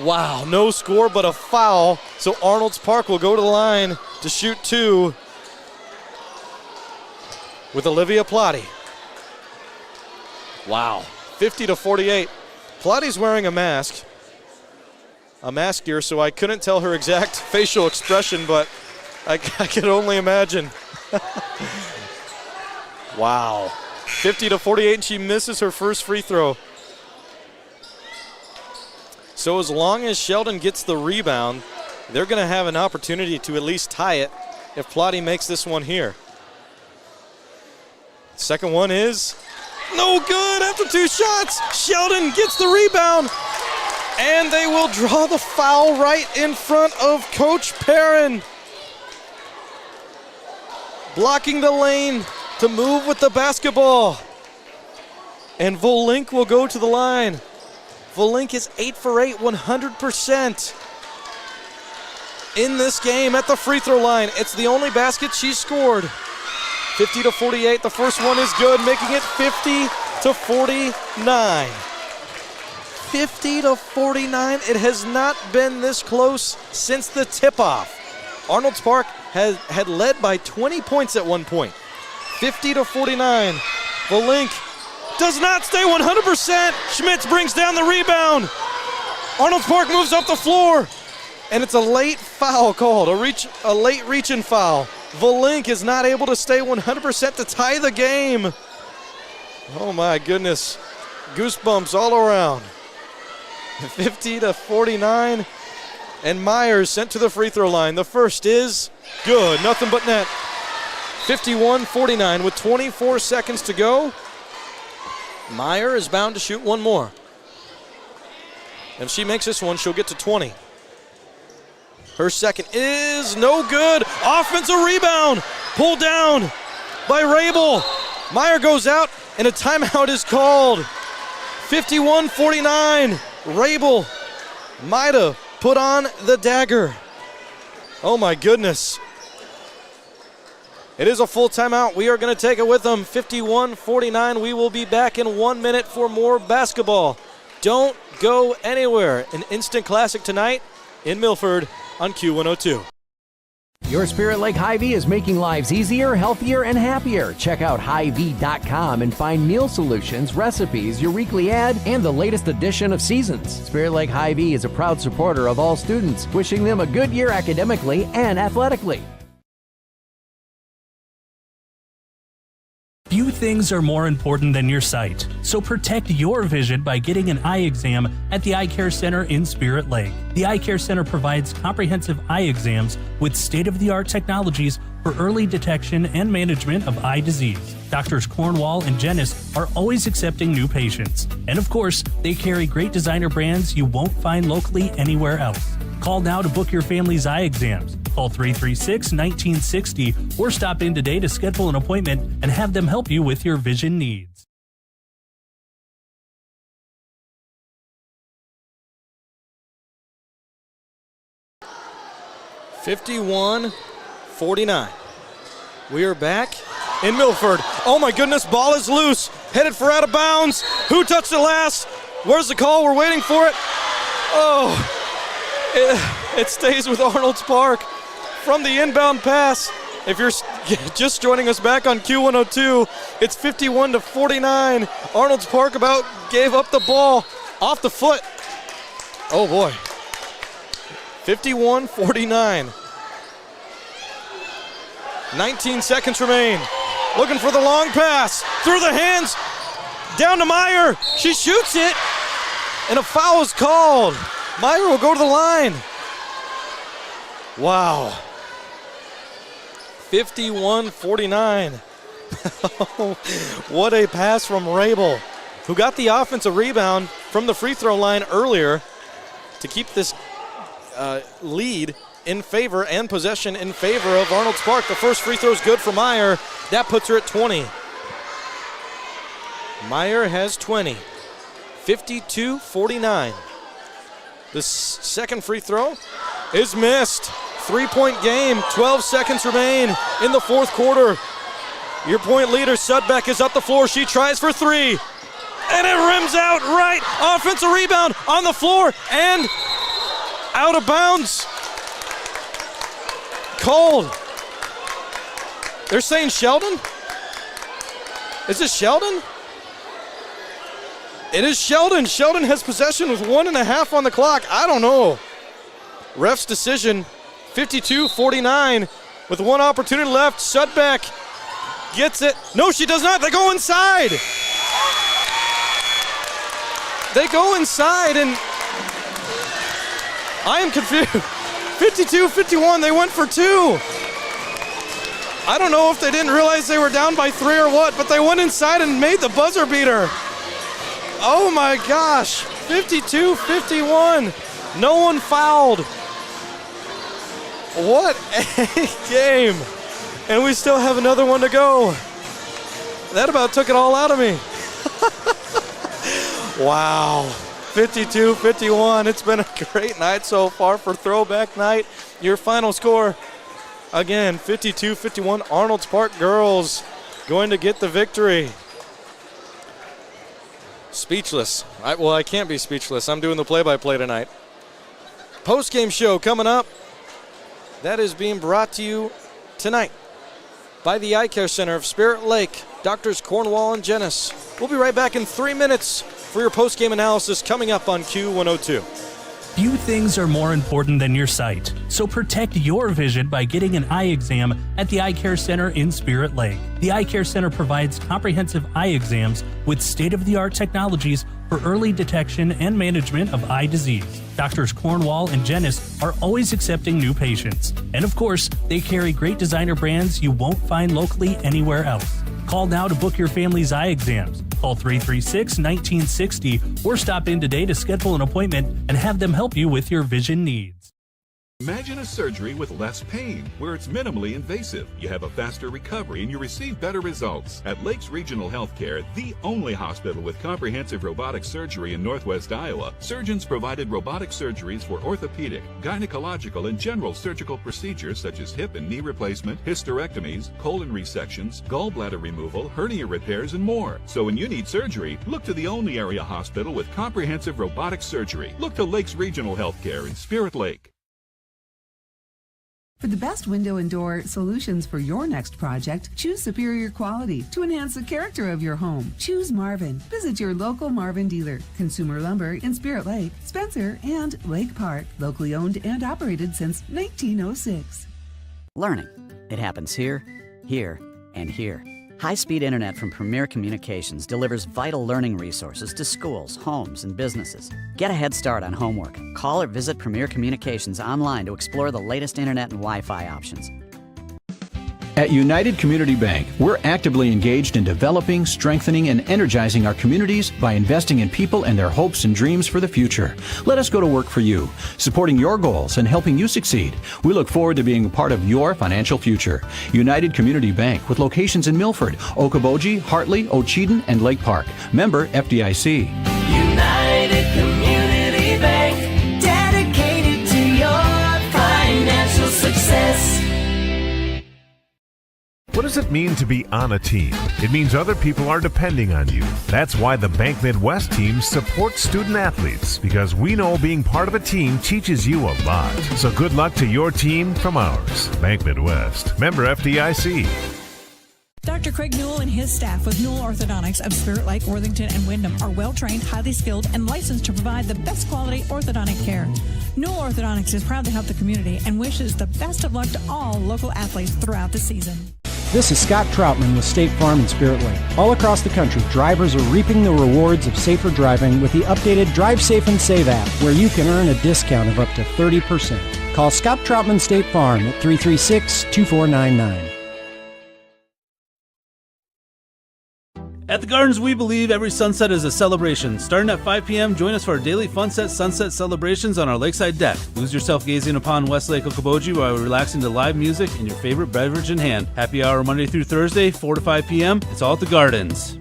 Wow, no score, but a foul. So Arnold's Park will go to the line to shoot 2 with Olivia Plotty. Wow, 50-48. Plotty's wearing a mask here, so I couldn't tell her exact facial expression, but I could only imagine. Wow, 50-48, and she misses her first free throw. So as long as Sheldon gets the rebound, they're going to have an opportunity to at least tie it if Plotty makes this one here. Second one is no good after 2 shots. Sheldon gets the rebound, and they will draw the foul right in front of Coach Perrin. Blocking the lane to move with the basketball. And Volink will go to the line. Volink is 8 for 8, 100% in this game at the free throw line. It's the only basket she scored. 50-48, the first one is good, making it 50-49. 50-49, it has not been this close since the tip-off. Arnold's Park had led by 20 points at one point. 50-49, Volink does not stay 100%. Schmitz brings down the rebound. Arnold's Park moves up the floor, and it's a late foul called, a late reach-in foul. Volink is not able to stay 100% to tie the game. Oh my goodness. Goosebumps all around. 50-49. And Myers sent to the free throw line. The first is good. Nothing but net. 51-49 with 24 seconds to go. Meyer is bound to shoot one more. If she makes this one, she'll get to 20. Her second is no good. Offensive rebound. Pulled down by Rabel. Meyer goes out, and a timeout is called. 51-49. Rabel might have put on the dagger. Oh, my goodness. It is a full timeout. We are going to take it with them. 51-49. We will be back in 1 minute for more basketball. Don't go anywhere. An instant classic tonight in Milford on Q102. Your Spirit Lake Hy-Vee is making lives easier, healthier, and happier. Check out Hy-Vee.com and find meal solutions, recipes, your weekly ad, and the latest edition of Seasons. Spirit Lake Hy-Vee is a proud supporter of all students, wishing them a good year academically and athletically. Few things are more important than your sight, so protect your vision by getting an eye exam at the Eye Care Center in Spirit Lake. The Eye Care Center provides comprehensive eye exams with state-of-the-art technologies for early detection and management of eye disease. Doctors Cornwall and Jennis are always accepting new patients. And of course, they carry great designer brands you won't find locally anywhere else. Call now to book your family's eye exams. Call 336-1960 or stop in today to schedule an appointment and have them help you with your vision needs. (51-49). We are back in Milford. Oh my goodness, ball is loose. Headed for out of bounds. Who touched it last? Where's the call? We're waiting for it. Oh, it stays with Arnold's Park. From the inbound pass, if you're just joining us back on Q102, it's 51-49. Arnold's Park about gave up the ball off the foot. Oh boy. 51-49. 19 seconds remain. Looking for the long pass. Through the hands. Down to Meyer. She shoots it. And a foul is called. Meyer will go to the line. Wow. 51-49. What a pass from Rabel, who got the offensive rebound from the free throw line earlier to keep this lead in favor and possession in favor of Arnold's Park. The first free throw is good for Meyer. That puts her at 20. Meyer has 20. 52-49. The second free throw is missed. 3-point game, 12 seconds remain in the fourth quarter. Your point leader, Sudbeck, is up the floor. She tries for three. And it rims out right. Offensive rebound on the floor and out of bounds. Cold. They're saying Sheldon? Is this Sheldon? It is Sheldon. Sheldon has possession with 1.5 on the clock. I don't know. Ref's decision. 52-49 with one opportunity left. Sudbeck gets it. No, she does not. They go inside. They go inside, and I am confused. 52-51, they went for two. I don't know if they didn't realize they were down by 3 or what, but they went inside and made the buzzer beater. Oh my gosh, 52-51. No one fouled. What a game. And we still have another one to go. That about took it all out of me. Wow. 52-51. It's been a great night so far for Throwback Night. Your final score, again, 52-51. Arnold's Park girls going to get the victory. Speechless. I can't be speechless. I'm doing the play-by-play tonight. Post-game show coming up. That is being brought to you tonight by the Eye Care Center of Spirit Lake, Doctors Cornwall and Jennis. We'll be right back in 3 minutes for your post-game analysis coming up on Q102. Few things are more important than your sight, so protect your vision by getting an eye exam at the Eye Care Center in Spirit Lake. The Eye Care Center provides comprehensive eye exams with state-of-the-art technologies for early detection and management of eye disease. Doctors Cornwall and Jennis are always accepting new patients. And of course, they carry great designer brands you won't find locally anywhere else. Call now to book your family's eye exams. Call 336-1960 or stop in today to schedule an appointment and have them help you with your vision needs. Imagine a surgery with less pain, where it's minimally invasive. You have a faster recovery and you receive better results. At Lakes Regional Healthcare, the only hospital with comprehensive robotic surgery in Northwest Iowa, surgeons provided robotic surgeries for orthopedic, gynecological, and general surgical procedures such as hip and knee replacement, hysterectomies, colon resections, gallbladder removal, hernia repairs, and more. So when you need surgery, look to the only area hospital with comprehensive robotic surgery. Look to Lakes Regional Healthcare in Spirit Lake. For the best window and door solutions for your next project, choose superior quality to enhance the character of your home. Choose Marvin. Visit your local Marvin dealer. Consumer Lumber in Spirit Lake, Spencer, and Lake Park. Locally owned and operated since 1906. Learning. It happens here, here, and here. High-speed internet from Premier Communications delivers vital learning resources to schools, homes, and businesses. Get a head start on homework. Call or visit Premier Communications online to explore the latest internet and Wi-Fi options. At United Community Bank, we're actively engaged in developing, strengthening, and energizing our communities by investing in people and their hopes and dreams for the future. Let us go to work for you, supporting your goals and helping you succeed. We look forward to being a part of your financial future. United Community Bank, with locations in Milford, Okoboji, Hartley, Ocheyedan, and Lake Park. Member FDIC. United Community Bank, dedicated to your financial success. What does it mean to be on a team? It means other people are depending on you. That's why the Bank Midwest team supports student athletes, because we know being part of a team teaches you a lot. So good luck to your team from ours. Bank Midwest. Member FDIC. Dr. Craig Newell and his staff with Newell Orthodontics of Spirit Lake, Worthington, and Windham are well-trained, highly skilled, and licensed to provide the best quality orthodontic care. Newell Orthodontics is proud to help the community and wishes the best of luck to all local athletes throughout the season. This is Scott Troutman with State Farm in Spirit Lake. All across the country, drivers are reaping the rewards of safer driving with the updated Drive Safe and Save app, where you can earn a discount of up to 30%. Call Scott Troutman State Farm at 336-2499. At the Gardens, we believe every sunset is a celebration. Starting at 5 p.m., join us for our daily Funset Sunset celebrations on our lakeside deck. Lose yourself gazing upon West Lake Okoboji while relaxing to live music and your favorite beverage in hand. Happy hour Monday through Thursday, 4 to 5 p.m. It's all at the Gardens.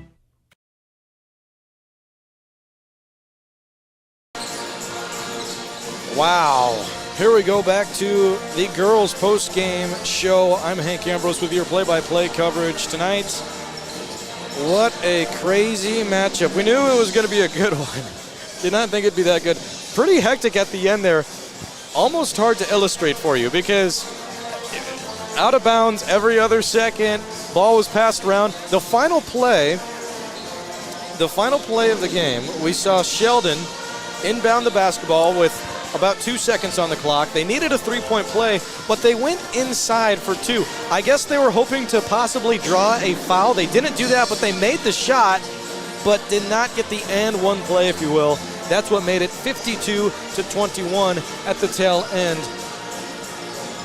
Wow. Here we go back to the girls' post-game show. I'm Hank Ambrose with your play-by-play coverage tonight. What a crazy matchup. We knew it was going to be a good one. Did not think it'd be that good. Pretty hectic at the end there. Almost hard to illustrate for you because out of bounds every other second. Ball was passed around. The final play of the game, we saw Sheldon inbound the basketball with about 2 seconds on the clock. They needed a three-point play, but they went inside for two. I guess they were hoping to possibly draw a foul. They didn't do that, but they made the shot, but did not get the and one play, if you will. That's what made it 52-21 at the tail end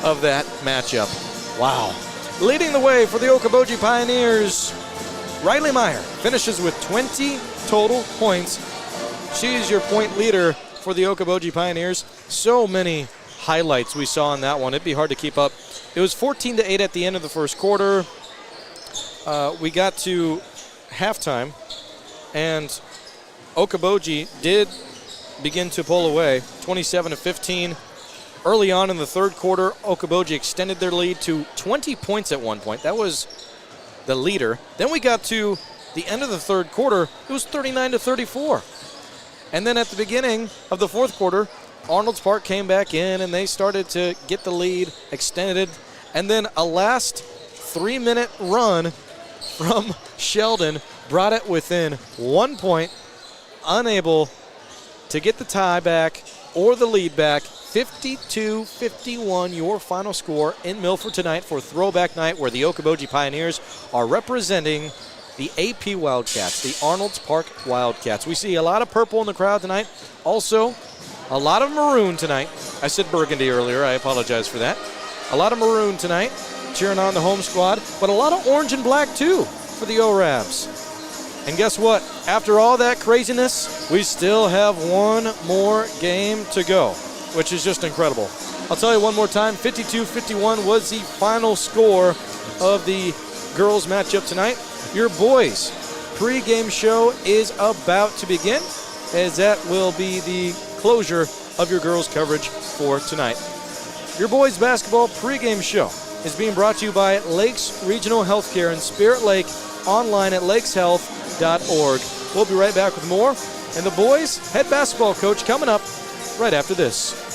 of that matchup. Wow. Leading the way for the Okoboji Pioneers, Riley Meyer finishes with 20 total points. She is your point leader for the Okoboji Pioneers. So many highlights we saw in that one. It'd be hard to keep up. It was 14-8 at the end of the first quarter. We got to halftime, and Okoboji did begin to pull away, 27-15. Early on in the third quarter, Okoboji extended their lead to 20 points at one point. That was the leader. Then we got to the end of the third quarter. It was 39-34. And then at the beginning of the fourth quarter, Arnold's Park came back in, and they started to get the lead extended. And then a last 3-minute run from Sheldon brought it within 1 point, unable to get the tie back or the lead back. 52-51, your final score in Milford tonight for Throwback Night, where the Okoboji Pioneers are representing the AP Wildcats, the Arnold's Park Wildcats. We see a lot of purple in the crowd tonight. Also, a lot of maroon tonight. I said burgundy earlier. I apologize for that. A lot of maroon tonight, cheering on the home squad, but a lot of orange and black, too, for the ORABs. And guess what? After all that craziness, we still have one more game to go, which is just incredible. I'll tell you one more time, 52-51 was the final score of the girls' matchup tonight. Your boys' pregame show is about to begin, as that will be the closure of your girls' coverage for tonight. Your boys' basketball pregame show is being brought to you by Lakes Regional Healthcare in Spirit Lake, online at lakeshealth.org. We'll be right back with more, and the boys' head basketball coach coming up right after this.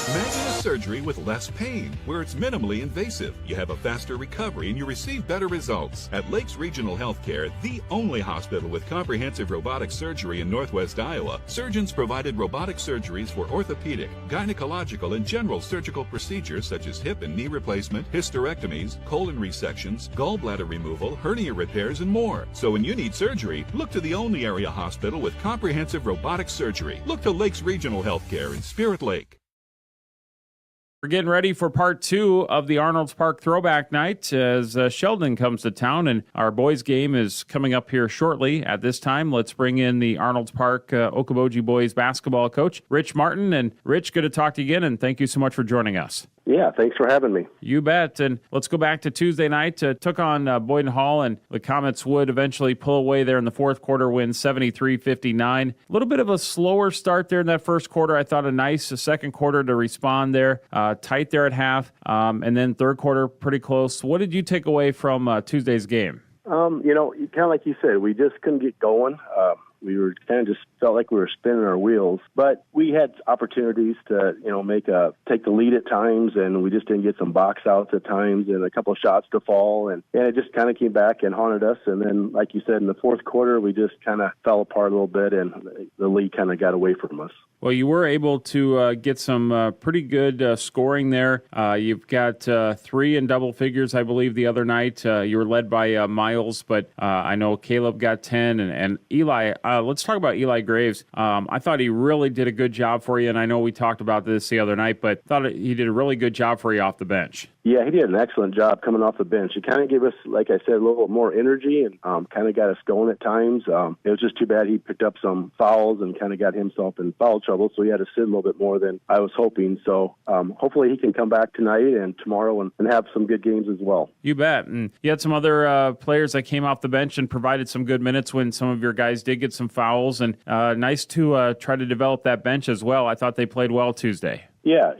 Imagine a surgery with less pain, where it's minimally invasive. You have a faster recovery and you receive better results. At Lakes Regional Healthcare, the only hospital with comprehensive robotic surgery in Northwest Iowa, surgeons provided robotic surgeries for orthopedic, gynecological, and general surgical procedures such as hip and knee replacement, hysterectomies, colon resections, gallbladder removal, hernia repairs, and more. So when you need surgery, look to the only area hospital with comprehensive robotic surgery. Look to Lakes Regional Healthcare in Spirit Lake. We're getting ready for part 2 of the Arnold's Park Throwback Night as Sheldon comes to town, and our boys' game is coming up here shortly. At this time, let's bring in the Arnold's Park Okoboji boys basketball coach, Rich Martin. And Rich, good to talk to you again, and thank you so much for joining us. Yeah, thanks for having me. You bet. And let's go back to Tuesday night. Took on Boyden Hall, and the Comets would eventually pull away there in the fourth quarter, win 73-59. A little bit of a slower start there in that first quarter. I thought a nice second quarter to respond there. Tight there at half, and then third quarter pretty close. What did you take away from Tuesday's game? Kind of like you said, we just couldn't get going. We were kind of just felt like we were spinning our wheels, but we had opportunities to, take the lead at times, and we just didn't get some box outs at times and a couple of shots to fall, and it just kind of came back and haunted us. And then, like you said, in the fourth quarter, we just kind of fell apart a little bit, and the lead kind of got away from us. Well, you were able to get some pretty good scoring there. You've got 3 in double figures, I believe, the other night. You were led by Miles, but I know Caleb got 10, and Eli. Let's talk about Eli Graves. I thought he really did a good job for you, and I know we talked about this the other night, but thought he did a really good job for you off the bench. Yeah, he did an excellent job coming off the bench. He kind of gave us, like I said, a little bit more energy and kind of got us going at times. It was just too bad he picked up some fouls and kind of got himself in foul trouble, so he had to sit a little bit more than I was hoping. So hopefully he can come back tonight and tomorrow and have some good games as well. You bet. And you had some other players that came off the bench and provided some good minutes when some of your guys did get some fouls. And nice to try to develop that bench as well. I thought they played well Tuesday. Yeah,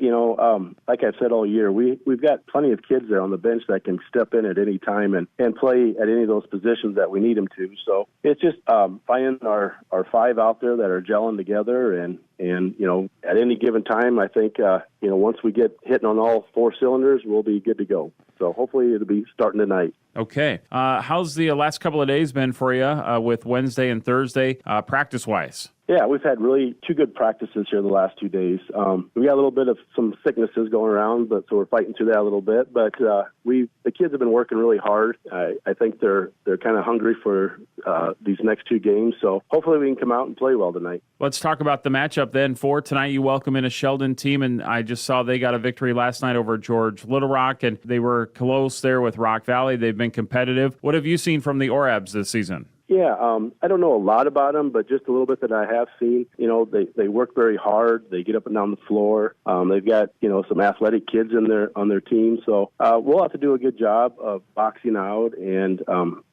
like I've said all year, we've got plenty of kids there on the bench that can step in at any time and play at any of those positions that we need them to. So it's just finding our 5 out there that are gelling together and at any given time, I think, once we get hitting on all 4 cylinders, we'll be good to go. So hopefully it'll be starting tonight. Okay. How's the last couple of days been for you with Wednesday and Thursday practice-wise? Yeah, we've had really 2 good practices here the last 2 days. We got a little bit of some sicknesses going around, so we're fighting through that a little bit. But the kids have been working really hard. I think they're kind of hungry for these next 2 games. So hopefully we can come out and play well tonight. Let's talk about the matchup then. For tonight, you welcome in a Sheldon team, and I just saw they got a victory last night over George Little Rock, and they were close there with Rock Valley. They've been competitive. What have you seen from the ORABs this season? Yeah, I don't know a lot about them, but just a little bit that I have seen. They work very hard. They get up and down the floor. They've got some athletic kids on their team, so we'll have to do a good job of boxing out and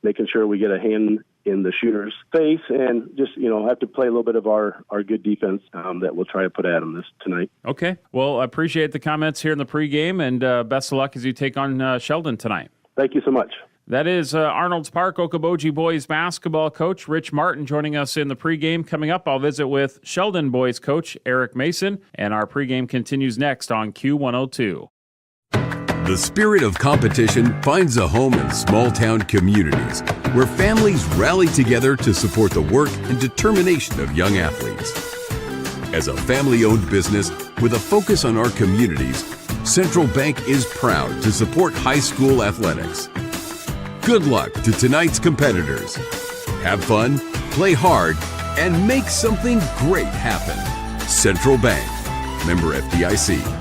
making sure we get a hand in the shooter's face, and just have to play a little bit of our good defense that we'll try to put at them tonight. Okay, well, I appreciate the comments here in the pregame, and best of luck as you take on Sheldon tonight. Thank you so much. That is Arnold's Park Okoboji boys basketball coach Rich Martin joining us in the pregame. Coming up, I'll visit with Sheldon boys coach Eric Mason, and our pregame continues next on Q102. The spirit of competition finds a home in small-town communities where families rally together to support the work and determination of young athletes. As a family-owned business with a focus on our communities, Central Bank is proud to support high school athletics. Good luck to tonight's competitors. Have fun, play hard, and make something great happen. Central Bank, member FDIC.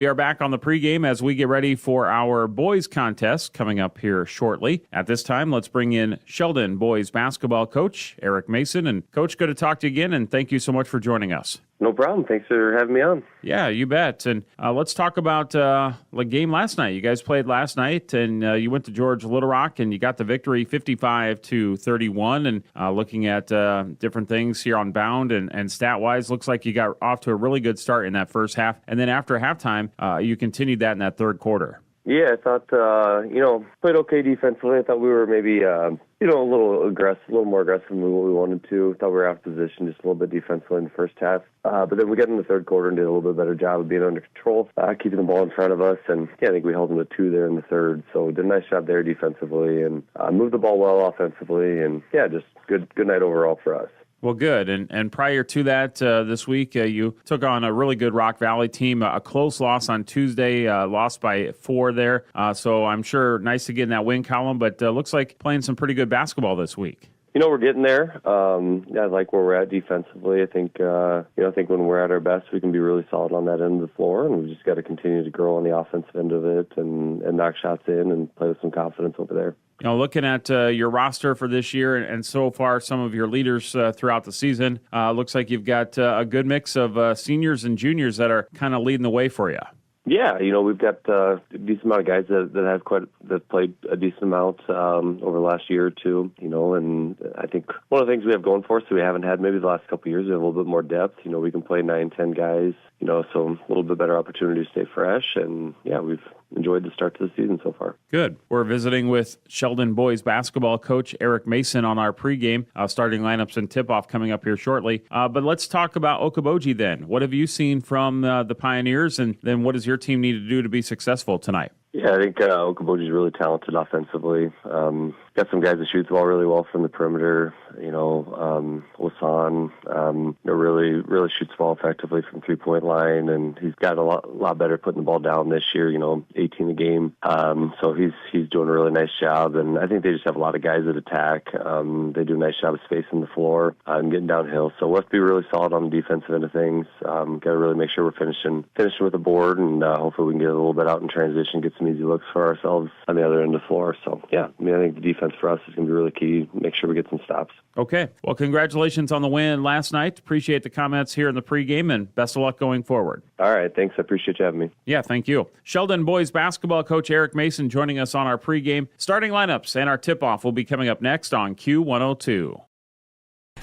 We are back on the pregame as we get ready for our boys contest coming up here shortly. At this time, let's bring in Sheldon boys basketball coach Eric Mason. And Coach, good to talk to you again, and thank you so much for joining us. No problem. Thanks for having me on. Yeah, you bet. And let's talk about the game last night. You guys played last night, and you went to George Little Rock, and you got the victory 55-31. And looking at different things here on Bound and stat-wise, looks like you got off to a really good start in that first half. And then after halftime, you continued that in that third quarter. Yeah, I thought, played okay defensively. I thought we were maybe, a little more aggressive than what we wanted to. Thought we were out of position just a little bit defensively in the first half. But then we got in the third quarter and did a little bit better job of being under control, keeping the ball in front of us. And yeah, I think we held them to 2 there in the third. So did a nice job there defensively and moved the ball well offensively. And yeah, just good night overall for us. Well, good. And prior to that, this week, you took on a really good Rock Valley team, a close loss on Tuesday, lost by 4 there. So I'm sure nice to get in that win column, but looks like playing some pretty good basketball this week. We're getting there. I like where we're at defensively. I think when we're at our best, we can be really solid on that end of the floor, and we've just got to continue to grow on the offensive end of it and knock shots in and play with some confidence over there. Looking at your roster for this year and so far some of your leaders throughout the season, looks like you've got a good mix of seniors and juniors that are kind of leading the way for you. Yeah, we've got a decent amount of guys that played a decent amount over the last year or two, and I think one of the things we have going for us that we haven't had maybe the last couple of years, we have a little bit more depth. We can play 9, 10 guys, so a little bit better opportunity to stay fresh, and yeah, we've enjoyed the start to the season so far. Good. We're visiting with Sheldon boys basketball coach Eric Mason on our pregame, starting lineups and tip-off coming up here shortly. But let's talk about Okoboji then. What have you seen from the Pioneers, and then what does your team need to do to be successful tonight? Yeah, I think Okoboji is really talented offensively. Got some guys that shoot the ball really well from the perimeter. Wasan, really shoots the ball effectively from three-point line, and he's got a lot better putting the ball down this year. 18 a game. So he's doing a really nice job, and I think they just have a lot of guys that attack. They do a nice job of spacing the floor and getting downhill. So we'll have to be really solid on the defensive end of things. Got to really make sure we're finishing with the board, and hopefully we can get a little bit out in transition, get some easy looks for ourselves on the other end of the floor. So yeah, I think the defense for us is going to be really key. Make sure we get some stops. Okay. Well, congratulations on the win last night. Appreciate the comments here in the pregame, and best of luck going forward. All right. Thanks. I appreciate you having me. Yeah, thank you. Sheldon boys basketball coach Eric Mason joining us on our pregame. Starting lineups and our tip-off will be coming up next on Q102.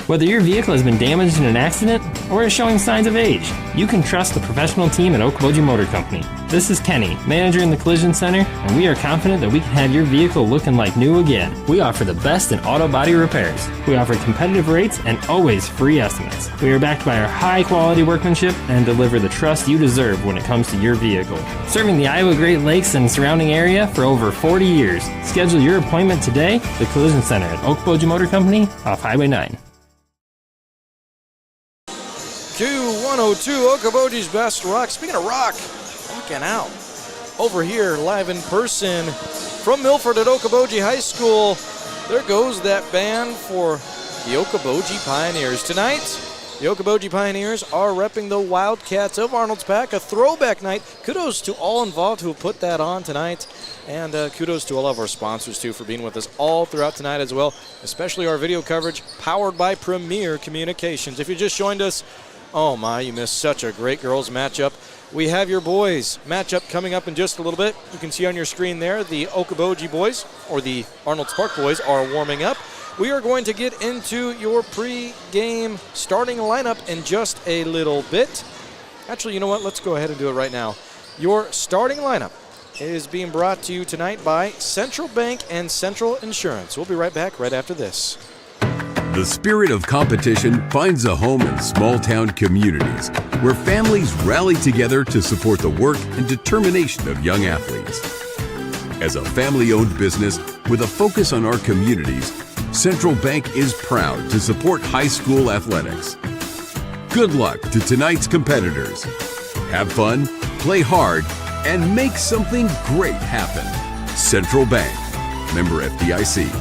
Whether your vehicle has been damaged in an accident or is showing signs of age, you can trust the professional team at Okoboji Motor Company. This is Kenny, manager in the Collision Center, and we are confident that we can have your vehicle looking like new again. We offer the best in auto body repairs. We offer competitive rates and always free estimates. We are backed by our high-quality workmanship and deliver the trust you deserve when it comes to your vehicle. Serving the Iowa Great Lakes and surrounding area for over 40 years. Schedule your appointment today, the Collision Center at Okoboji Motor Company off Highway 9. Q102, Okoboji's Best Rock. Speaking of rock, rocking out. Over here, live in person from Milford at Okoboji High School. There goes that band for the Okoboji Pioneers. Tonight, the Okoboji Pioneers are repping the Wildcats of Arnold's Pack, a throwback night. Kudos to all involved who put that on tonight. And kudos to all of our sponsors, too, for being with us all throughout tonight as well, especially our video coverage powered by Premier Communications. If you just joined us, oh my, you missed such a great girls matchup. We have your boys matchup coming up in just a little bit. You can see on your screen there the Okoboji boys, or the Arnold's Park boys, are warming up. We are going to get into your pre-game starting lineup in just a little bit. Actually, you know what? Let's go ahead and do it right now. Your starting lineup is being brought to you tonight by Central Bank and Central Insurance. We'll be right back right after this. The spirit of competition finds a home in small-town communities where families rally together to support the work and determination of young athletes. As a family-owned business with a focus on our communities, Central Bank is proud to support high school athletics. Good luck to tonight's competitors. Have fun, play hard, and make something great happen. Central Bank, member FDIC.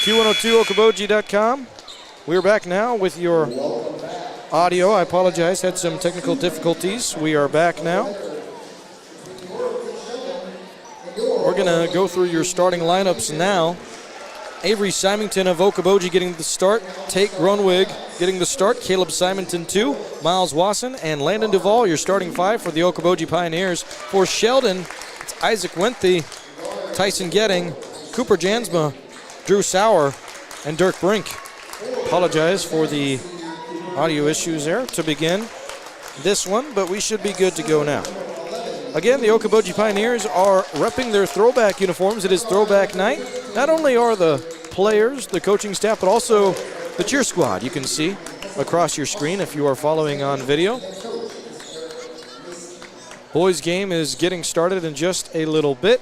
Q102Okoboji.com. We're back now with your audio. I apologize, had some technical difficulties. We are back now. We're going to go through your starting lineups now. Avery Symington of Okoboji getting the start. Tate Grunwig getting the start. Caleb Symington 2. Miles Wasson and Landon Duvall, your starting 5 for the Okoboji Pioneers. For Sheldon, it's Isaac Wenthy, Tyson Getting, Cooper Jansma, Drew Sauer, and Dirk Brink. Apologize for the audio issues there to begin this one, but we should be good to go now. Again, the Okoboji Pioneers are repping their throwback uniforms. It is throwback night. Not only are the players, the coaching staff, but also the cheer squad you can see across your screen if you are following on video. Boys game is getting started in just a little bit.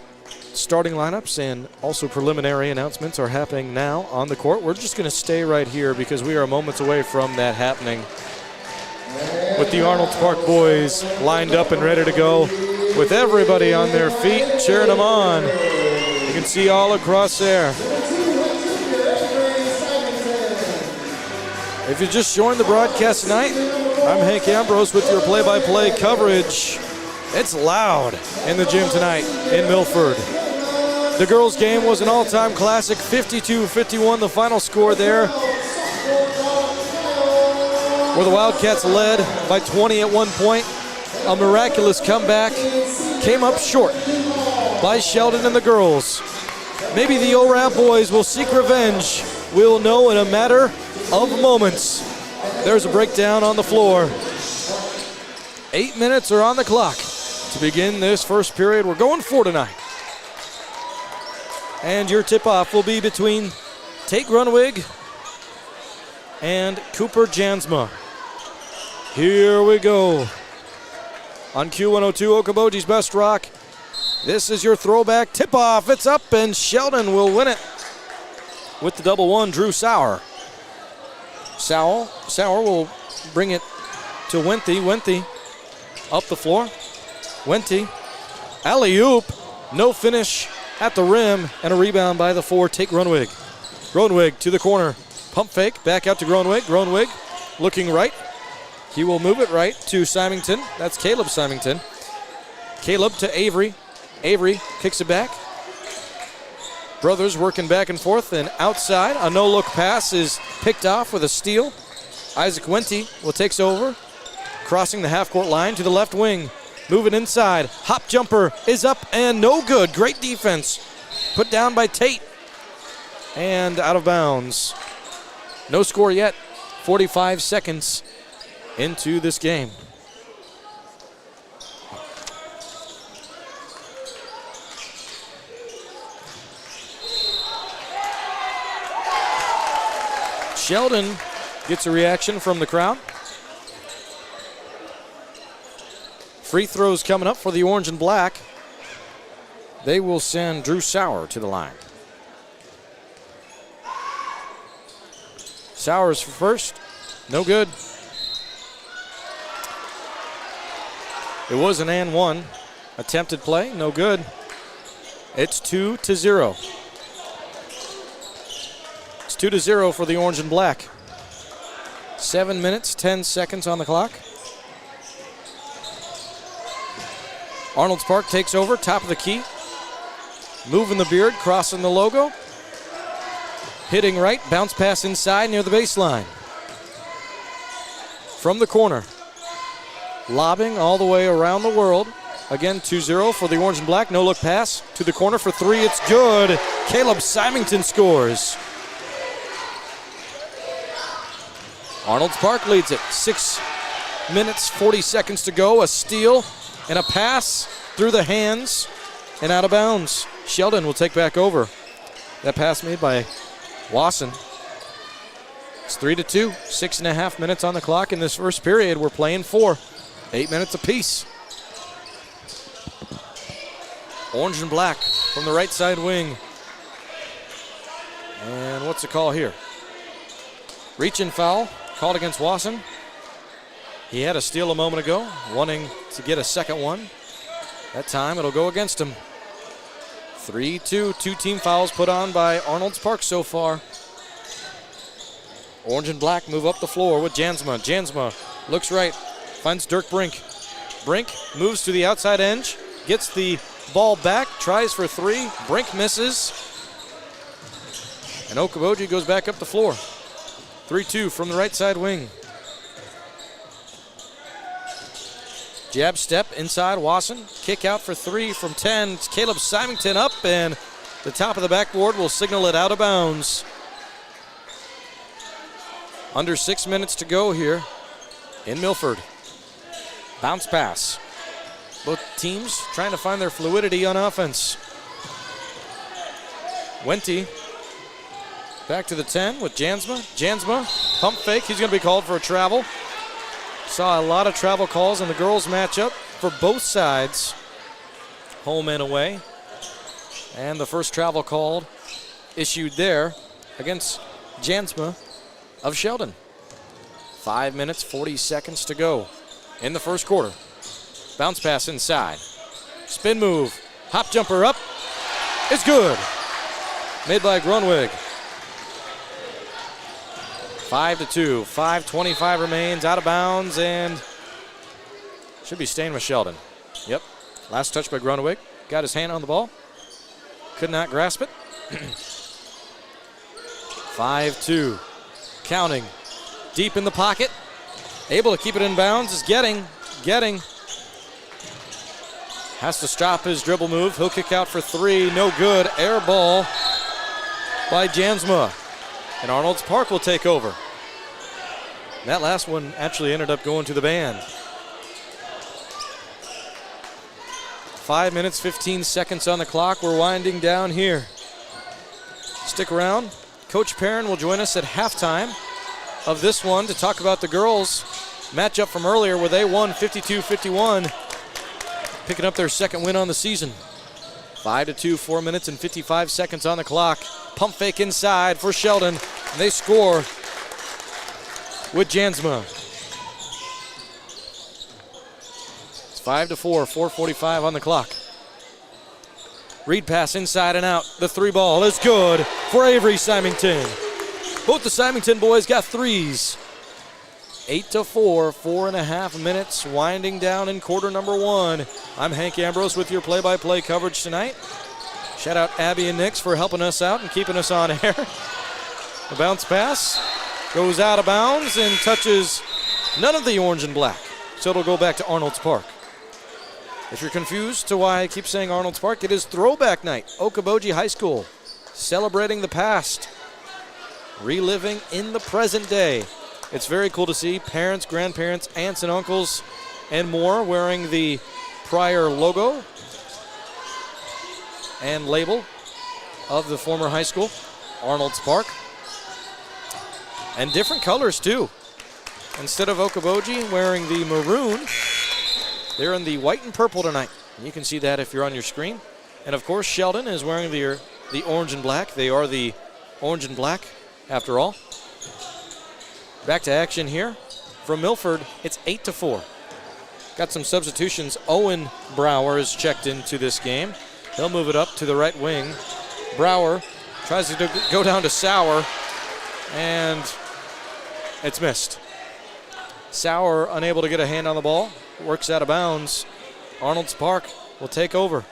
Starting lineups and also preliminary announcements are happening now on the court. We're just going to stay right here because we are moments away from that happening. With the Arnold Park boys lined up and ready to go, with everybody on their feet cheering them on. You can see all across there. If you just joined the broadcast tonight, I'm Hank Ambrose with your play-by-play coverage. It's loud in the gym tonight in Milford. The girls' game was an all-time classic, 52-51, the final score there, where the Wildcats led by 20 at one point. A miraculous comeback came up short by Sheldon and the girls. Maybe the ORAP boys will seek revenge. We'll know in a matter of moments. There's a breakdown on the floor. 8 minutes are on the clock to begin this first period. We're going for tonight. And your tip-off will be between Tate Grunwig and Cooper Jansma. Here we go. On Q102, Okoboji's Best Rock. This is your throwback tip-off. It's up, and Sheldon will win it with the double one, Drew Sauer. Sauer will bring it to Wenthy. Wenthy up the floor. Wenthy, alley-oop, no finish at the rim, and a rebound by the 4, Tate Grunwig. Grunwig to the corner, pump fake, back out to Grunwig. Grunwig looking right. He will move it right to Symington. That's Caleb Symington. Caleb to Avery. Avery kicks it back. Brothers working back and forth, and outside, a no-look pass is picked off with a steal. Isaac Wenthy will takes over, crossing the half-court line to the left wing. Moving inside, hop jumper is up and no good. Great defense, put down by Tate, and out of bounds. No score yet, 45 seconds into this game. Sheldon gets a reaction from the crowd. Free throws coming up for the orange and black. They will send Drew Sauer to the line. Sauer's for first. No good. It was an and one Attempted play, no good. It's 2-0. It's 2-0 for the orange and black. 7 minutes, 10 seconds on the clock. Arnold's Park takes over, top of the key. Moving the beard, crossing the logo. Hitting right, bounce pass inside near the baseline. From the corner. Lobbing all the way around the world. Again, 2-0 for the orange and black. No look pass to the corner for three. It's good. Caleb Symington scores. Arnold's Park leads it. 6 minutes, 40 seconds to go. A steal and a pass through the hands and out of bounds. Sheldon will take back over. That pass made by Wasson. It's 3-2. 6.5 minutes on the clock in this first period. We're playing 4. 8 minutes apiece. Orange and black from the right side wing. And what's the call here? Reach-in foul called against Wasson. He had a steal a moment ago, wanting to get a second one. That time it'll go against him. 3-2, 2 team fouls put on by Arnold's Park so far. Orange and black move up the floor with Jansma. Jansma looks right, finds Dirk Brink. Brink moves to the outside edge, gets the ball back, tries for three. Brink misses. And Okoboji goes back up the floor. 3-2 from the right side wing. Jab step inside Wasson. Kick out for three from 10. It's Caleb Symington up, and the top of the backboard will signal it out of bounds. Under 6 minutes to go here in Milford. Bounce pass. Both teams trying to find their fluidity on offense. Wente back to the 10 with Jansma. Jansma, pump fake. He's going to be called for a travel. Saw a lot of travel calls in the girls' matchup for both sides, home and away. And the first travel called issued there against Jansma of Sheldon. 5 minutes, 40 seconds to go in the first quarter. Bounce pass inside. Spin move. Hop jumper up. It's good. Made by Grunwig. 5-2. 5:25 remains. Out of bounds and should be staying with Sheldon. Yep. Last touch by Grunwig. Got his hand on the ball. Could not grasp it. 5-2. Counting. Deep in the pocket. Able to keep it in bounds. Is getting. Has to stop his dribble move. He'll kick out for three. No good. Air ball by Jansma. And Arnold's Park will take over. That last one actually ended up going to the band. 5 minutes, 15 seconds on the clock. We're winding down here. Stick around. Coach Perrin will join us at halftime of this one to talk about the girls' matchup from earlier where they won 52-51, picking up their second win on the season. 5-2, 4 minutes and 55 seconds on the clock. Pump fake inside for Sheldon. And they score with Jansma. It's 5-4, 4:45 on the clock. Read pass inside and out. The three ball is good for Avery Symington. Both the Symington boys got threes. 8-4, 4.5 minutes winding down in quarter number one. I'm Hank Ambrose with your play-by-play coverage tonight. Shout out Abby and Nix for helping us out and keeping us on air. The bounce pass goes out of bounds and touches none of the orange and black. So it'll go back to Arnold's Park. If you're confused to why I keep saying Arnold's Park, it is Throwback Night. Okoboji High School celebrating the past, reliving in the present day. It's very cool to see parents, grandparents, aunts and uncles, and more wearing the prior logo and label of the former high school, Arnold's Park. And different colors too. Instead of Okoboji wearing the maroon, they're in the white and purple tonight. And you can see that if you're on your screen. And of course, Sheldon is wearing the orange and black. They are the orange and black after all. Back to action here from Milford. It's 8-4. got some substitutions. Owen Brower is checked into this game. He'll move it up to the right wing. Brower tries to go down to Sauer, and it's missed. Sauer unable to get a hand on the ball. Works out of bounds. Arnold's Park will take over.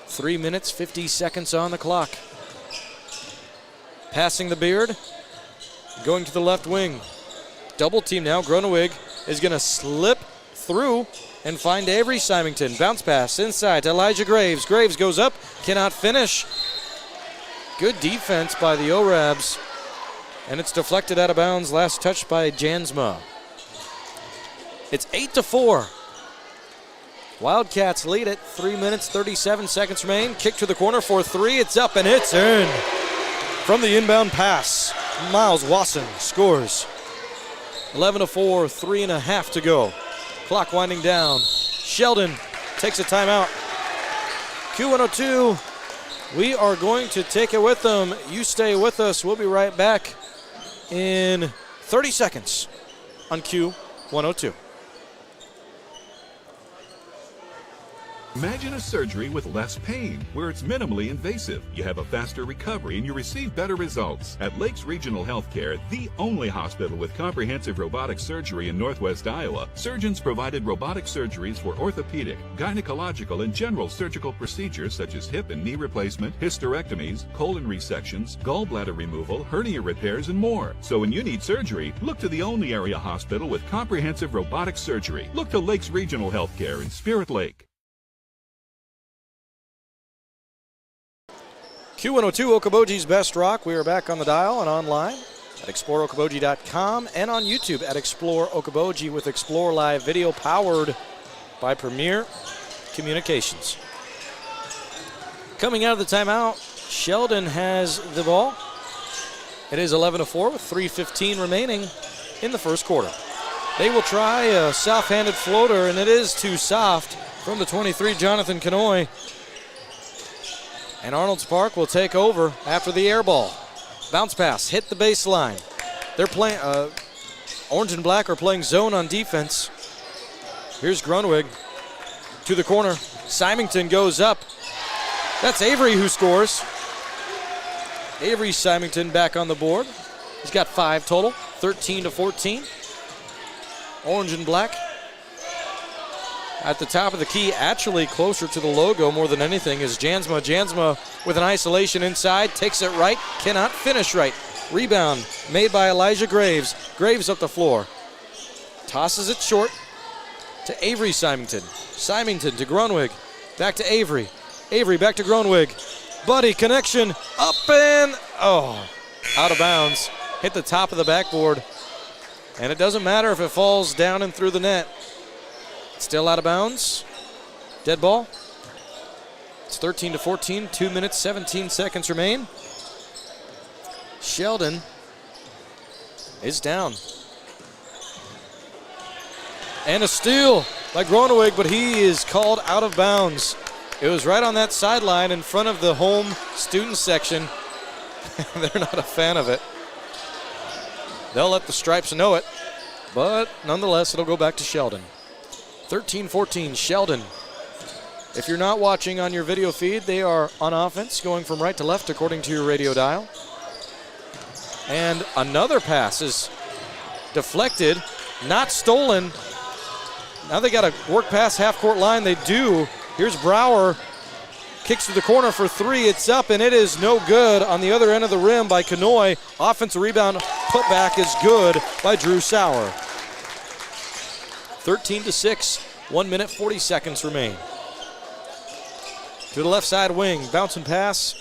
3 minutes, 50 seconds on the clock. Passing the Beard. Going to the left wing. Double team now. Gronewig is going to slip through and find Avery Symington. Bounce pass inside to Elijah Graves. Graves goes up, cannot finish. Good defense by the O-Rabs. And it's deflected out of bounds. Last touch by Jansma. It's 8-4. Wildcats lead it. 3 minutes, 37 seconds remain. Kick to the corner for three. It's up and it's in. From the inbound pass, Miles Wasson scores. 11-4, 3.5 to go. Clock winding down. Sheldon takes a timeout. Q102, we are going to take it with them. You stay with us. We'll be right back in 30 seconds on Q102. Imagine a surgery with less pain, where it's minimally invasive. You have a faster recovery and you receive better results. At Lakes Regional Healthcare, the only hospital with comprehensive robotic surgery in Northwest Iowa, surgeons provided robotic surgeries for orthopedic, gynecological, and general surgical procedures such as hip and knee replacement, hysterectomies, colon resections, gallbladder removal, hernia repairs, and more. So when you need surgery, look to the only area hospital with comprehensive robotic surgery. Look to Lakes Regional Healthcare in Spirit Lake. Q102, Okoboji's Best Rock. We are back on the dial and online at exploreokoboji.com and on YouTube at Explore Okoboji with Explore Live video powered by Premier Communications. Coming out of the timeout, Sheldon has the ball. It is 11-4 with 3:15 remaining in the first quarter. They will try a soft-handed floater, and it is too soft from the 23, Jonathan Canoy. And Arnold's Park will take over after the air ball. Bounce pass, hit the baseline. They're playing, orange and black are playing zone on defense. Here's Grunwig to the corner. Symington goes up. That's Avery who scores. Avery Symington back on the board. He's got 5 total, 13-14. Orange and black at the top of the key, actually closer to the logo more than anything, is Jansma. Jansma with an isolation inside, takes it right, cannot finish right. Rebound made by Elijah Graves. Graves up the floor. Tosses it short to Avery Symington. Symington to Grunwig. Back to Avery. Avery back to Grunwig. Buddy connection up and, out of bounds. Hit the top of the backboard. And it doesn't matter if it falls down and through the net. Still out of bounds. Dead ball. It's 13-14. 2 minutes, 17 seconds remain. Sheldon is down. And a steal by Gronewig, but he is called out of bounds. It was right on that sideline in front of the home student section. They're not a fan of it. They'll let the Stripes know it, but nonetheless, it'll go back to Sheldon. 13-14, Sheldon. If you're not watching on your video feed, they are on offense, going from right to left according to your radio dial. And another pass is deflected, not stolen. Now they got to work past half-court line. They do. Here's Brower. Kicks to the corner for three. It's up, and it is no good on the other end of the rim by Canoy. Offensive rebound putback is good by Drew Sauer. 13-6, 1 minute, 40 seconds remain. To the left side wing, bounce and pass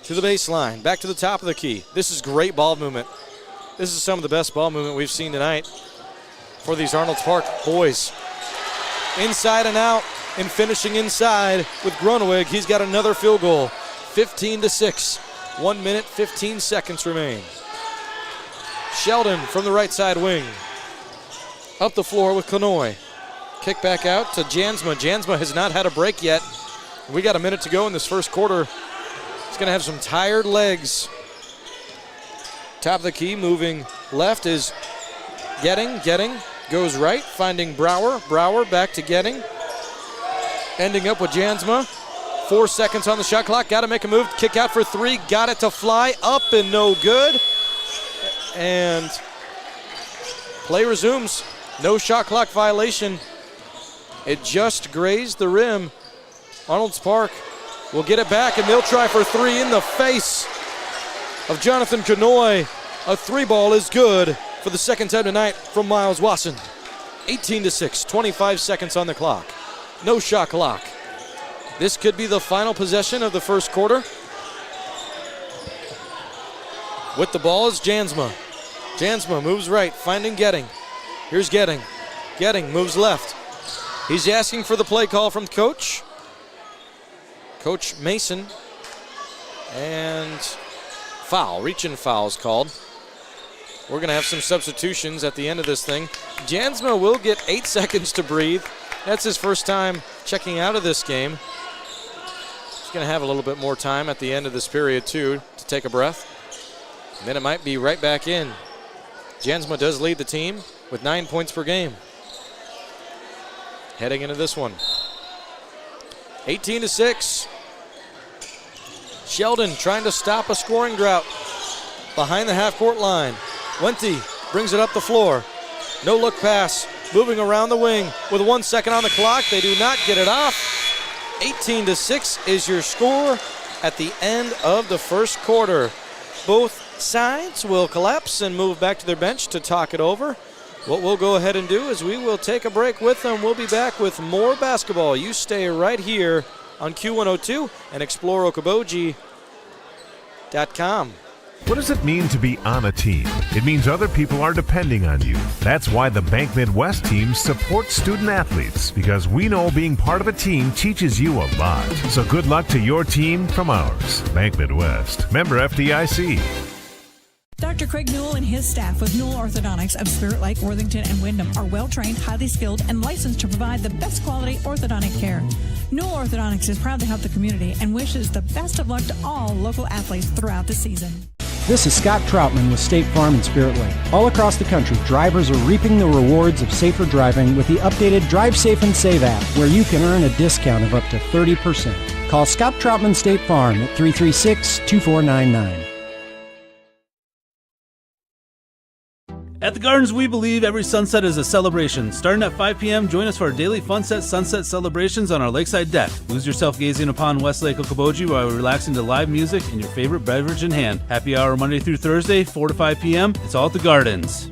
to the baseline, back to the top of the key. This is great ball movement. This is some of the best ball movement we've seen tonight for these Arnold's Park boys. Inside and out, and finishing inside with Grunewig. He's got another field goal. 15-6, 1 minute, 15 seconds remain. Sheldon from the right side wing. Up the floor with Canoy. Kick back out to Jansma. Jansma has not had a break yet. We got a minute to go in this first quarter. He's going to have some tired legs. Top of the key, moving left is getting. goes right, finding Brower. Brower back to Getting. Ending up with Jansma. 4 seconds on the shot clock. Got to make a move. Kick out for three. Got it to fly up and no good. And play resumes. No shot clock violation. It just grazed the rim. Arnold's Park will get it back, and they'll try for three in the face of Jonathan Kanoy. A three ball is good for the second time tonight from Miles Wasson. 18-6, 25 seconds on the clock. No shot clock. This could be the final possession of the first quarter. With the ball is Jansma. Jansma moves right, finding Getting. Here's Getting. Getting moves left. He's asking for the play call from Coach. Coach Mason. And foul, reach-in foul is called. We're going to have some substitutions at the end of this thing. Jansma will get 8 seconds to breathe. That's his first time checking out of this game. He's going to have a little bit more time at the end of this period, too, to take a breath. And then it might be right back in. Jansma does lead the team with 9 points per game. Heading into this one. 18-6. Sheldon trying to stop a scoring drought behind the half-court line. Wente brings it up the floor. No look pass. Moving around the wing with 1 second on the clock. They do not get it off. 18-6 is your score at the end of the first quarter. Both sides will collapse and move back to their bench to talk it over. What we'll go ahead and do is we will take a break with them. We'll be back with more basketball. You stay right here on Q102 and explore Okoboji.com. What does it mean to be on a team? It means other people are depending on you. That's why the Bank Midwest team supports student athletes, because we know being part of a team teaches you a lot. So good luck to your team from ours. Bank Midwest. Member FDIC. Dr. Craig Newell and his staff with Newell Orthodontics of Spirit Lake, Worthington, and Wyndham are well-trained, highly skilled, and licensed to provide the best quality orthodontic care. Newell Orthodontics is proud to help the community and wishes the best of luck to all local athletes throughout the season. This is Scott Troutman with State Farm in Spirit Lake. All across the country, drivers are reaping the rewards of safer driving with the updated Drive Safe and Save app, where you can earn a discount of up to 30%. Call Scott Troutman State Farm at 336-2499. At the Gardens, we believe every sunset is a celebration. Starting at 5 p.m., join us for our daily Funset Sunset celebrations on our lakeside deck. Lose yourself gazing upon Westlake Okoboji while relaxing to live music and your favorite beverage in hand. Happy hour Monday through Thursday, 4 to 5 p.m. It's all at the Gardens.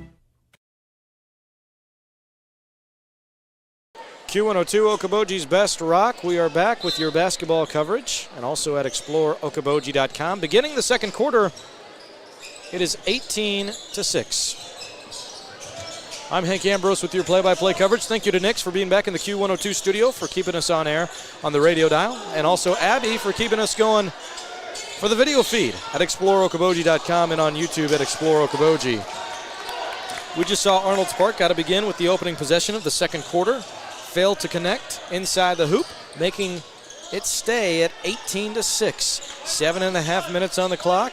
Q102, Okoboji's Best Rock. We are back with your basketball coverage and also at exploreokoboji.com. Beginning the second quarter, it is 18-6. I'm Hank Ambrose with your play-by-play coverage. Thank you to Nix for being back in the Q102 studio, for keeping us on air on the radio dial, and also Abby for keeping us going for the video feed at exploreokoboji.com and on YouTube at Explore Okoboji. We just saw Arnold's Park got to begin with the opening possession of the second quarter. Failed to connect inside the hoop, making it stay at 18-6. 7.5 minutes on the clock.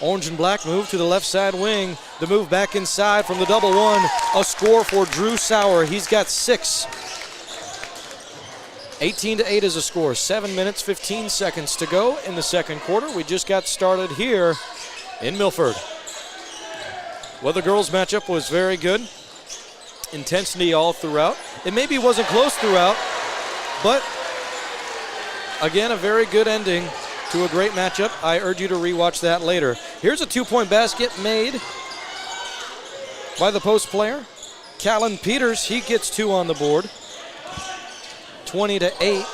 Orange and black move to the left side wing. The move back inside from the double one. A score for Drew Sauer. He's got 6. 18-8 is a score. 7 minutes, 15 seconds to go in the second quarter. We just got started here in Milford. Well, the girls' matchup was very good. Intensity all throughout. It maybe wasn't close throughout, but again, a very good ending to a great matchup. I urge you to rewatch that later. Here's a 2-point basket made by the post player, Callan Peters. He gets 2 on the board. 20-8.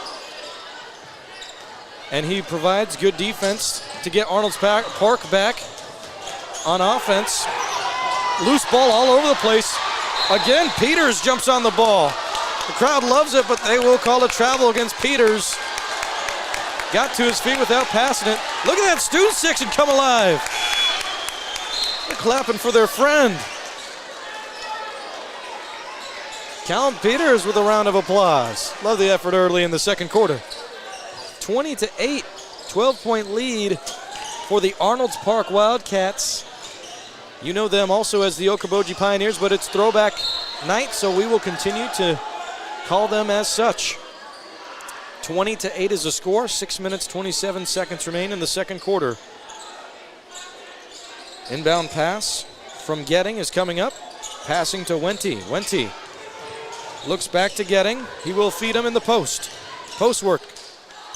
And he provides good defense to get Arnold's Park back on offense. Loose ball all over the place. Again, Peters jumps on the ball. The crowd loves it, but they will call a travel against Peters. Got to his feet without passing it. Look at that student section come alive. They're clapping for their friend. Callan Peters with a round of applause. Love the effort early in the second quarter. 20-8, 12-point lead for the Arnold's Park Wildcats. You know them also as the Okoboji Pioneers, but it's Throwback night, so we will continue to call them as such. 20-8 is the score. 6 minutes, 27 seconds remain in the second quarter. Inbound pass from Getting is coming up. Passing to Wente. Wente looks back to Getting. He will feed him in the post. Post work.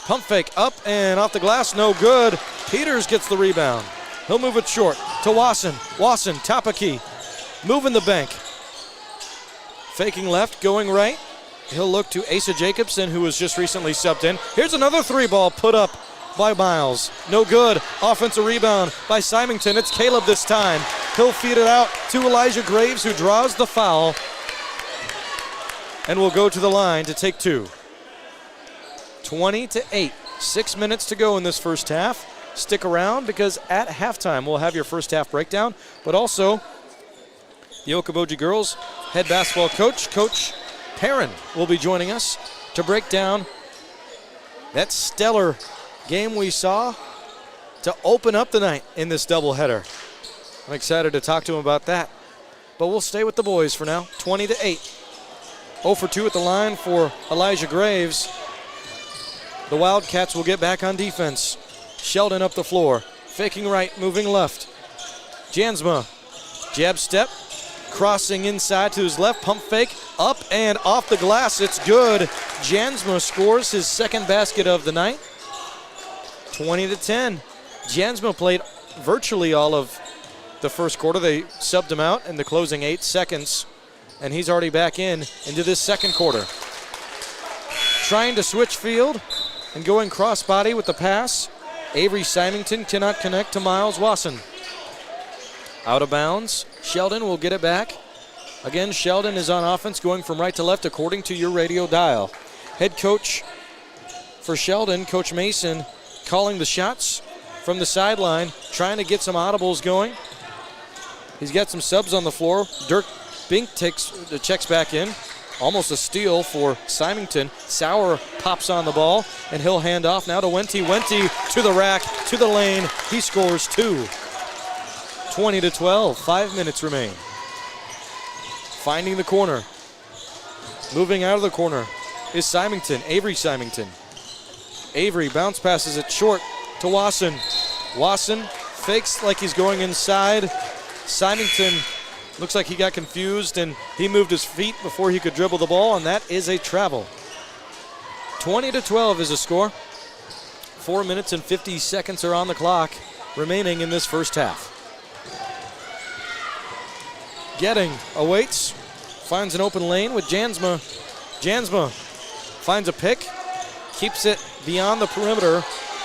Pump fake up and off the glass. No good. Peters gets the rebound. He'll move it short to Wasson. Wasson, top of key. Moving the bank. Faking left, going right. He'll look to Asa Jacobson, who was just recently subbed in. Here's another three ball put up by Miles. No good. Offensive rebound by Symington. It's Caleb this time. He'll feed it out to Elijah Graves, who draws the foul and will go to the line to take two. 20-8. 6 minutes to go in this first half. Stick around because at halftime we'll have your first half breakdown, but also the Okoboji girls head basketball coach, Coach Perrin, will be joining us to break down that stellar game we saw to open up the night in this doubleheader. I'm excited to talk to him about that, but we'll stay with the boys for now. 20-8. 0 for 2 at the line for Elijah Graves. The Wildcats will get back on defense. Sheldon up the floor, faking right, moving left. Jansma, jab step, crossing inside to his left, pump fake, up and off the glass, it's good. Jansma scores his second basket of the night. 20-10. Jansma played virtually all of the first quarter. They subbed him out in the closing 8 seconds, and he's already back into this second quarter. Trying to switch field and going crossbody with the pass. Avery Symington cannot connect to Miles Wasson. Out of bounds. Sheldon will get it back. Again, Sheldon is on offense, going from right to left according to your radio dial. Head coach for Sheldon, Coach Mason, calling the shots from the sideline, trying to get some audibles going. He's got some subs on the floor. Dirk Bink checks back in. Almost a steal for Symington. Sauer pops on the ball, and he'll hand off now to Wente. Wente to the rack, to the lane. He scores two. 20-12, 5 minutes remain. Finding the corner. Moving out of the corner is Symington, Avery Symington. Avery bounce passes it short to Wasson. Wasson fakes like he's going inside. Symington looks like he got confused and he moved his feet before he could dribble the ball, and that is a travel. 20-12 is the score. 4 minutes and 50 seconds are on the clock remaining in this first half. Getting awaits, finds an open lane with Jansma. Jansma finds a pick, keeps it beyond the perimeter.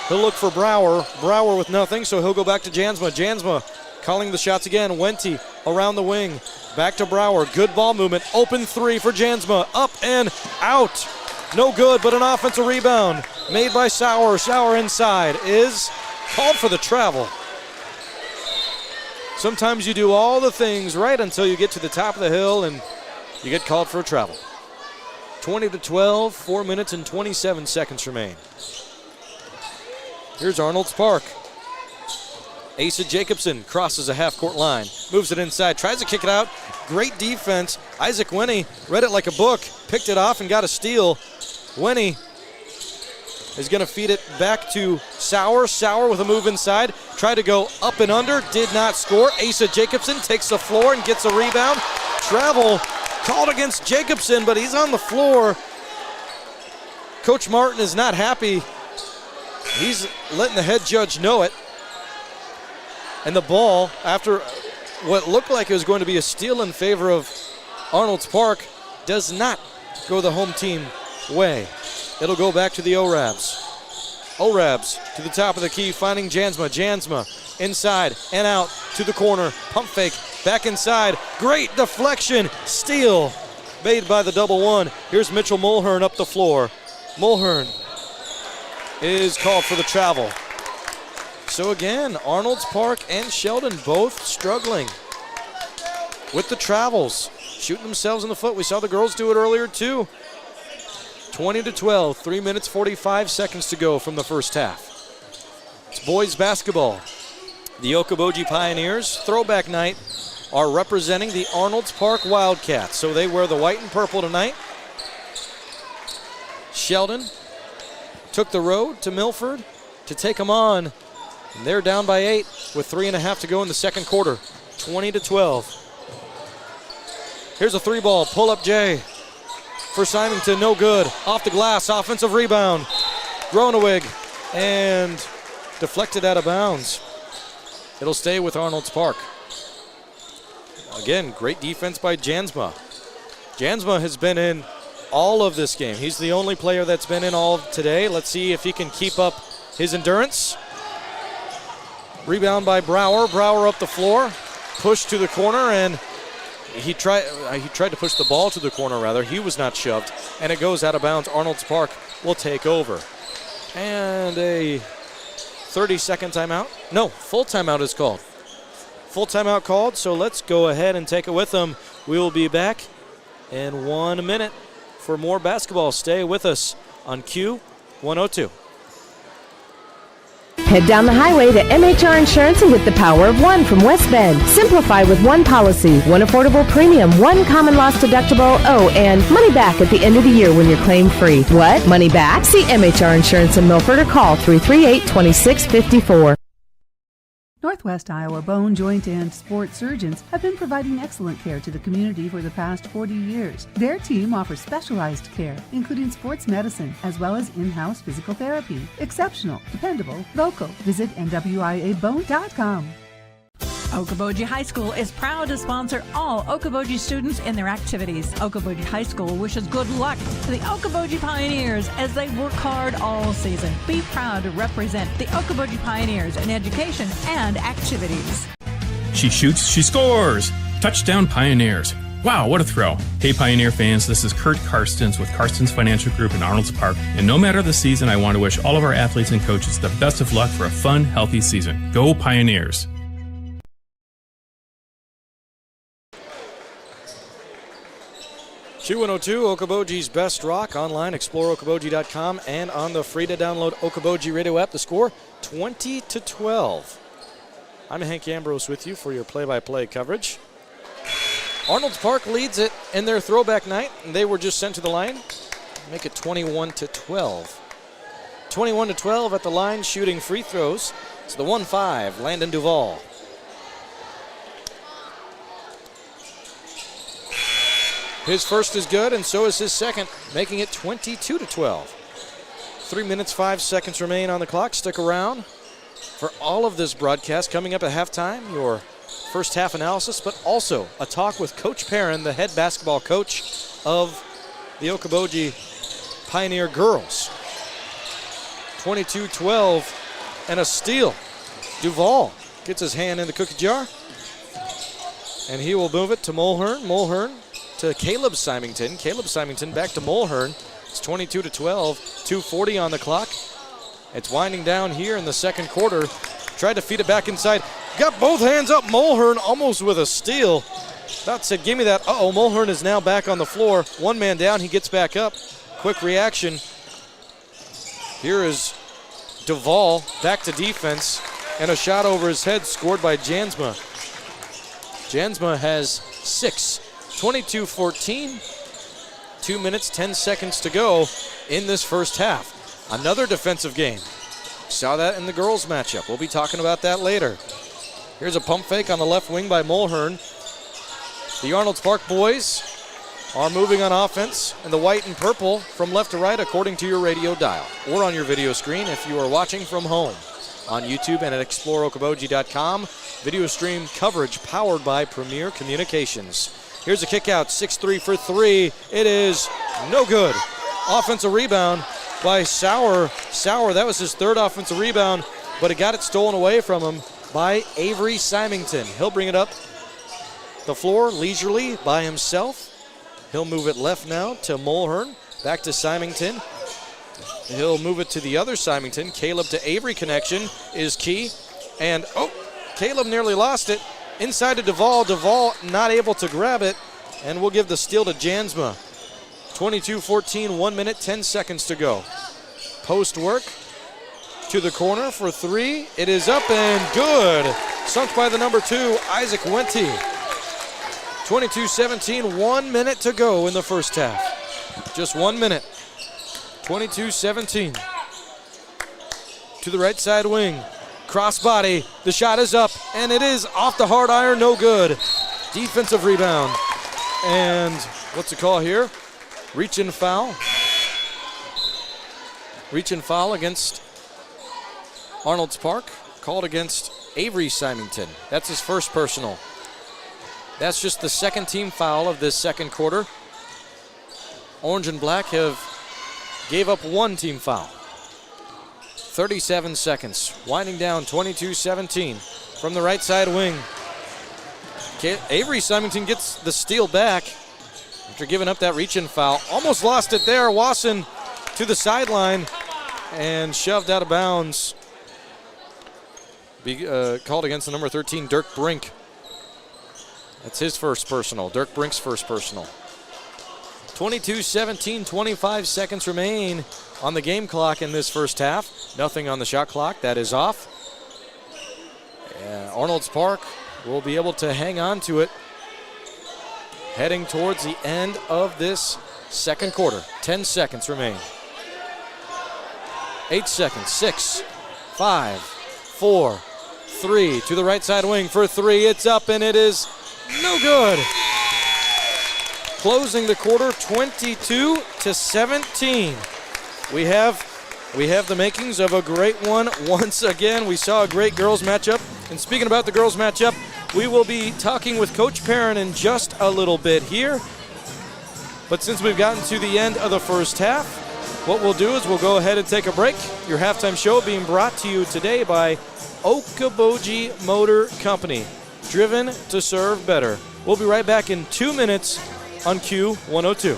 He'll look for Brower. Brower with nothing, so he'll go back to Jansma. Jansma calling the shots again. Wente around the wing. Back to Brower. Good ball movement. Open three for Jansma. Up and out. No good, but an offensive rebound made by Sauer. Sauer inside is called for the travel. Sometimes you do all the things right until you get to the top of the hill and you get called for a travel. 20-12, 4 minutes and 27 seconds remain. Here's Arnold's Park. Asa Jacobson crosses a half-court line, moves it inside, tries to kick it out. Great defense. Isaac Winnie read it like a book, picked it off and got a steal. Winnie is going to feed it back to Sauer. Sauer with a move inside. Tried to go up and under. Did not score. Asa Jacobson takes the floor and gets a rebound. Travel called against Jacobson, but he's on the floor. Coach Martin is not happy. He's letting the head judge know it. And the ball, after what looked like it was going to be a steal in favor of Arnold's Park, does not go the home team way. It'll go back to the Orabs. Orabs to the top of the key, finding Jansma. Jansma inside and out to the corner. Pump fake, back inside. Great deflection. Steal made by the double one. Here's Mitchell Mulhern up the floor. Mulhern is called for the travel. So again, Arnold's Park and Sheldon both struggling with the travels, shooting themselves in the foot. We saw the girls do it earlier too. 20-12, 3 minutes, 45 seconds to go from the first half. It's boys basketball. The Okoboji Pioneers, throwback night are representing the Arnold's Park Wildcats. So they wear the white and purple tonight. Sheldon took the road to Milford to take them on. And they're down by 8 with 3.5 to go in the second quarter. 20-12. Here's a 3-ball, pull up Jay for Symington, no good. Off the glass, offensive rebound. Groeneweg and deflected out of bounds. It'll stay with Arnold's Park. Again, great defense by Jansma. Jansma has been in all of this game. He's the only player that's been in all of today. Let's see if he can keep up his endurance. Rebound by Brower. Brower up the floor, pushed to the corner, and he tried to push the ball to the corner, rather. He was not shoved, and it goes out of bounds. Arnold's Park will take over. And a 30-second timeout. No, full timeout is called. Full timeout called, so let's go ahead and take it with them. We will be back in 1 minute for more basketball. Stay with us on Q102. Head down the highway to MHR Insurance and get the power of one from West Bend. Simplify with one policy, one affordable premium, one common loss deductible, and money back at the end of the year when you're claim free. What? Money back? See MHR Insurance in Milford or call 338-2654. Northwest Iowa Bone, Joint, and Sports Surgeons have been providing excellent care to the community for the past 40 years. Their team offers specialized care, including sports medicine, as well as in-house physical therapy. Exceptional, dependable, local. Visit NWIABone.com. Okoboji High School is proud to sponsor all Okoboji students in their activities. Okoboji High School wishes good luck to the Okoboji Pioneers as they work hard all season. Be proud to represent the Okoboji Pioneers in education and activities. She shoots, she scores! Touchdown Pioneers. Wow, what a throw. Hey Pioneer fans, this is Kurt Karstens with Karstens Financial Group in Arnold's Park. And no matter the season, I want to wish all of our athletes and coaches the best of luck for a fun, healthy season. Go Pioneers! Q102, Okoboji's Best Rock. Online, exploreokoboji.com, and on the free-to-download Okoboji radio app. The score, 20-12. I'm Hank Ambrose with you for your play-by-play coverage. Arnold's Park leads it in their throwback night, and they were just sent to the line. Make it 21-12. 21-12 at the line, shooting free throws. It's the 1-5, Landon Duvall. His first is good, and so is his second, making it 22-12. 3 minutes, 5 seconds remain on the clock. Stick around for all of this broadcast. Coming up at halftime, your first half analysis, but also a talk with Coach Perrin, the head basketball coach of the Okoboji Pioneer girls. 22-12 and a steal. Duvall gets his hand in the cookie jar, and he will move it to Mulhern. Mulhern to Caleb Symington. Caleb Symington back to Mulhern. It's 22-12, 2:40 on the clock. It's winding down here in the second quarter. Tried to feed it back inside. Got both hands up. Mulhern almost with a steal. About said, give me that. Mulhern is now back on the floor. One man down, he gets back up. Quick reaction. Here is Duvall back to defense, and a shot over his head scored by Jansma. Jansma has 6. 22-14, 2 minutes, 10 seconds to go in this first half. Another defensive game. Saw that in the girls' matchup. We'll be talking about that later. Here's a pump fake on the left wing by Mulhern. The Arnold's Park boys are moving on offense in the white and purple from left to right according to your radio dial or on your video screen if you are watching from home on YouTube and at exploreokoboji.com. Video stream coverage powered by Premier Communications. Here's a kick out, 6-3 for 3. It is no good. Offensive rebound by Sauer. Sauer, that was his third offensive rebound, but it got it stolen away from him by Avery Symington. He'll bring it up the floor leisurely by himself. He'll move it left now to Mulhern. Back to Symington. He'll move it to the other Symington. Caleb to Avery connection is key. And, Caleb nearly lost it. Inside to Duvall. Duvall not able to grab it. And we'll give the steal to Jansma. 22-14, 1 minute, 10 seconds to go. Post work to the corner for 3. It is up and good. Sunk by the number 2, Isaac Wente. 22-17, 1 minute to go in the first half. Just 1 minute. 22-17. To the right side wing. Crossbody. The shot is up, and it is off the hard iron. No good. Defensive rebound. And what's the call here? Reach and foul. Reach and foul against Arnold's Park. Called against Avery Symington. That's his first personal. That's just the second team foul of this second quarter. Orange and Black gave up one team foul. 37 seconds. Winding down 22-17 from the right side wing. Avery Symington gets the steal back after giving up that reach-in foul. Almost lost it there. Wasson to the sideline and shoved out of bounds. Called against the number 13, Dirk Brink. That's his first personal. Dirk Brink's first personal. 22-17, 25 seconds remain on the game clock in this first half. Nothing on the shot clock. That is off. Arnold's Park will be able to hang on to it heading towards the end of this second quarter. 10 seconds remain. 8 seconds. 6, 5, 4, 3. To the right side wing for three. It's up and it is no good. Closing the quarter 22-17. We have the makings of a great one. Once again, we saw a great girls matchup. And speaking about the girls matchup, we will be talking with Coach Perrin in just a little bit here. But since we've gotten to the end of the first half, what we'll do is we'll go ahead and take a break. Your halftime show being brought to you today by Okoboji Motor Company. Driven to serve better. We'll be right back in 2 minutes on Q102.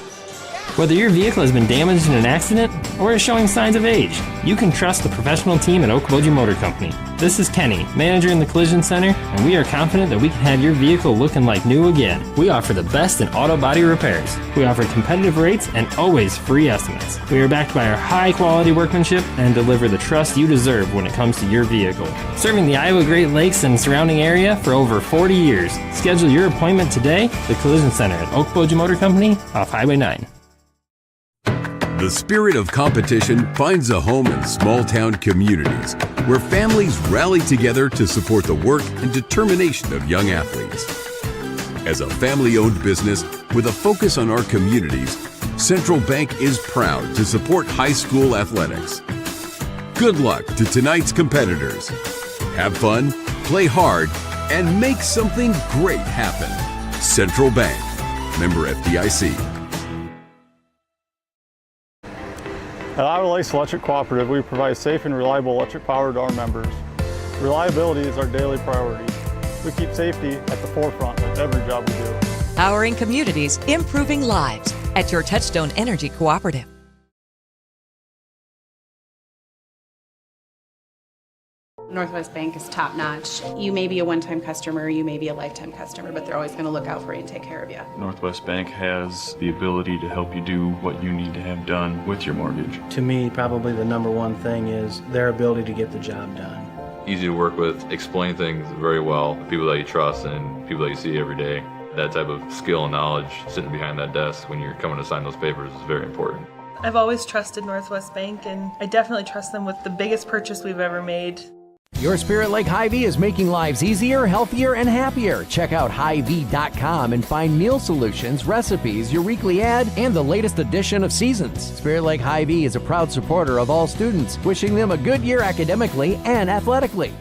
Whether your vehicle has been damaged in an accident or is showing signs of age, you can trust the professional team at Okoboji Motor Company. This is Kenny, manager in the Collision Center, and we are confident that we can have your vehicle looking like new again. We offer the best in auto body repairs. We offer competitive rates and always free estimates. We are backed by our high-quality workmanship and deliver the trust you deserve when it comes to your vehicle. Serving the Iowa Great Lakes and surrounding area for over 40 years. Schedule your appointment today, the Collision Center at Okoboji Motor Company off Highway 9. The spirit of competition finds a home in small-town communities where families rally together to support the work and determination of young athletes. As a family-owned business with a focus on our communities, Central Bank is proud to support high school athletics. Good luck to tonight's competitors. Have fun, play hard, and make something great happen. Central Bank, member FDIC. At Iowa Lakes Electric Cooperative, we provide safe and reliable electric power to our members. Reliability is our daily priority. We keep safety at the forefront of every job we do. Powering communities, improving lives at your Touchstone Energy Cooperative. Northwest Bank is top-notch. You may be a one-time customer, you may be a lifetime customer, but they're always going to look out for you and take care of you. Northwest Bank has the ability to help you do what you need to have done with your mortgage. To me, probably the number one thing is their ability to get the job done. Easy to work with, explain things very well, people that you trust and people that you see every day. That type of skill and knowledge sitting behind that desk when you're coming to sign those papers is very important. I've always trusted Northwest Bank, and I definitely trust them with the biggest purchase we've ever made. Your Spirit Lake Hy-Vee is making lives easier, healthier, and happier. Check out Hy-Vee.com and find meal solutions, recipes, your weekly ad, and the latest edition of Seasons. Spirit Lake Hy-Vee is a proud supporter of all students, wishing them a good year academically and athletically.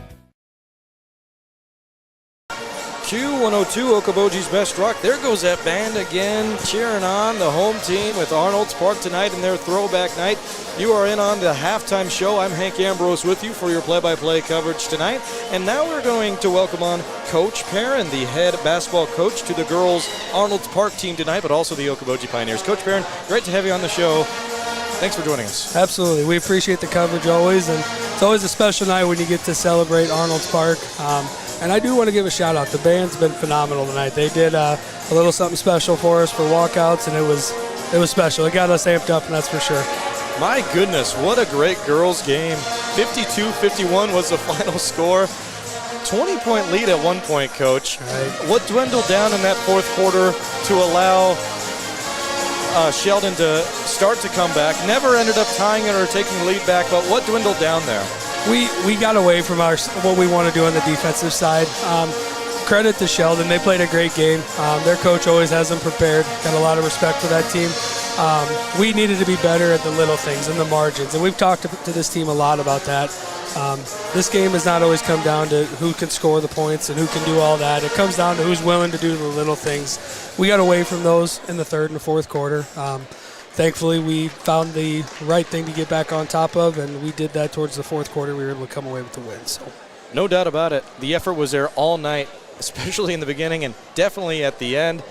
Q102, Okoboji's Best Rock. There goes that band again, cheering on the home team with Arnold's Park tonight in their throwback night. You are in on the halftime show. I'm Hank Ambrose with you for your play-by-play coverage tonight. And now we're going to welcome on Coach Perrin, the head basketball coach to the girls' Arnold's Park team tonight, but also the Okoboji Pioneers. Coach Perrin, great to have you on the show. Thanks for joining us. Absolutely. We appreciate the coverage always, and it's always a special night when you get to celebrate Arnold's Park. And I do want to give a shout out. The band's been phenomenal tonight. They did a little something special for us for walkouts, and it was special. It got us amped up, and that's for sure. My goodness, what a great girls game. 52-51 was the final score. 20-point lead at one point, Coach. Right. What dwindled down in that fourth quarter to allow Sheldon to start to come back? Never ended up tying it or taking the lead back, but what dwindled down there? We got away from what we want to do on the defensive side. Credit to Sheldon. They played a great game. Their coach always has them prepared. Got a lot of respect for that team. We needed to be better at the little things and the margins, and we've talked to this team a lot about that. This game has not always come down to who can score the points and who can do all that. It comes down to who's willing to do the little things. We got away from those in the third and fourth quarter. Thankfully, we found the right thing to get back on top of, and we did that towards the fourth quarter. We were able to come away with the win. So, no doubt about it. The effort was there all night, especially in the beginning and definitely at the end.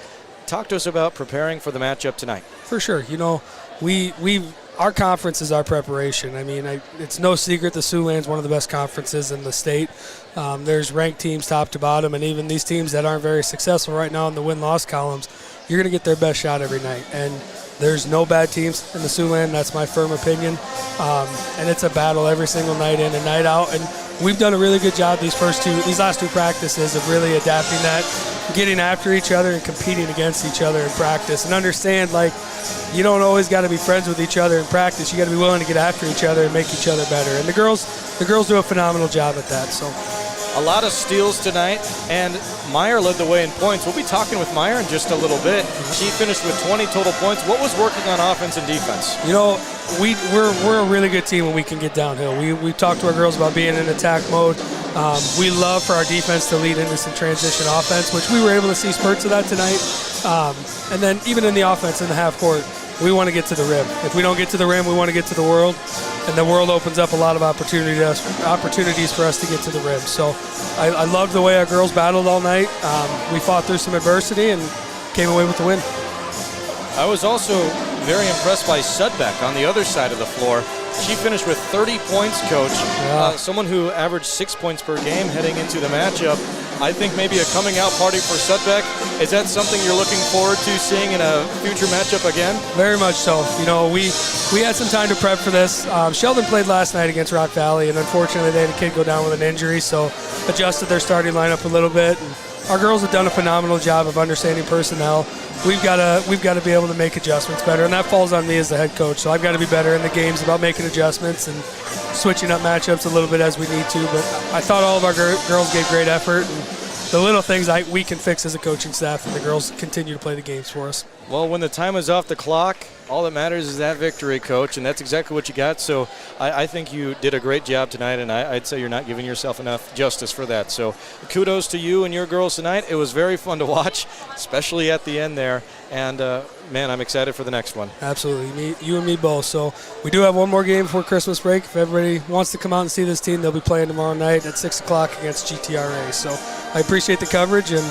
Talk to us about preparing for the matchup tonight. For sure. You know, our conference is our preparation. I mean, it's no secret the Siouxland's one of the best conferences in the state. There's ranked teams top to bottom, and even these teams that aren't very successful right now in the win-loss columns, you're going to get their best shot every night. And there's no bad teams in the Siouxland. That's my firm opinion. And it's a battle every single night in and night out. And we've done a really good job these last two practices of really adapting that, getting after each other and competing against each other in practice. And understand, like, you don't always got to be friends with each other in practice. You got to be willing to get after each other and make each other better. And the girls do a phenomenal job at that. So, a lot of steals tonight, and Meyer led the way in points. We'll be talking with Meyer in just a little bit. She finished with 20 total points. What was working on offense and defense? You know, we're a really good team when we can get downhill. We talk to our girls about being in attack mode. We love for our defense to lead into some transition offense, which we were able to see spurts of that tonight. And then even in the offense in the half court, we want to get to the rim. If we don't get to the rim, we want to get to the world. And the world opens up a lot of opportunities for us to get to the rim. So I loved the way our girls battled all night. We fought through some adversity and came away with the win. I was also very impressed by Sudbeck on the other side of the floor. She finished with 30 points, Coach. Yeah. Someone who averaged 6 points per game heading into the matchup. I think maybe a coming out party for Sudbeck. Is that something you're looking forward to seeing in a future matchup again? Very much so. You know, we had some time to prep for this. Sheldon played last night against Rock Valley, and unfortunately they had a kid go down with an injury, so adjusted their starting lineup a little bit. And our girls have done a phenomenal job of understanding personnel. We've got to be able to make adjustments better, and that falls on me as the head coach. So I've got to be better in the games about making adjustments and switching up matchups a little bit as we need to. But I thought all of our girls gave great effort, and the little things we can fix as a coaching staff, and the girls continue to play the games for us. Well, when the time is off the clock, all that matters is that victory, Coach, and that's exactly what you got. So I think you did a great job tonight, and I'd say you're not giving yourself enough justice for that. So kudos to you and your girls tonight. It was very fun to watch, especially at the end there. And, man, I'm excited for the next one. Absolutely. You and me both. So we do have one more game before Christmas break. If everybody wants to come out and see this team, they'll be playing tomorrow night at 6 o'clock against GTRA. So I appreciate the coverage, and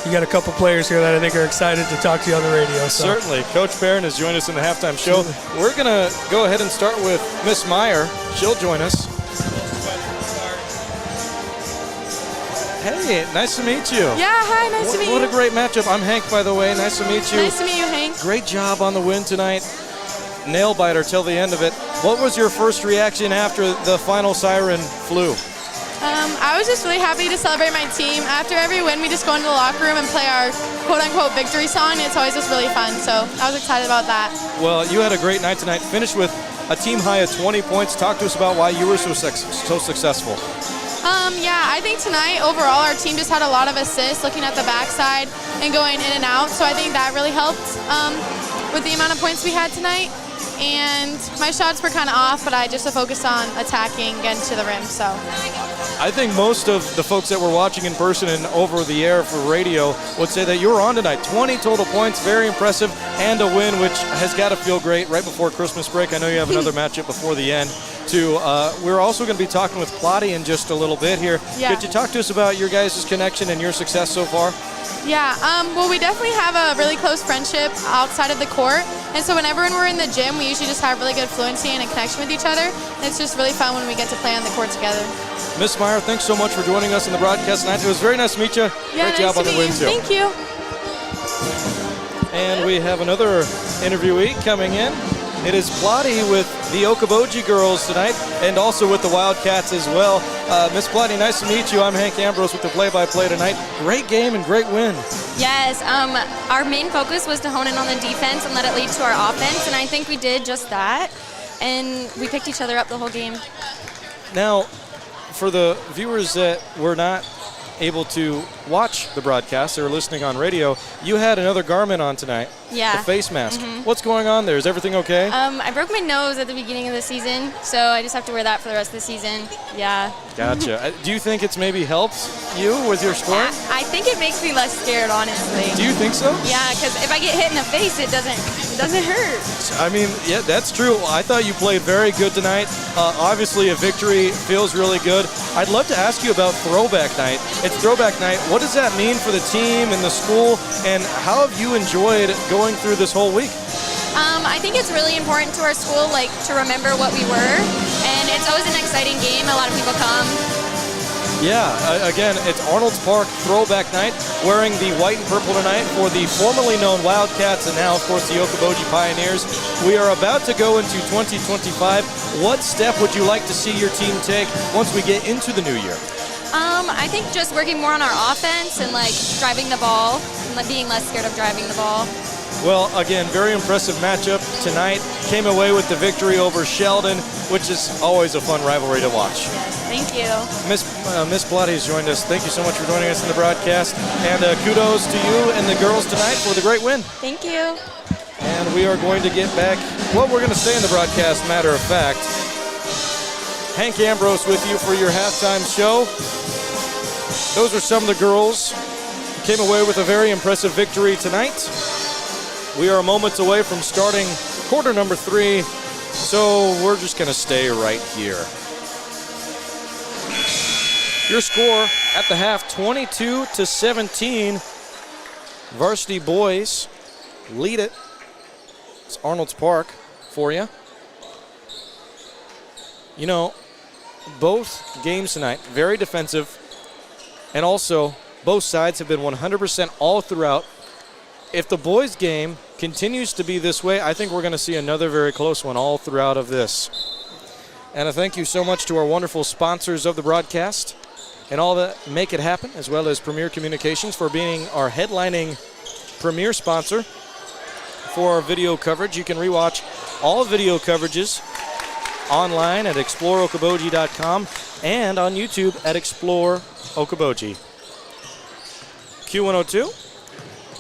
you got a couple players here that I think are excited to talk to you on the radio. So. Certainly. Coach Barron has joined us in the halftime show. We're going to go ahead and start with Miss Meyer. She'll join us. Hey, nice to meet you. Yeah, hi, nice to meet you. What a great matchup. I'm Hank, by the way. Nice to meet you. Nice to meet you, Hank. Great job on the win tonight. Nail biter till the end of it. What was your first reaction after the final siren flew? I was just really happy to celebrate my team. After every win, we just go into the locker room and play our quote-unquote victory song. It's always just really fun, so I was excited about that. Well, you had a great night tonight. Finished with a team high of 20 points. Talk to us about why you were so successful. Yeah, I think tonight, overall, our team just had a lot of assists, looking at the backside and going in and out, so I think that really helped with the amount of points we had tonight. And my shots were kind of off, but I just focused on attacking, getting to the rim, so. I think most of the folks that were watching in person and over the air for radio would say that you were on tonight. 20 total points, very impressive, and a win, which has got to feel great right before Christmas break. I know you have another matchup before the end, too. We're also going to be talking with Plotty in just a little bit here. Yeah. Could you talk to us about your guys' connection and your success so far? Yeah, well, we definitely have a really close friendship outside of the court, and so whenever we're in the gym, we usually just have really good fluency and a connection with each other, and it's just really fun when we get to play on the court together. Miss Meyer, thanks so much for joining us in the broadcast tonight. It was very nice to meet you. Yeah, Great job on the win, too. Thank you. And we have another interviewee coming in. It is Plotty with the Okoboji girls tonight and also with the Wildcats as well. Miss Plotty, nice to meet you. I'm Hank Ambrose with the play-by-play tonight. Great game and great win. Yes, our main focus was to hone in on the defense and let it lead to our offense, and I think we did just that. And we picked each other up the whole game. Now, for the viewers that were not able to watch the broadcast, they were listening on radio, you had another garment on tonight. Yeah. The face mask. What's going on there? Is everything okay? I broke my nose at the beginning of the season, so I just have to wear that for the rest of the season. Yeah. Gotcha. Do you think it's maybe helped you with your scoring? I think it makes me less scared, honestly. Do you think so? Yeah, because if I get hit in the face, it doesn't hurt. I mean, yeah, that's true. I thought you played very good tonight. Obviously, a victory feels really good. I'd love to ask you about Throwback Night. It's Throwback Night. What does that mean for the team and the school, and how have you enjoyed going through this whole week? I think it's really important to our school, to remember what we were, and it's always an exciting game. A lot of people come. Yeah, again, it's Arnold's Park Throwback Night, wearing the white and purple tonight for the formerly known Wildcats and now, of course, the Okoboji Pioneers. We are about to go into 2025. What step would you like to see your team take once we get into the new year? I think just working more on our offense and driving the ball and being less scared of driving the ball. Well, again, very impressive matchup tonight. Came away with the victory over Sheldon, which is always a fun rivalry to watch. Yes, thank you. Miss Plotty has joined us. Thank you so much for joining us in the broadcast. And kudos to you and the girls tonight for the great win. Thank you. And we are going to get back. Well, we're going to stay in the broadcast, matter of fact. Hank Ambrose with you for your halftime show. Those are some of the girls who came away with a very impressive victory tonight. We are moments away from starting quarter number 3, so we're just going to stay right here. Your score at the half, 22-17. Varsity boys lead it. It's Arnold's Park for you. You know, both games tonight, very defensive, and also both sides have been 100% all throughout. If the boys' game continues to be this way, I think we're going to see another very close one all throughout of this. And a thank you so much to our wonderful sponsors of the broadcast and all that make it happen, as well as Premier Communications for being our headlining premier sponsor for our video coverage. You can rewatch all video coverages online at exploreokoboji.com and on YouTube at Explore Okoboji. Q102.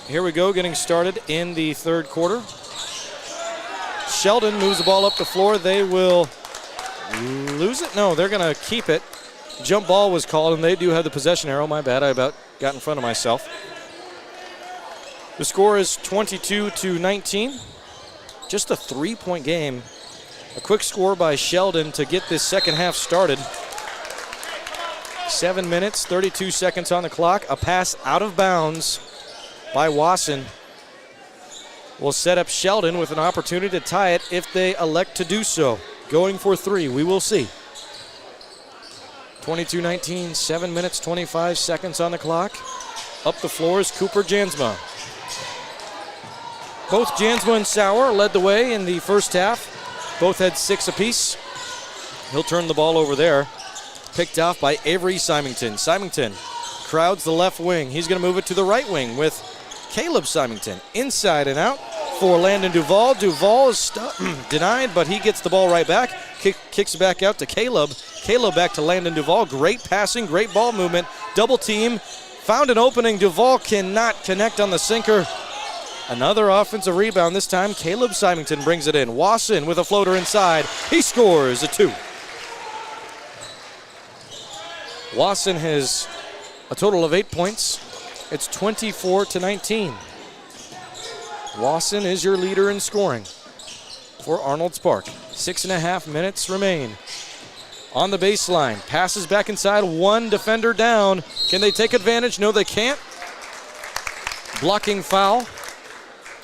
Here we go, getting started in the third quarter. Sheldon moves the ball up the floor. They will lose it? No, they're going to keep it. Jump ball was called, and they do have the possession arrow. My bad, I about got in front of myself. The score is 22-19. Just a 3-point game. A quick score by Sheldon to get this second half started. 7 minutes, 32 seconds on the clock. A pass out of bounds by Wasson will set up Sheldon with an opportunity to tie it if they elect to do so. Going for 3, we will see. 22-19, 7 minutes, 25 seconds on the clock. Up the floor is Cooper Jansma. Both Jansma and Sauer led the way in the first half. Both had 6 apiece. He'll turn the ball over there. Picked off by Avery Symington. Symington crowds the left wing. He's going to move it to the right wing with Caleb Symington. Inside and out for Landon Duvall. Duvall is denied, but he gets the ball right back. Kicks it back out to Caleb. Caleb back to Landon Duvall. Great passing, great ball movement. Double team. Found an opening. Duvall cannot connect on the sinker. Another offensive rebound. This time, Caleb Symington brings it in. Wasson with a floater inside. He scores a 2. Wasson has a total of 8 points. It's 24-19. Wasson is your leader in scoring for Arnold's Park. 6.5 minutes remain. On the baseline, passes back inside, one defender down. Can they take advantage? No, they can't. Blocking foul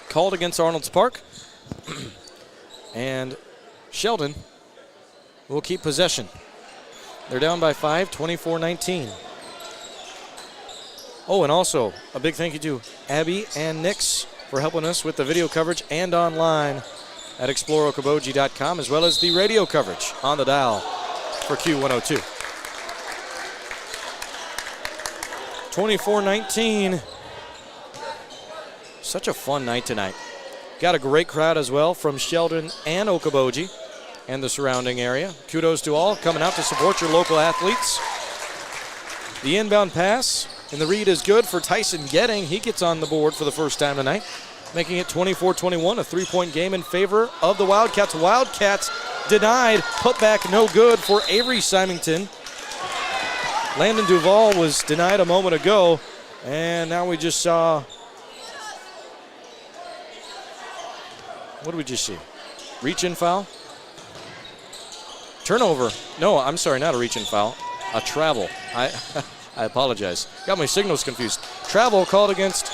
called against Arnold's Park. And Sheldon will keep possession. They're down by 5, 24-19. Oh, and also a big thank you to Abby and Nix for helping us with the video coverage and online. at exploreokoboji.com, as well as the radio coverage on the dial for Q102. 24-19. Such a fun night tonight. Got a great crowd as well from Sheldon and Okoboji and the surrounding area. Kudos to all coming out to support your local athletes. The inbound pass and the read is good for Tyson Getting. He gets on the board for the first time tonight, making it 24-21, a three-point game in favor of the Wildcats. Wildcats denied, put back no good for Avery Symington. Landon Duvall was denied a moment ago, and now we just saw, what did we just see? Reach-in foul? Turnover. No, I'm sorry, not a reach-in foul. A travel. I apologize. Got my signals confused. Travel called against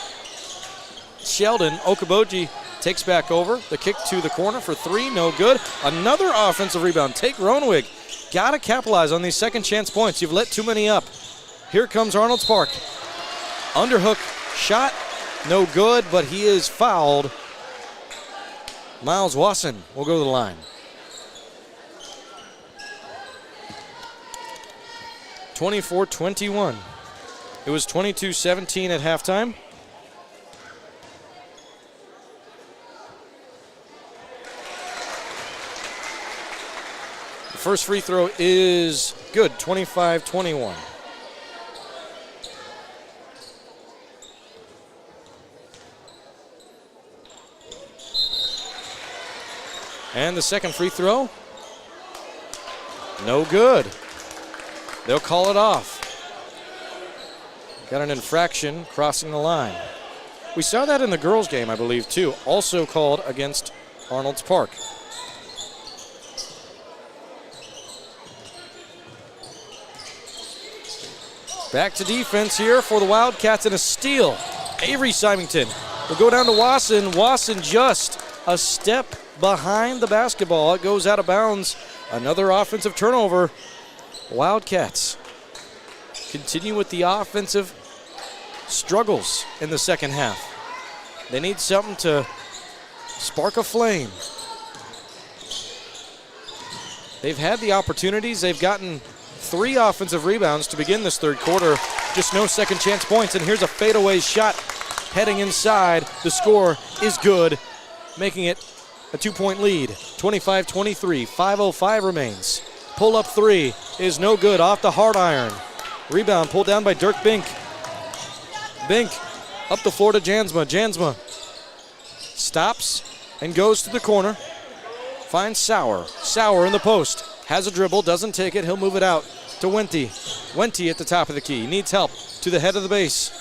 Sheldon. Okoboji takes back over. The kick to the corner for three, no good. Another offensive rebound. Take Roanwig. Got to capitalize on these second chance points. You've let too many up. Here comes Arnold's Park. Underhook shot, no good, but he is fouled. Miles Wasson will go to the line. 24-21. It was 22-17 at halftime. The first free throw is good, 25-21. And the second free throw, no good. They'll call it off. Got an infraction crossing the line. We saw that in the girls' game, I believe, too. Also called against Arnold's Park. Back to defense here for the Wildcats and a steal. Avery Symington will go down to Wasson. Wasson just a step behind the basketball. It goes out of bounds. Another offensive turnover. Wildcats continue with the offensive struggles in the second half. They need something to spark a flame. They've had the opportunities. They've gotten 3 offensive rebounds to begin this third quarter. Just no second chance points. And here's a fadeaway shot heading inside. The score is good, making it a 2-point lead. 25-23, 5:05 remains. Pull up three is no good, off the hard iron. Rebound pulled down by Dirk Bink. Bink up the floor to Jansma. Jansma stops and goes to the corner. Finds Sauer. Sauer in the post. Has a dribble, doesn't take it. He'll move it out to Wente. Wente at the top of the key. Needs help to the head of the base.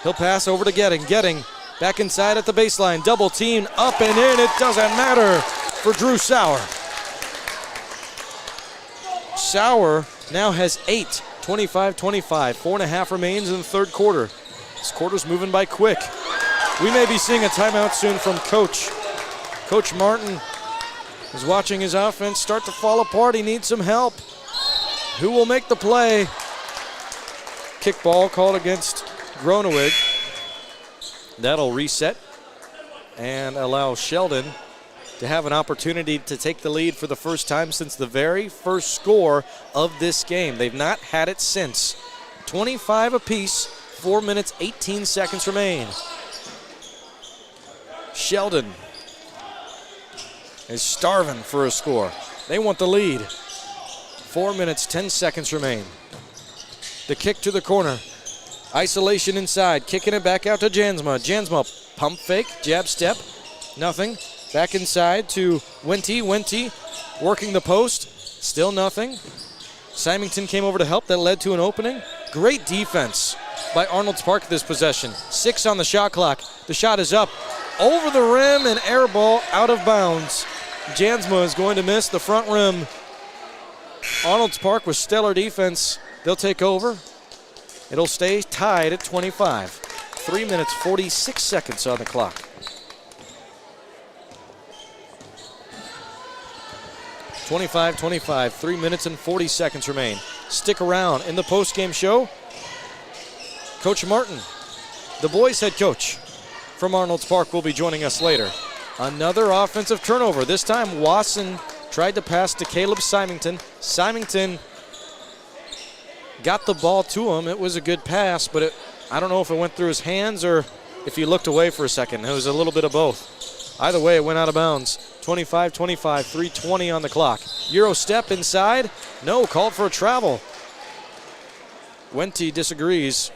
He'll pass over to Getting. Getting back inside at the baseline. Double team up and in. It doesn't matter for Drew Sauer. Sauer now has 8, 25-25. 4.5 remains in the third quarter. This quarter's moving by quick. We may be seeing a timeout soon from Coach. Coach Martin is watching his offense start to fall apart. He needs some help. Who will make the play? Kickball called against Groeneweg. That'll reset and allow Sheldon to have an opportunity to take the lead for the first time since the very first score of this game. They've not had it since. 25 apiece, 4 minutes, 18 seconds remain. Sheldon is starving for a score. They want the lead. 4 minutes, 10 seconds remain. The kick to the corner. Isolation inside, kicking it back out to Jansma. Jansma, pump fake, jab step, nothing. Back inside to Wente. Wente working the post, still nothing. Symington came over to help, that led to an opening. Great defense by Arnold's Park this possession. 6 on the shot clock. The shot is up, over the rim, and air ball out of bounds. Jansma is going to miss the front rim. Arnold's Park with stellar defense. They'll take over. It'll stay tied at 25. 3 minutes, 46 seconds on the clock. 25-25, 3 minutes and 40 seconds remain. Stick around in the post-game show. Coach Martin, the boys' head coach from Arnold's Park, will be joining us later Another offensive turnover. This time Wasson tried to pass to Caleb Symington. Symington got the ball to him. It was a good pass, but I don't know if it went through his hands or if he looked away for a second. It was a little bit of both. Either way, it went out of bounds. 25-25, 3:20 on the clock. Euro step inside. No, called for a travel. Wente disagrees.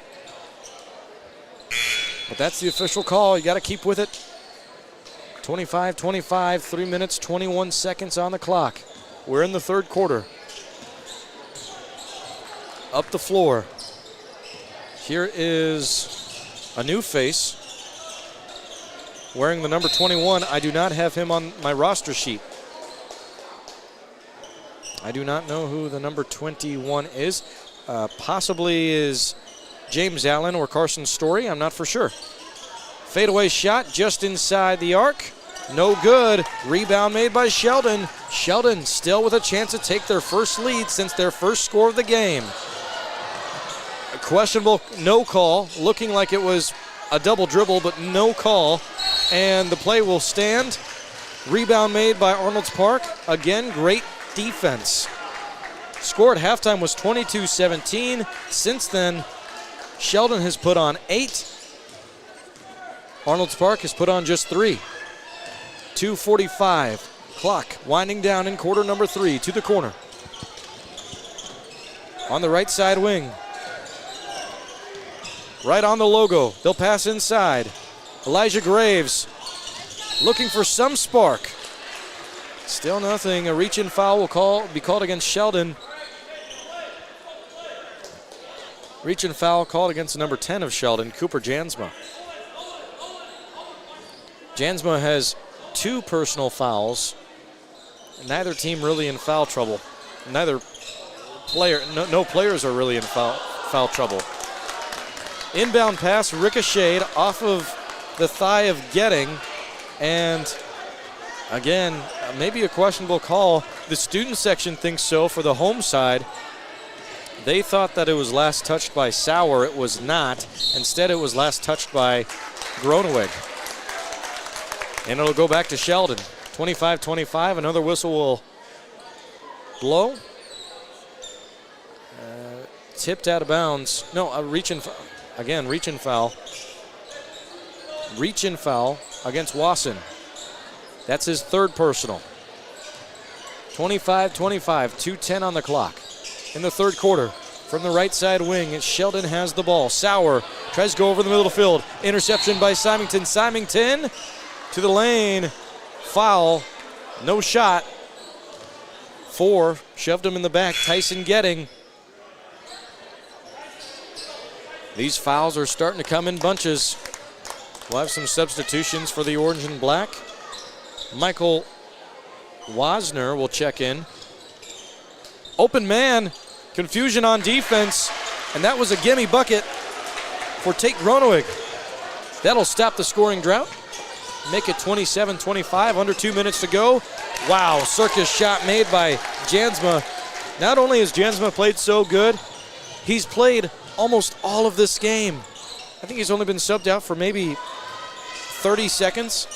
But that's the official call. You got to keep with it. 25-25, 3 minutes, 21 seconds on the clock. We're in the third quarter. Up the floor. Here is a new face wearing the number 21. I do not have him on my roster sheet. I do not know who the number 21 is. Possibly is James Allen or Carson Story. I'm not for sure. Fadeaway shot just inside the arc. No good. Rebound made by Sheldon. Sheldon still with a chance to take their first lead since their first score of the game. A questionable no call. Looking like it was a double dribble, but no call. And the play will stand. Rebound made by Arnold's Park. Again, great defense. Score at halftime was 22-17. Since then, Sheldon has put on 8. Arnold's Park has put on just 3. 2:45. Clock winding down in quarter number 3 to the corner. On the right side wing. Right on the logo. They'll pass inside. Elijah Graves looking for some spark. Still nothing. A reach-in foul will be called against Sheldon. Reach-in foul called against the number 10 of Sheldon, Cooper Jansma. Jansma has 2 personal fouls. Neither team really in foul trouble. No players are really in foul trouble. Inbound pass ricocheted off of the thigh of Getting, and again, maybe a questionable call. The student section thinks so for the home side. They thought that it was last touched by Sauer. It was not. Instead, it was last touched by Groneweg. And it'll go back to Sheldon. 25-25, another whistle will blow. Tipped out of bounds. No, a reach-in foul. Again, reach-in foul. Reach-in foul against Wasson. That's his third personal. 25-25, 2:10 on the clock. In the third quarter, from the right side wing, Sheldon has the ball. Sauer tries to go over the middle of the field. Interception by Symington. Symington to the lane. Foul. No shot. 4. Shoved him in the back. Tyson Getting. These fouls are starting to come in bunches. We'll have some substitutions for the orange and black. Michael Wasner will check in. Open man. Confusion on defense. And that was a gimme bucket for Tate Groneweg. That'll stop the scoring drought. Make it 27-25, under 2 minutes to go. Wow, circus shot made by Jansma. Not only has Jansma played so good, he's played almost all of this game. I think he's only been subbed out for maybe 30 seconds,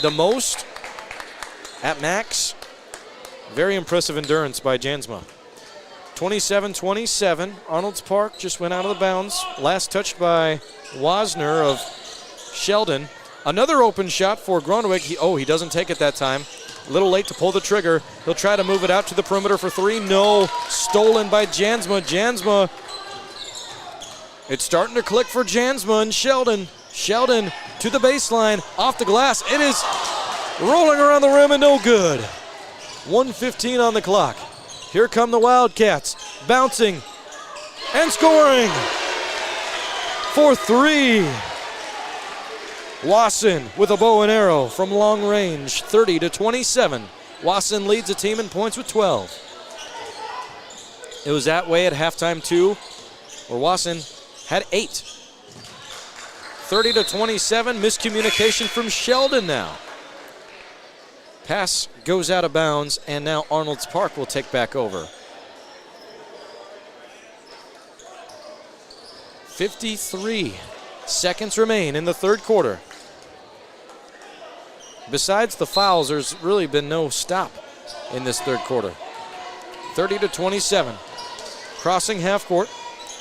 the most, at max. Very impressive endurance by Jansma. 27-27, Arnold's Park just went out of the bounds. Last touched by Wasner of Sheldon. Another open shot for Groneweg. He doesn't take it that time. A little late to pull the trigger. He'll try to move it out to the perimeter for 3. No, stolen by Jansma. Jansma, it's starting to click for Jansma and Sheldon. Sheldon to the baseline, off the glass. It is rolling around the rim and no good. 1:15 on the clock. Here come the Wildcats, bouncing and scoring for 3. Wasson with a bow and arrow from long range, 30-27. Wasson leads the team in points with 12. It was that way at halftime too, where Wasson had 8. 30-27, miscommunication from Sheldon now. Pass goes out of bounds, and now Arnold's Park will take back over. 53 seconds remain in the third quarter. besides the fouls, there's really been no stop in this third quarter. 30-27. Crossing half court,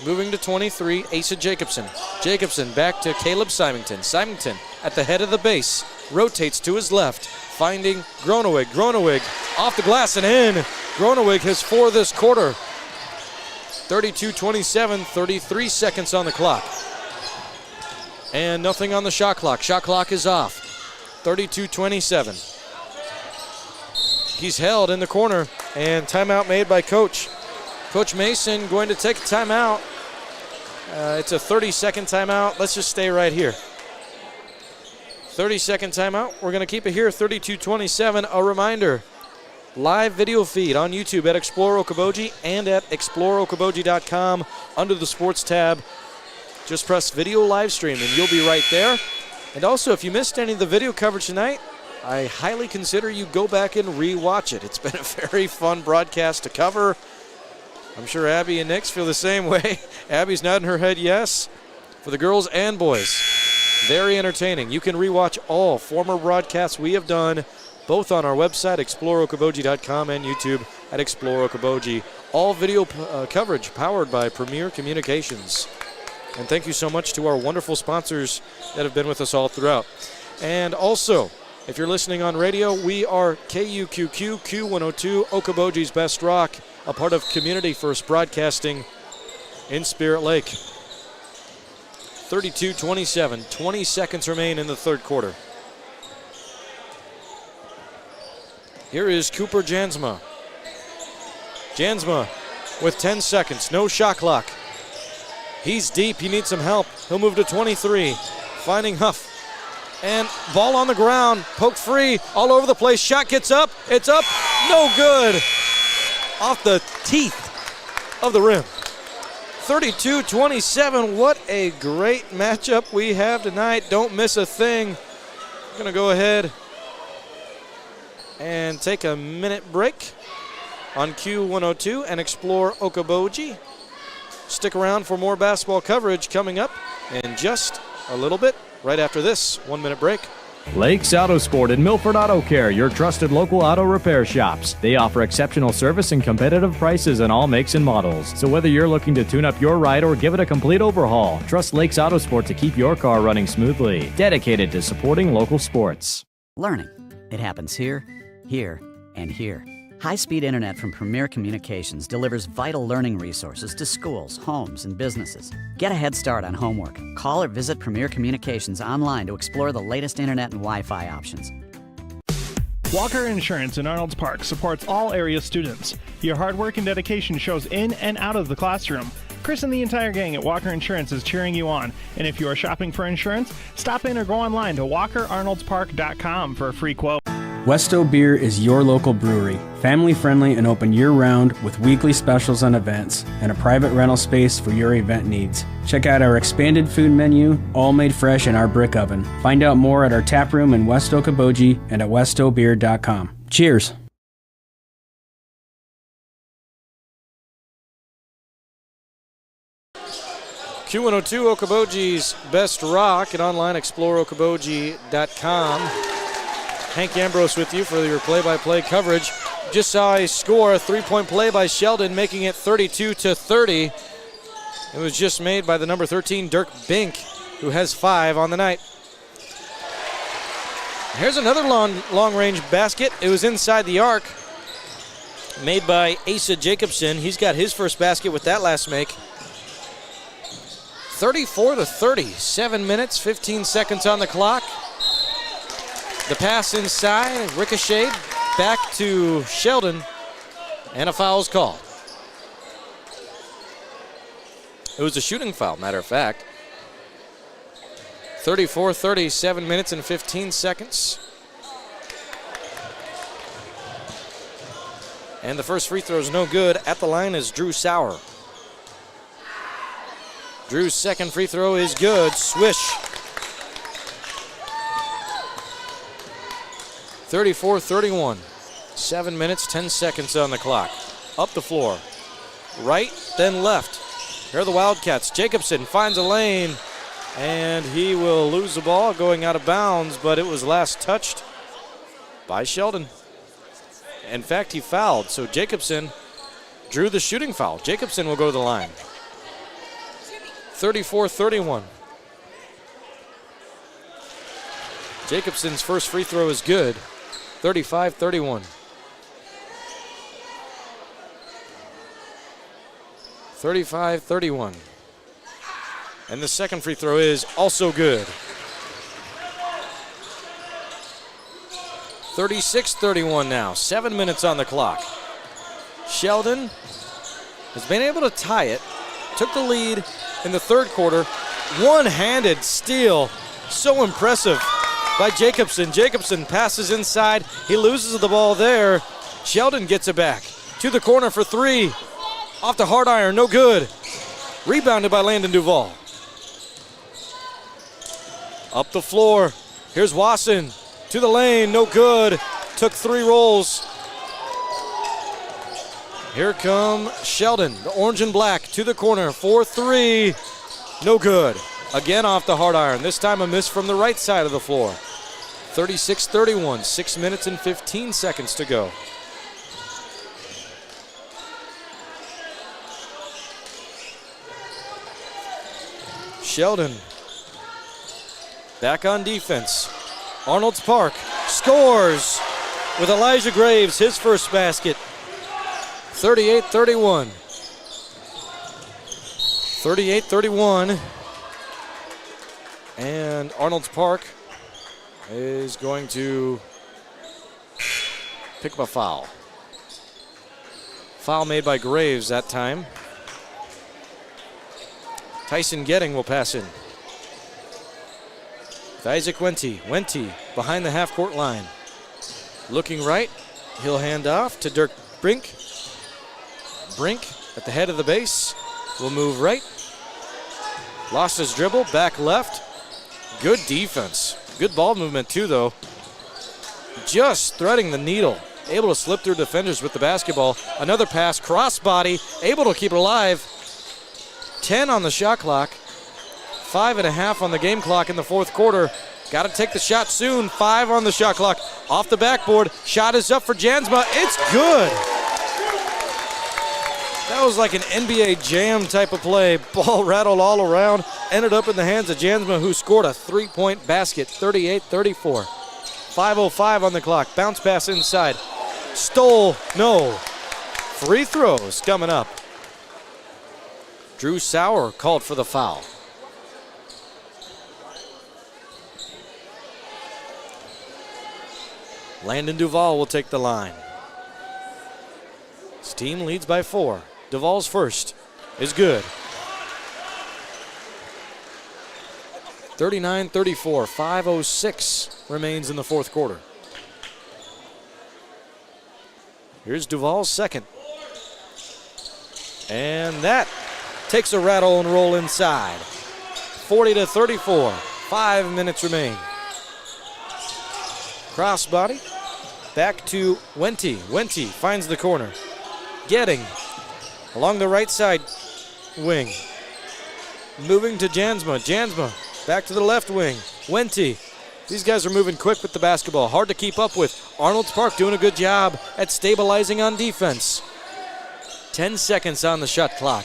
moving to 23, Asa Jacobson. Jacobson back to Caleb Symington. Symington at the head of the base, rotates to his left, finding Gronewig. Gronewig off the glass and in. Gronewig has 4 this quarter. 32-27, 33 seconds on the clock. And nothing on the shot clock. Shot clock is off. 32-27. He's held in the corner, and timeout made by Coach. Coach Mason going to take a timeout. It's a 30-second timeout. Let's just stay right here. 30-second timeout. We're going to keep it here, 32-27. A reminder, live video feed on YouTube at Explore Okoboji and at exploreokoboji.com under the sports tab. Just press video live stream and you'll be right there. And also, if you missed any of the video coverage tonight, I highly consider you go back and re-watch it. It's been a very fun broadcast to cover. I'm sure Abby and Nix feel the same way. Abby's nodding her head yes. For the girls and boys, very entertaining. You can re-watch all former broadcasts we have done, both on our website, exploreokoboji.com, and YouTube at Explore Okoboji. All video coverage powered by Premier Communications. And thank you so much to our wonderful sponsors that have been with us all throughout. And also, if you're listening on radio, we are KUQQ Q102, Okoboji's Best Rock, a part of Community First Broadcasting in Spirit Lake. 32-27, 20 seconds remain in the third quarter. Here is Cooper Jansma. Jansma with 10 seconds, no shot clock. He's deep, he needs some help. He'll move to 23, finding Huff. And ball on the ground, poked free, all over the place. Shot gets up, it's up, no good. Off the teeth of the rim. 32-27, what a great matchup we have tonight. Don't miss a thing. I'm gonna go ahead and take a minute break on Q102 and Explore Okoboji. Stick around for more basketball coverage coming up in just a little bit, right after this 1 minute break. Lakes Auto Sport and Milford Auto Care, your trusted local auto repair shops. They offer exceptional service and competitive prices on all makes and models. So whether you're looking to tune up your ride or give it a complete overhaul, trust Lakes Auto Sport to keep your car running smoothly. Dedicated to supporting local sports. Learning. It happens here, here, and here. High-speed internet from Premier Communications delivers vital learning resources to schools, homes, and businesses. Get a head start on homework. Call or visit Premier Communications online to explore the latest internet and Wi-Fi options. Walker Insurance in Arnold's Park supports all area students. Your hard work and dedication shows in and out of the classroom. Chris and the entire gang at Walker Insurance is cheering you on. And if you are shopping for insurance, stop in or go online to walkerarnoldspark.com for a free quote. Westo Beer is your local brewery, family-friendly and open year-round with weekly specials and events, and a private rental space for your event needs. Check out our expanded food menu, all made fresh in our brick oven. Find out more at our tap room in West Okoboji and at westobeer.com. Cheers! Q102, Okoboji's Best Rock, and online exploreokoboji.com. Hank Ambrose with you for your play-by-play coverage. Just saw a score, a three-point play by Sheldon, making it 32-30. It was just made by the number 13, Dirk Bink, who has 5 on the night. Here's another long-range basket. It was inside the arc, made by Asa Jacobson. He's got his first basket with that last make. 34-30, 7 minutes, 15 seconds on the clock. The pass inside, ricocheted back to Sheldon, and a foul's called. It was a shooting foul, matter of fact. 34-30, 7 minutes and 15 seconds. And the first free throw is no good. At the line is Drew Sauer. Drew's second free throw is good. Swish. 34-31, 7 minutes, 10 seconds on the clock. Up the floor, right, then left. Here are the Wildcats. Jacobson finds a lane, and he will lose the ball going out of bounds, but it was last touched by Sheldon. In fact, he fouled, so Jacobson drew the shooting foul. Jacobson will go to the line. 34-31. Jacobson's first free throw is good. 35-31. 35-31. And the second free throw is also good. 36-31 now. 7 minutes on the clock. Sheldon has been able to tie it. Took the lead in the third quarter. One-handed steal. So impressive by Jacobson. Jacobson passes inside. He loses the ball there. Sheldon gets it back. To the corner for three. Off the hard iron, no good. Rebounded by Landon Duval. Up the floor. Here's Wasson. To the lane, no good. Took 3 rolls. Here come Sheldon, the orange and black, to the corner for 3. No good. Again off the hard iron. This time a miss from the right side of the floor. 36-31, 6 minutes and 15 seconds to go. Sheldon back on defense. Arnold's Park scores with Elijah Graves, his first basket. 38-31. 38-31. And Arnold's Park is going to pick up a foul. Foul made by Graves that time. Tyson Getting will pass in. With Isaac Wente. Wente behind the half-court line. Looking right. He'll hand off to Dirk Brink. Brink at the head of the base. Will move right. Lost his dribble. Back left. Good defense. Good ball movement too, though. Just threading the needle. Able to slip through defenders with the basketball. Another pass. Crossbody. Able to keep it alive. 10 on the shot clock. 5.5 on the game clock in the fourth quarter. Got to take the shot soon. 5 on the shot clock. Off the backboard. Shot is up for Jansma. It's good. That was like an NBA Jam type of play. Ball rattled all around. Ended up in the hands of Jansma, who scored a 3-point basket. 38-34. 5:05 on the clock. Bounce pass inside. Stole. No. Free throws coming up. Drew Sauer called for the foul. Landon Duval will take the line. His team leads by 4. Duval's first is good. 39-34, 5:06 remains in the fourth quarter. Here's Duval's second. And that takes a rattle and roll inside. 40-34, 5 minutes remain. Crossbody, back to Wente. Wente finds the corner. Getting along the right side wing. Moving to Jansma. Jansma back to the left wing. Wente. These guys are moving quick with the basketball. Hard to keep up with. Arnold's Park doing a good job at stabilizing on defense. 10 seconds on the shot clock.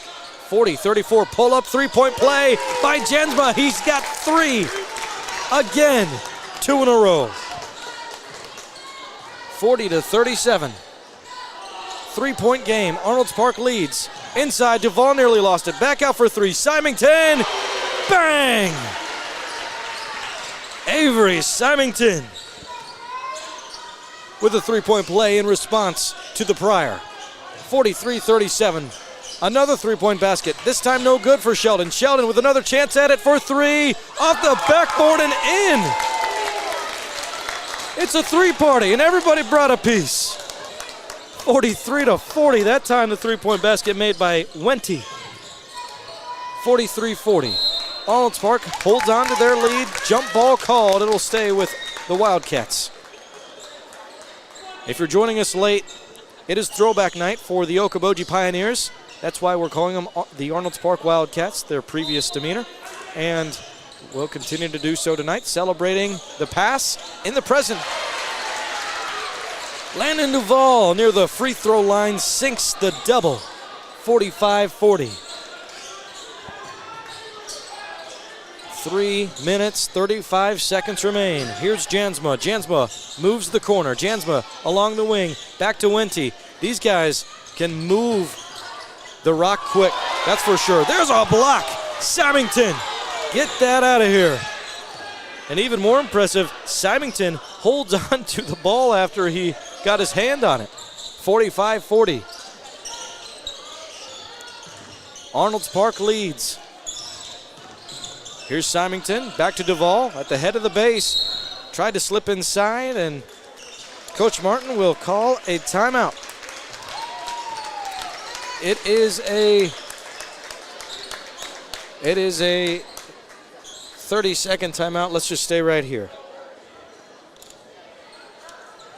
40-34 pull-up three-point play by Jansma. He's got 3 again. 2 in a row. 40-37. 3-point game. Arnold's Park leads. Inside, Duval nearly lost it. Back out for 3. Symington. Bang! Avery Symington with a 3-point play in response to the prior. 43-37. Another 3-point basket. This time no good for Sheldon. Sheldon with another chance at it for 3. Off the backboard and in. It's a 3-party and everybody brought a piece. 43-40. That time the 3-point basket made by Wente. 43-40. Arnold's Park holds on to their lead. Jump ball called. It'll stay with the Wildcats. If you're joining us late, it is throwback night for the Okoboji Pioneers. That's why we're calling them the Arnold's Park Wildcats, their previous demeanor. And we'll continue to do so tonight, celebrating the past in the present. Landon Duvall near the free throw line sinks the double. 45-40. 3 minutes, 35 seconds remain. Here's Jansma. Jansma moves the corner. Jansma along the wing. Back to Wente. These guys can move the rock quick. That's for sure. There's a block. Symington, get that out of here. And even more impressive, Symington holds on to the ball after he got his hand on it. 45-40. Arnold's Park leads. Here's Symington, back to Duvall at the head of the base. Tried to slip inside, and Coach Martin will call a timeout. It is a 30-second timeout. Let's just stay right here.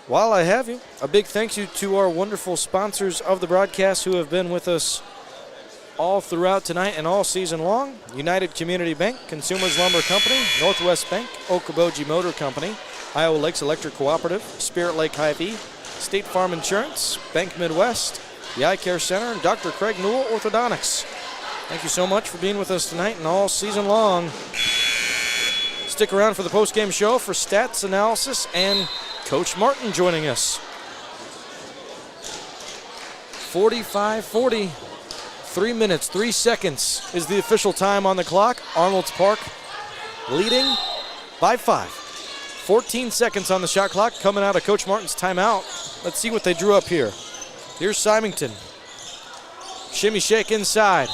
While I have you, a big thank you to our wonderful sponsors of the broadcast who have been with us all throughout tonight and all season long. United Community Bank, Consumers Lumber Company, Northwest Bank, Okoboji Motor Company, Iowa Lakes Electric Cooperative, Spirit Lake Hy-Vee, State Farm Insurance, Bank Midwest, the Eye Care Center, and Dr. Craig Newell Orthodontics. Thank you so much for being with us tonight and all season long. Stick around for the post-game show for stats analysis and Coach Martin joining us. 45-40. 3 minutes, 3 seconds is the official time on the clock. Arnold's Park leading by 5. 14 seconds on the shot clock coming out of Coach Martin's timeout. Let's see what they drew up here. Here's Symington. Shimmy shake inside.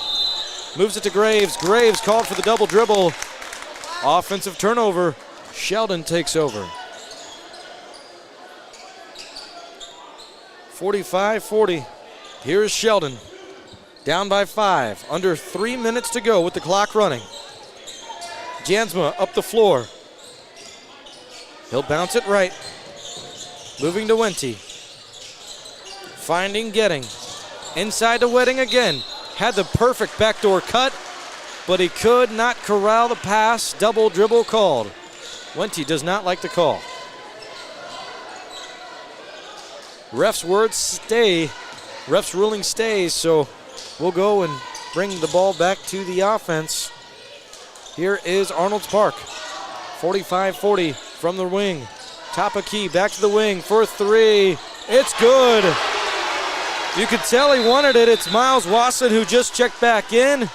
Moves it to Graves. Graves called for the double dribble. Offensive turnover. Sheldon takes over. 45-40. Here's Sheldon. Down by 5. Under 3 minutes to go with the clock running. Jansma up the floor. He'll bounce it right. Moving to Wente. Finding Getting. Inside to Wedding again. Had the perfect backdoor cut, but he could not corral the pass. Double dribble called. Wente does not like the call. Ref's words stay. Ref's ruling stays, so we'll go and bring the ball back to the offense. Here is Arnold's Park. 45-40 from the wing. Top of key, back to the wing for 3. It's good. You could tell he wanted it. It's Miles Wasson who just checked back in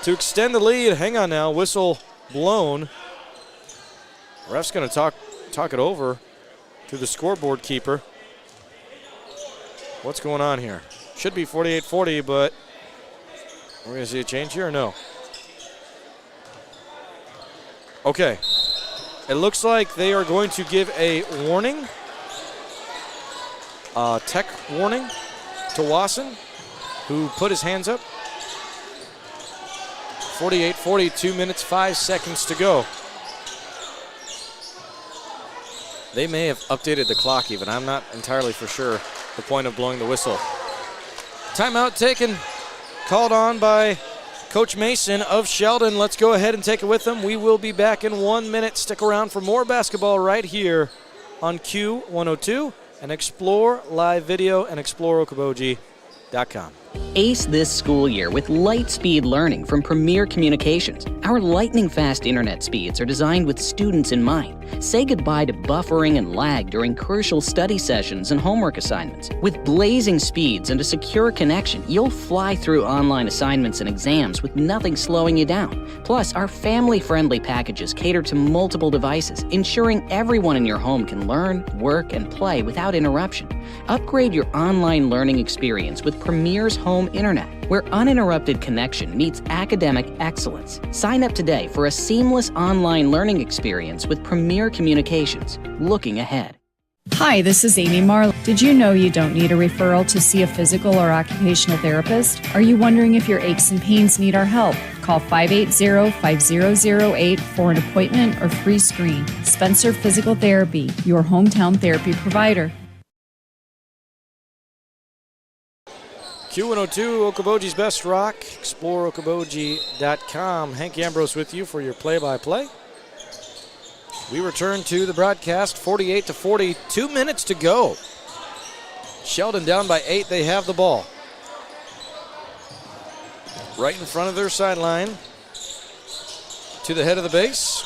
to extend the lead. Hang on now, whistle blown. Ref's going to talk it over to the scoreboard keeper. What's going on here? Should be 48-40, but we're going to see a change here or no? Okay. It looks like they are going to give a warning, tech warning to Wasson, who put his hands up. 48-40, 2 minutes, 5 seconds to go. They may have updated the clock even. I'm not entirely for sure the point of blowing the whistle. Timeout taken, called on by Coach Mason of Sheldon. Let's go ahead and take it with them. We will be back in 1 minute. Stick around for more basketball right here on Q102 and explore live video and explore Okoboji.com. Ace this school year with light-speed learning from Premier Communications. Our lightning-fast internet speeds are designed with students in mind. Say goodbye to buffering and lag during crucial study sessions and homework assignments. With blazing speeds and a secure connection, you'll fly through online assignments and exams with nothing slowing you down. Plus, our family-friendly packages cater to multiple devices, ensuring everyone in your home can learn, work, and play without interruption. Upgrade your online learning experience with Premier's Home Internet, where uninterrupted connection meets academic excellence. Sign up today for a seamless online learning experience with Premier Communications. Looking ahead. Hi, this is Amy Marlowe. Did you know you don't need a referral to see a physical or occupational therapist? Are you wondering if your aches and pains need our help? Call 580-5008 for an appointment or free screen. Spencer Physical Therapy, your hometown therapy provider. Q102, Okoboji's Best Rock. Explore Okoboji.com. Hank Ambrose with you for your play-by-play. We return to the broadcast, 48-40, 2 minutes to go. Sheldon down by 8. They have the ball. Right in front of their sideline. To the head of the base.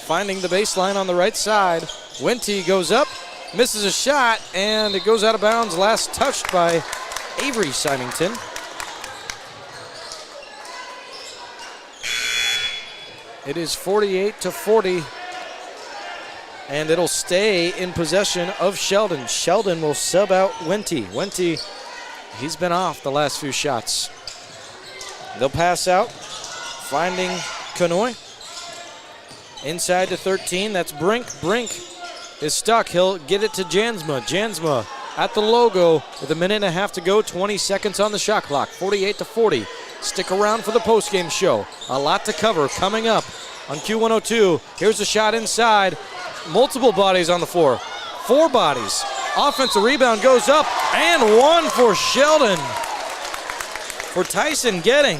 Finding the baseline on the right side. Wente goes up, misses a shot, and it goes out of bounds. Last touched by Avery Symington. It is 48-40, and it'll stay in possession of Sheldon. Sheldon will sub out Wente. Wente, he's been off the last few shots. They'll pass out, finding Kanoy. Inside to 13, that's Brink. Brink is stuck. He'll get it to Jansma. Jansma at the logo with 1.5 minutes to go, 20 seconds on the shot clock, 48-40. Stick around for the postgame show. A lot to cover coming up on Q102. Here's a shot inside. Multiple bodies on the floor. 4 bodies. Offensive rebound goes up, and one for Sheldon. For Tyson Getting.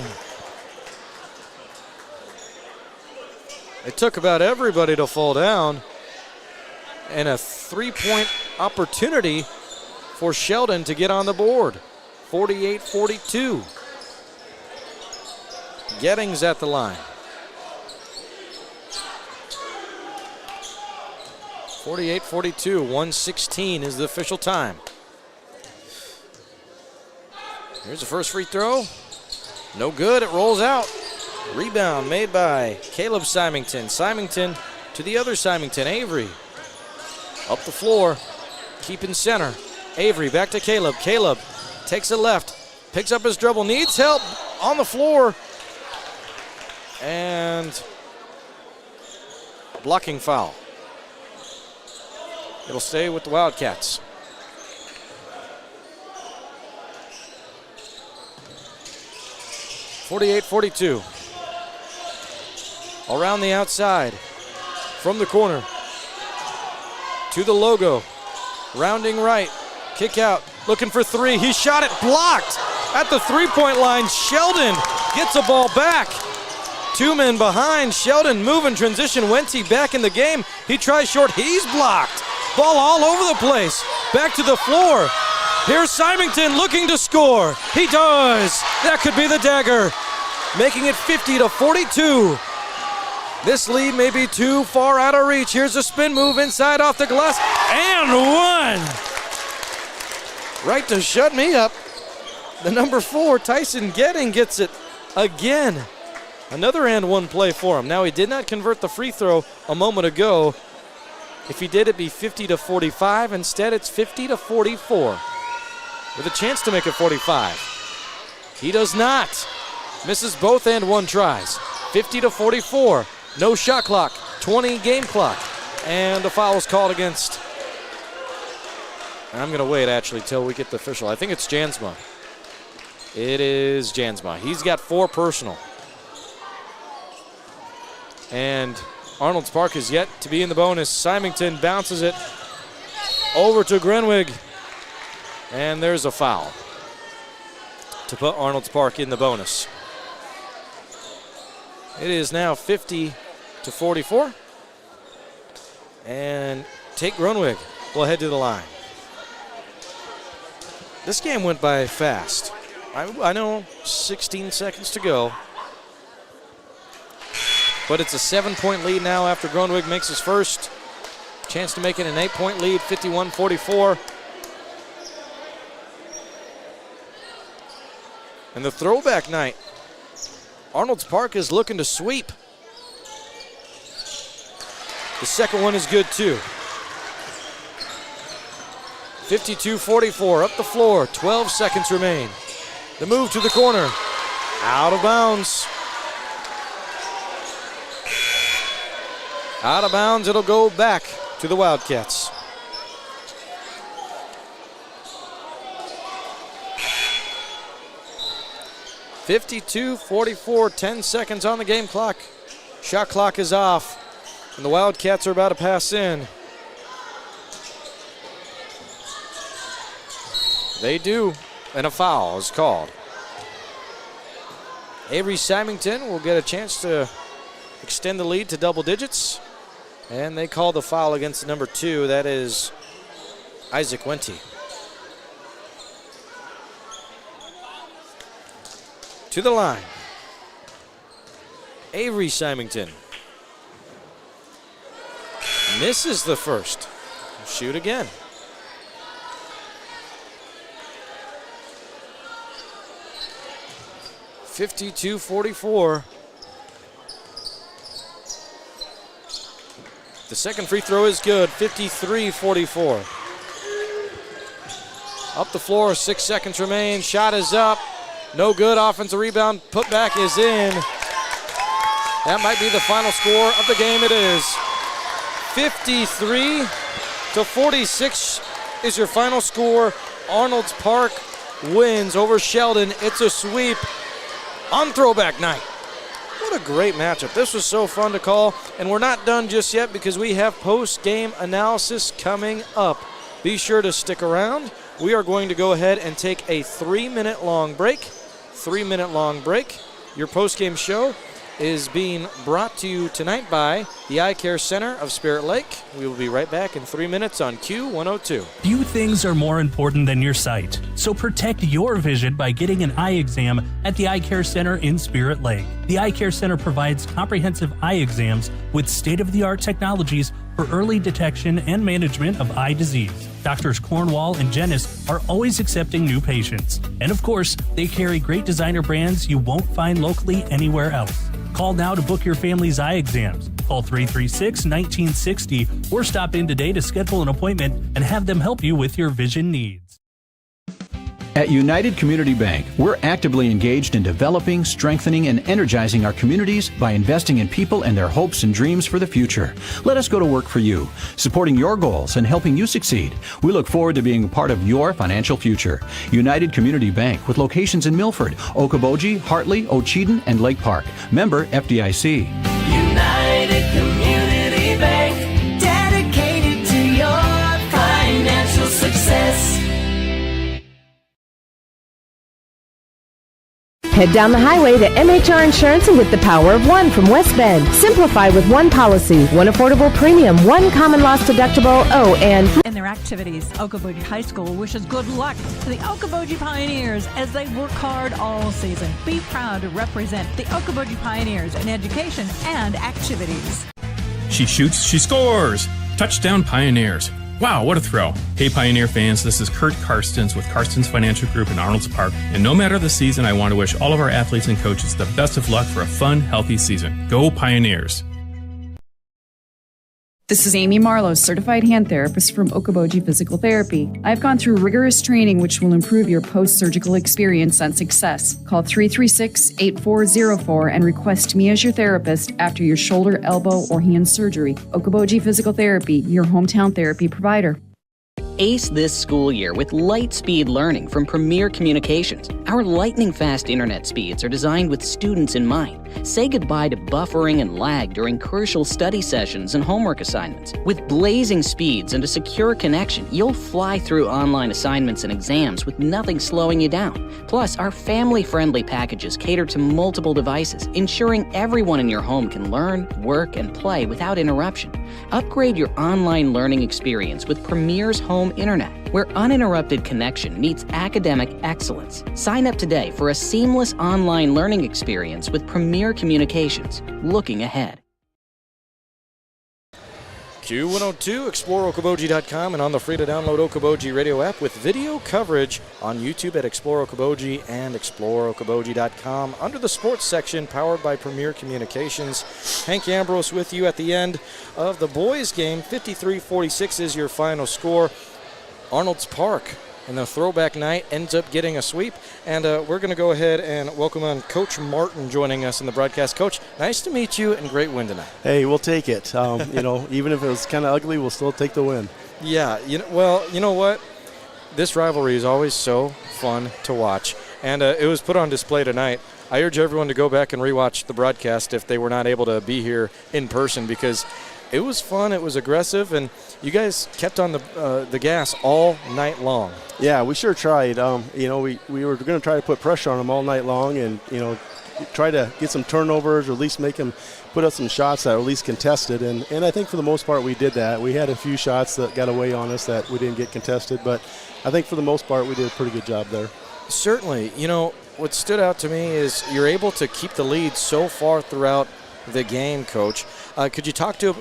It took about everybody to fall down. And a 3-point opportunity for Sheldon to get on the board. 48-42. Getting's at the line. 48-42, 1:16 is the official time. Here's the first free throw. No good, it rolls out. Rebound made by Caleb Symington. Symington to the other Symington, Avery. Up the floor, keeping center. Avery back to Caleb. Caleb takes it left, picks up his dribble, needs help on the floor. And blocking foul. It'll stay with the Wildcats. (48-42). Around the outside, from the corner, to the logo, rounding right, kick out, looking for 3. He shot it, blocked at the 3-point line. Sheldon gets a ball back. 2 men behind. Sheldon moving transition. Wente back in the game. He tries short. He's blocked. Ball all over the place. Back to the floor. Here's Symington looking to score. He does. That could be the dagger. Making it 50-42. This lead may be too far out of reach. Here's a spin move inside off the glass. And one. Right to shut me up. The number 4, Tyson Getting, gets it again. Another and one play for him. Now, he did not convert the free throw a moment ago. If he did, it'd be 50-45. Instead, it's 50-44 with a chance to make it 45. He does not. Misses both and one tries. 50-44. No shot clock. 20 game clock. And a foul is called against. I'm going to wait, actually, till we get the official. I think it's Jansma. It is Jansma. He's got 4 personal. And Arnold's Park is yet to be in the bonus. Symington bounces it over to Grenwig. And there's a foul to put Arnold's Park in the bonus. It is now 50-44. And Tate Grunwig will head to the line. This game went by fast. I know 16 seconds to go. But it's a 7-point lead now after Grunwig makes his first. Chance to make it an 8-point lead, 51-44. And the throwback night. Arnold's Park is looking to sweep. The second one is good too. 52-44, up the floor, 12 seconds remain. The move to the corner, out of bounds. Out of bounds, it'll go back to the Wildcats. (52-44), 10 seconds on the game clock. Shot clock is off, and the Wildcats are about to pass in. They do, and a foul is called. Avery Symington will get a chance to extend the lead to double digits. And they call the foul against number 2. That is Isaac Wente. to the line. Avery Symington misses the first. Shoot again. (52-44). The second free throw is good. 53-44. Up the floor, 6 seconds remain. Shot is up. No good. Offensive rebound. Putback is in. That might be the final score of the game. It is. 53-46 is your final score. Arnold's Park wins over Sheldon. It's a sweep on Throwback night. What a great matchup. This was so fun to call, and we're not done just yet because we have post-game analysis coming up. Be sure to stick around. We are going to go ahead and take a 3-minute long break. 3-minute long break. Your post-game show is being brought to you tonight by the Eye Care Center of Spirit Lake. We will be right back in 3 minutes on Q102. Few things are more important than your sight, so protect your vision by getting an eye exam at the Eye Care Center in Spirit Lake. The Eye Care Center provides comprehensive eye exams with state-of-the-art technologies for early detection and management of eye disease. Doctors Cornwall and Jennis are always accepting new patients. And of course, they carry great designer brands you won't find locally anywhere else. Call now to book your family's eye exams. Call 336-1960 or stop in today to schedule an appointment and have them help you with your vision needs. At United Community Bank, we're actively engaged in developing, strengthening, and energizing our communities by investing in people and their hopes and dreams for the future. Let us go to work for you, supporting your goals and helping you succeed. We look forward to being a part of your financial future. United Community Bank, with locations in Milford, Okoboji, Hartley, Ocheyedan, and Lake Park. Member FDIC. United Community Bank, dedicated to your financial success. Head down the highway to MHR Insurance and get the power of one from West Bend. Simplify with one policy, one affordable premium, one common loss deductible. Oh, and in their activities, Okoboji High School wishes good luck to the Okoboji Pioneers as they work hard all season. Be proud to represent the Okoboji Pioneers in education and activities. She shoots, she scores! Touchdown Pioneers. Wow, what a throw. Hey Pioneer fans, this is Kurt Karstens with Karstens Financial Group in Arnold's Park. And no matter the season, I want to wish all of our athletes and coaches the best of luck for a fun, healthy season. Go Pioneers! This is Amy Marlowe, certified hand therapist from Okoboji Physical Therapy. I've gone through rigorous training which will improve your post-surgical experience and success. Call 336-8404 and request me as your therapist after your shoulder, elbow, or hand surgery. Okoboji Physical Therapy, your hometown therapy provider. Ace this school year with light-speed learning from Premier Communications. Our lightning-fast internet speeds are designed with students in mind. Say goodbye to buffering and lag during crucial study sessions and homework assignments. With blazing speeds and a secure connection, you'll fly through online assignments and exams with nothing slowing you down. Plus, our family-friendly packages cater to multiple devices, ensuring everyone in your home can learn, work, and play without interruption. Upgrade your online learning experience with Premier's Home Internet, where uninterrupted connection meets academic excellence. Sign up today for a seamless online learning experience with Premier Communications. Looking ahead. Q102, explore Okoboji.com, and on the free-to-download Okoboji radio app with video coverage on YouTube at Explore Okoboji and ExploreOkoboji.com. Under the sports section, powered by Premier Communications. Hank Ambrose with you at the end of the boys' game. 53-46 is your final score. Arnold's Park and the Throwback night ends up getting a sweep. And we're going to go ahead and welcome on Coach Martin joining us in the broadcast. Coach, nice to meet you and great win tonight. Hey, we'll take it. Even if it was kind of ugly, we'll still take the win. Yeah, you know what? This rivalry is always so fun to watch. And it was put on display tonight. I urge everyone to go back and rewatch the broadcast if they were not able to be here in person, because it was fun, it was aggressive, and you guys kept on the gas all night long. Yeah, we sure tried. We were going to try to put pressure on them all night long and, try to get some turnovers or at least make them put up some shots that were at least contested. And I think for the most part we did that. We had a few shots that got away on us that we didn't get contested, but I think for the most part we did a pretty good job there. Certainly. what stood out to me is you're able to keep the lead so far throughout the game, Coach. Could you talk to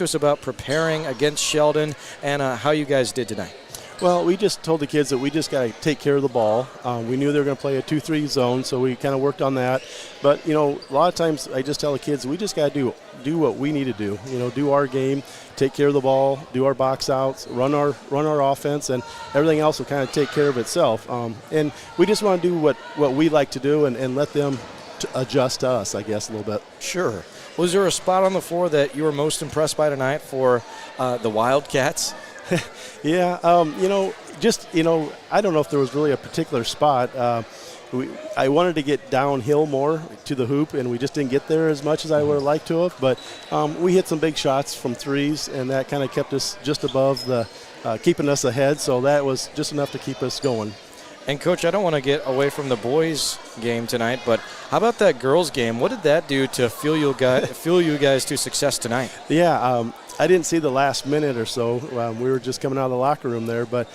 us about preparing against Sheldon and how you guys did tonight? Well, we just told the kids that we just got to take care of the ball. We knew they were going to play a 2-3 zone, so we kind of worked on that. But, a lot of times I just tell the kids we just got to do what we need to do. Do our game, take care of the ball, do our box outs, run our offense, and everything else will kind of take care of itself. And we just want to do what we like to do and let them adjust to us, I guess, a little bit. Sure. Was there a spot on the floor that you were most impressed by tonight for the Wildcats? Yeah, I don't know if there was really a particular spot. I wanted to get downhill more to the hoop, and we just didn't get there as much as I would have liked to have. But we hit some big shots from threes, and that kind of kept us just above keeping us ahead. So that was just enough to keep us going. And, Coach, I don't want to get away from the boys' game tonight, but how about that girls' game? What did that do to fuel you guys to success tonight? Yeah, I didn't see the last minute or so. We were just coming out of the locker room there, but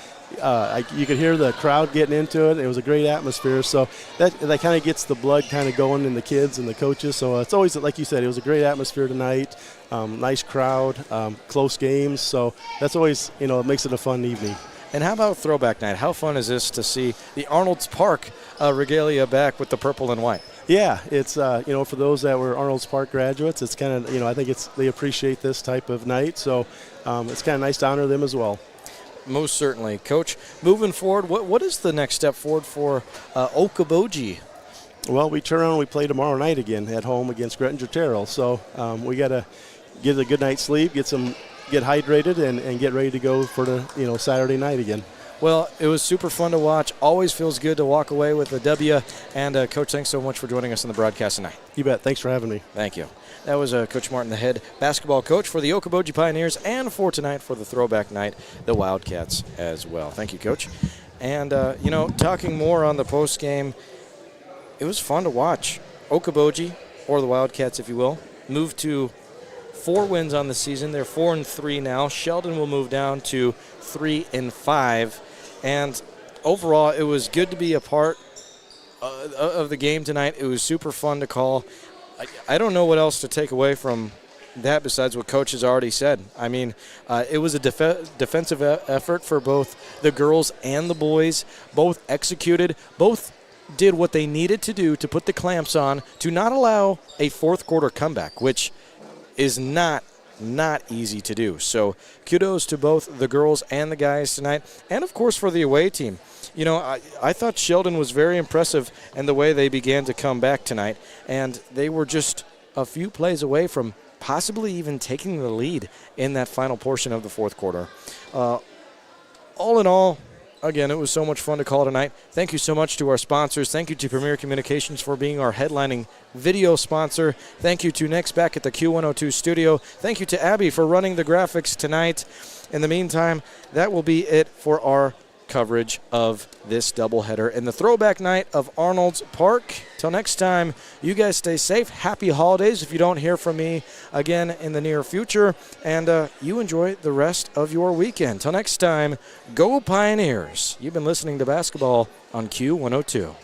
you could hear the crowd getting into it. It was a great atmosphere, so that kind of gets the blood kind of going in the kids and the coaches. So it's always, like you said, it was a great atmosphere tonight, nice crowd, close games. So that's always, it makes it a fun evening. And how about Throwback Night? How fun is this to see the Arnold's Park regalia back with the purple and white? Yeah, it's, for those that were Arnold's Park graduates, it's kind of, I think they appreciate this type of night. So it's kind of nice to honor them as well. Most certainly. Coach, moving forward, what is the next step forward for Okoboji? Well, we turn around and we play tomorrow night again at home against Grettinger-Terrell. So we got to get a good night's sleep, get hydrated, and get ready to go for the Saturday night again. Well, it was super fun to watch. Always feels good to walk away with a W. And, Coach, thanks so much for joining us on the broadcast tonight. You bet. Thanks for having me. Thank you. That was Coach Martin, the head basketball coach for the Okoboji Pioneers, and for tonight for the Throwback Night, the Wildcats as well. Thank you, Coach. And, talking more on the post game, it was fun to watch. Okoboji, or the Wildcats, if you will, moved to 4 wins on the season. They're 4-3 now. Sheldon will move down to 3-5. And overall, it was good to be a part of the game tonight. It was super fun to call. I don't know what else to take away from that besides what Coach has already said. I mean, it was a defensive effort for both the girls and the boys. Both executed. Both did what they needed to do to put the clamps on to not allow a fourth quarter comeback, which is not easy to do. So kudos to both the girls and the guys tonight, and of course for the away team. I thought Sheldon was very impressive in the way they began to come back tonight, and they were just a few plays away from possibly even taking the lead in that final portion of the fourth quarter. All in all, again, it was so much fun to call tonight. Thank you so much to our sponsors. Thank you to Premier Communications for being our headlining video sponsor. Thank you to Next back at the Q102 studio. Thank you to Abby for running the graphics tonight. In the meantime, that will be it for our coverage of this doubleheader in the Throwback Night of Arnold's Park. Till next time, you guys stay safe. Happy holidays if you don't hear from me again in the near future. And you enjoy the rest of your weekend. Till next time, go Pioneers. You've been listening to Basketball on Q102.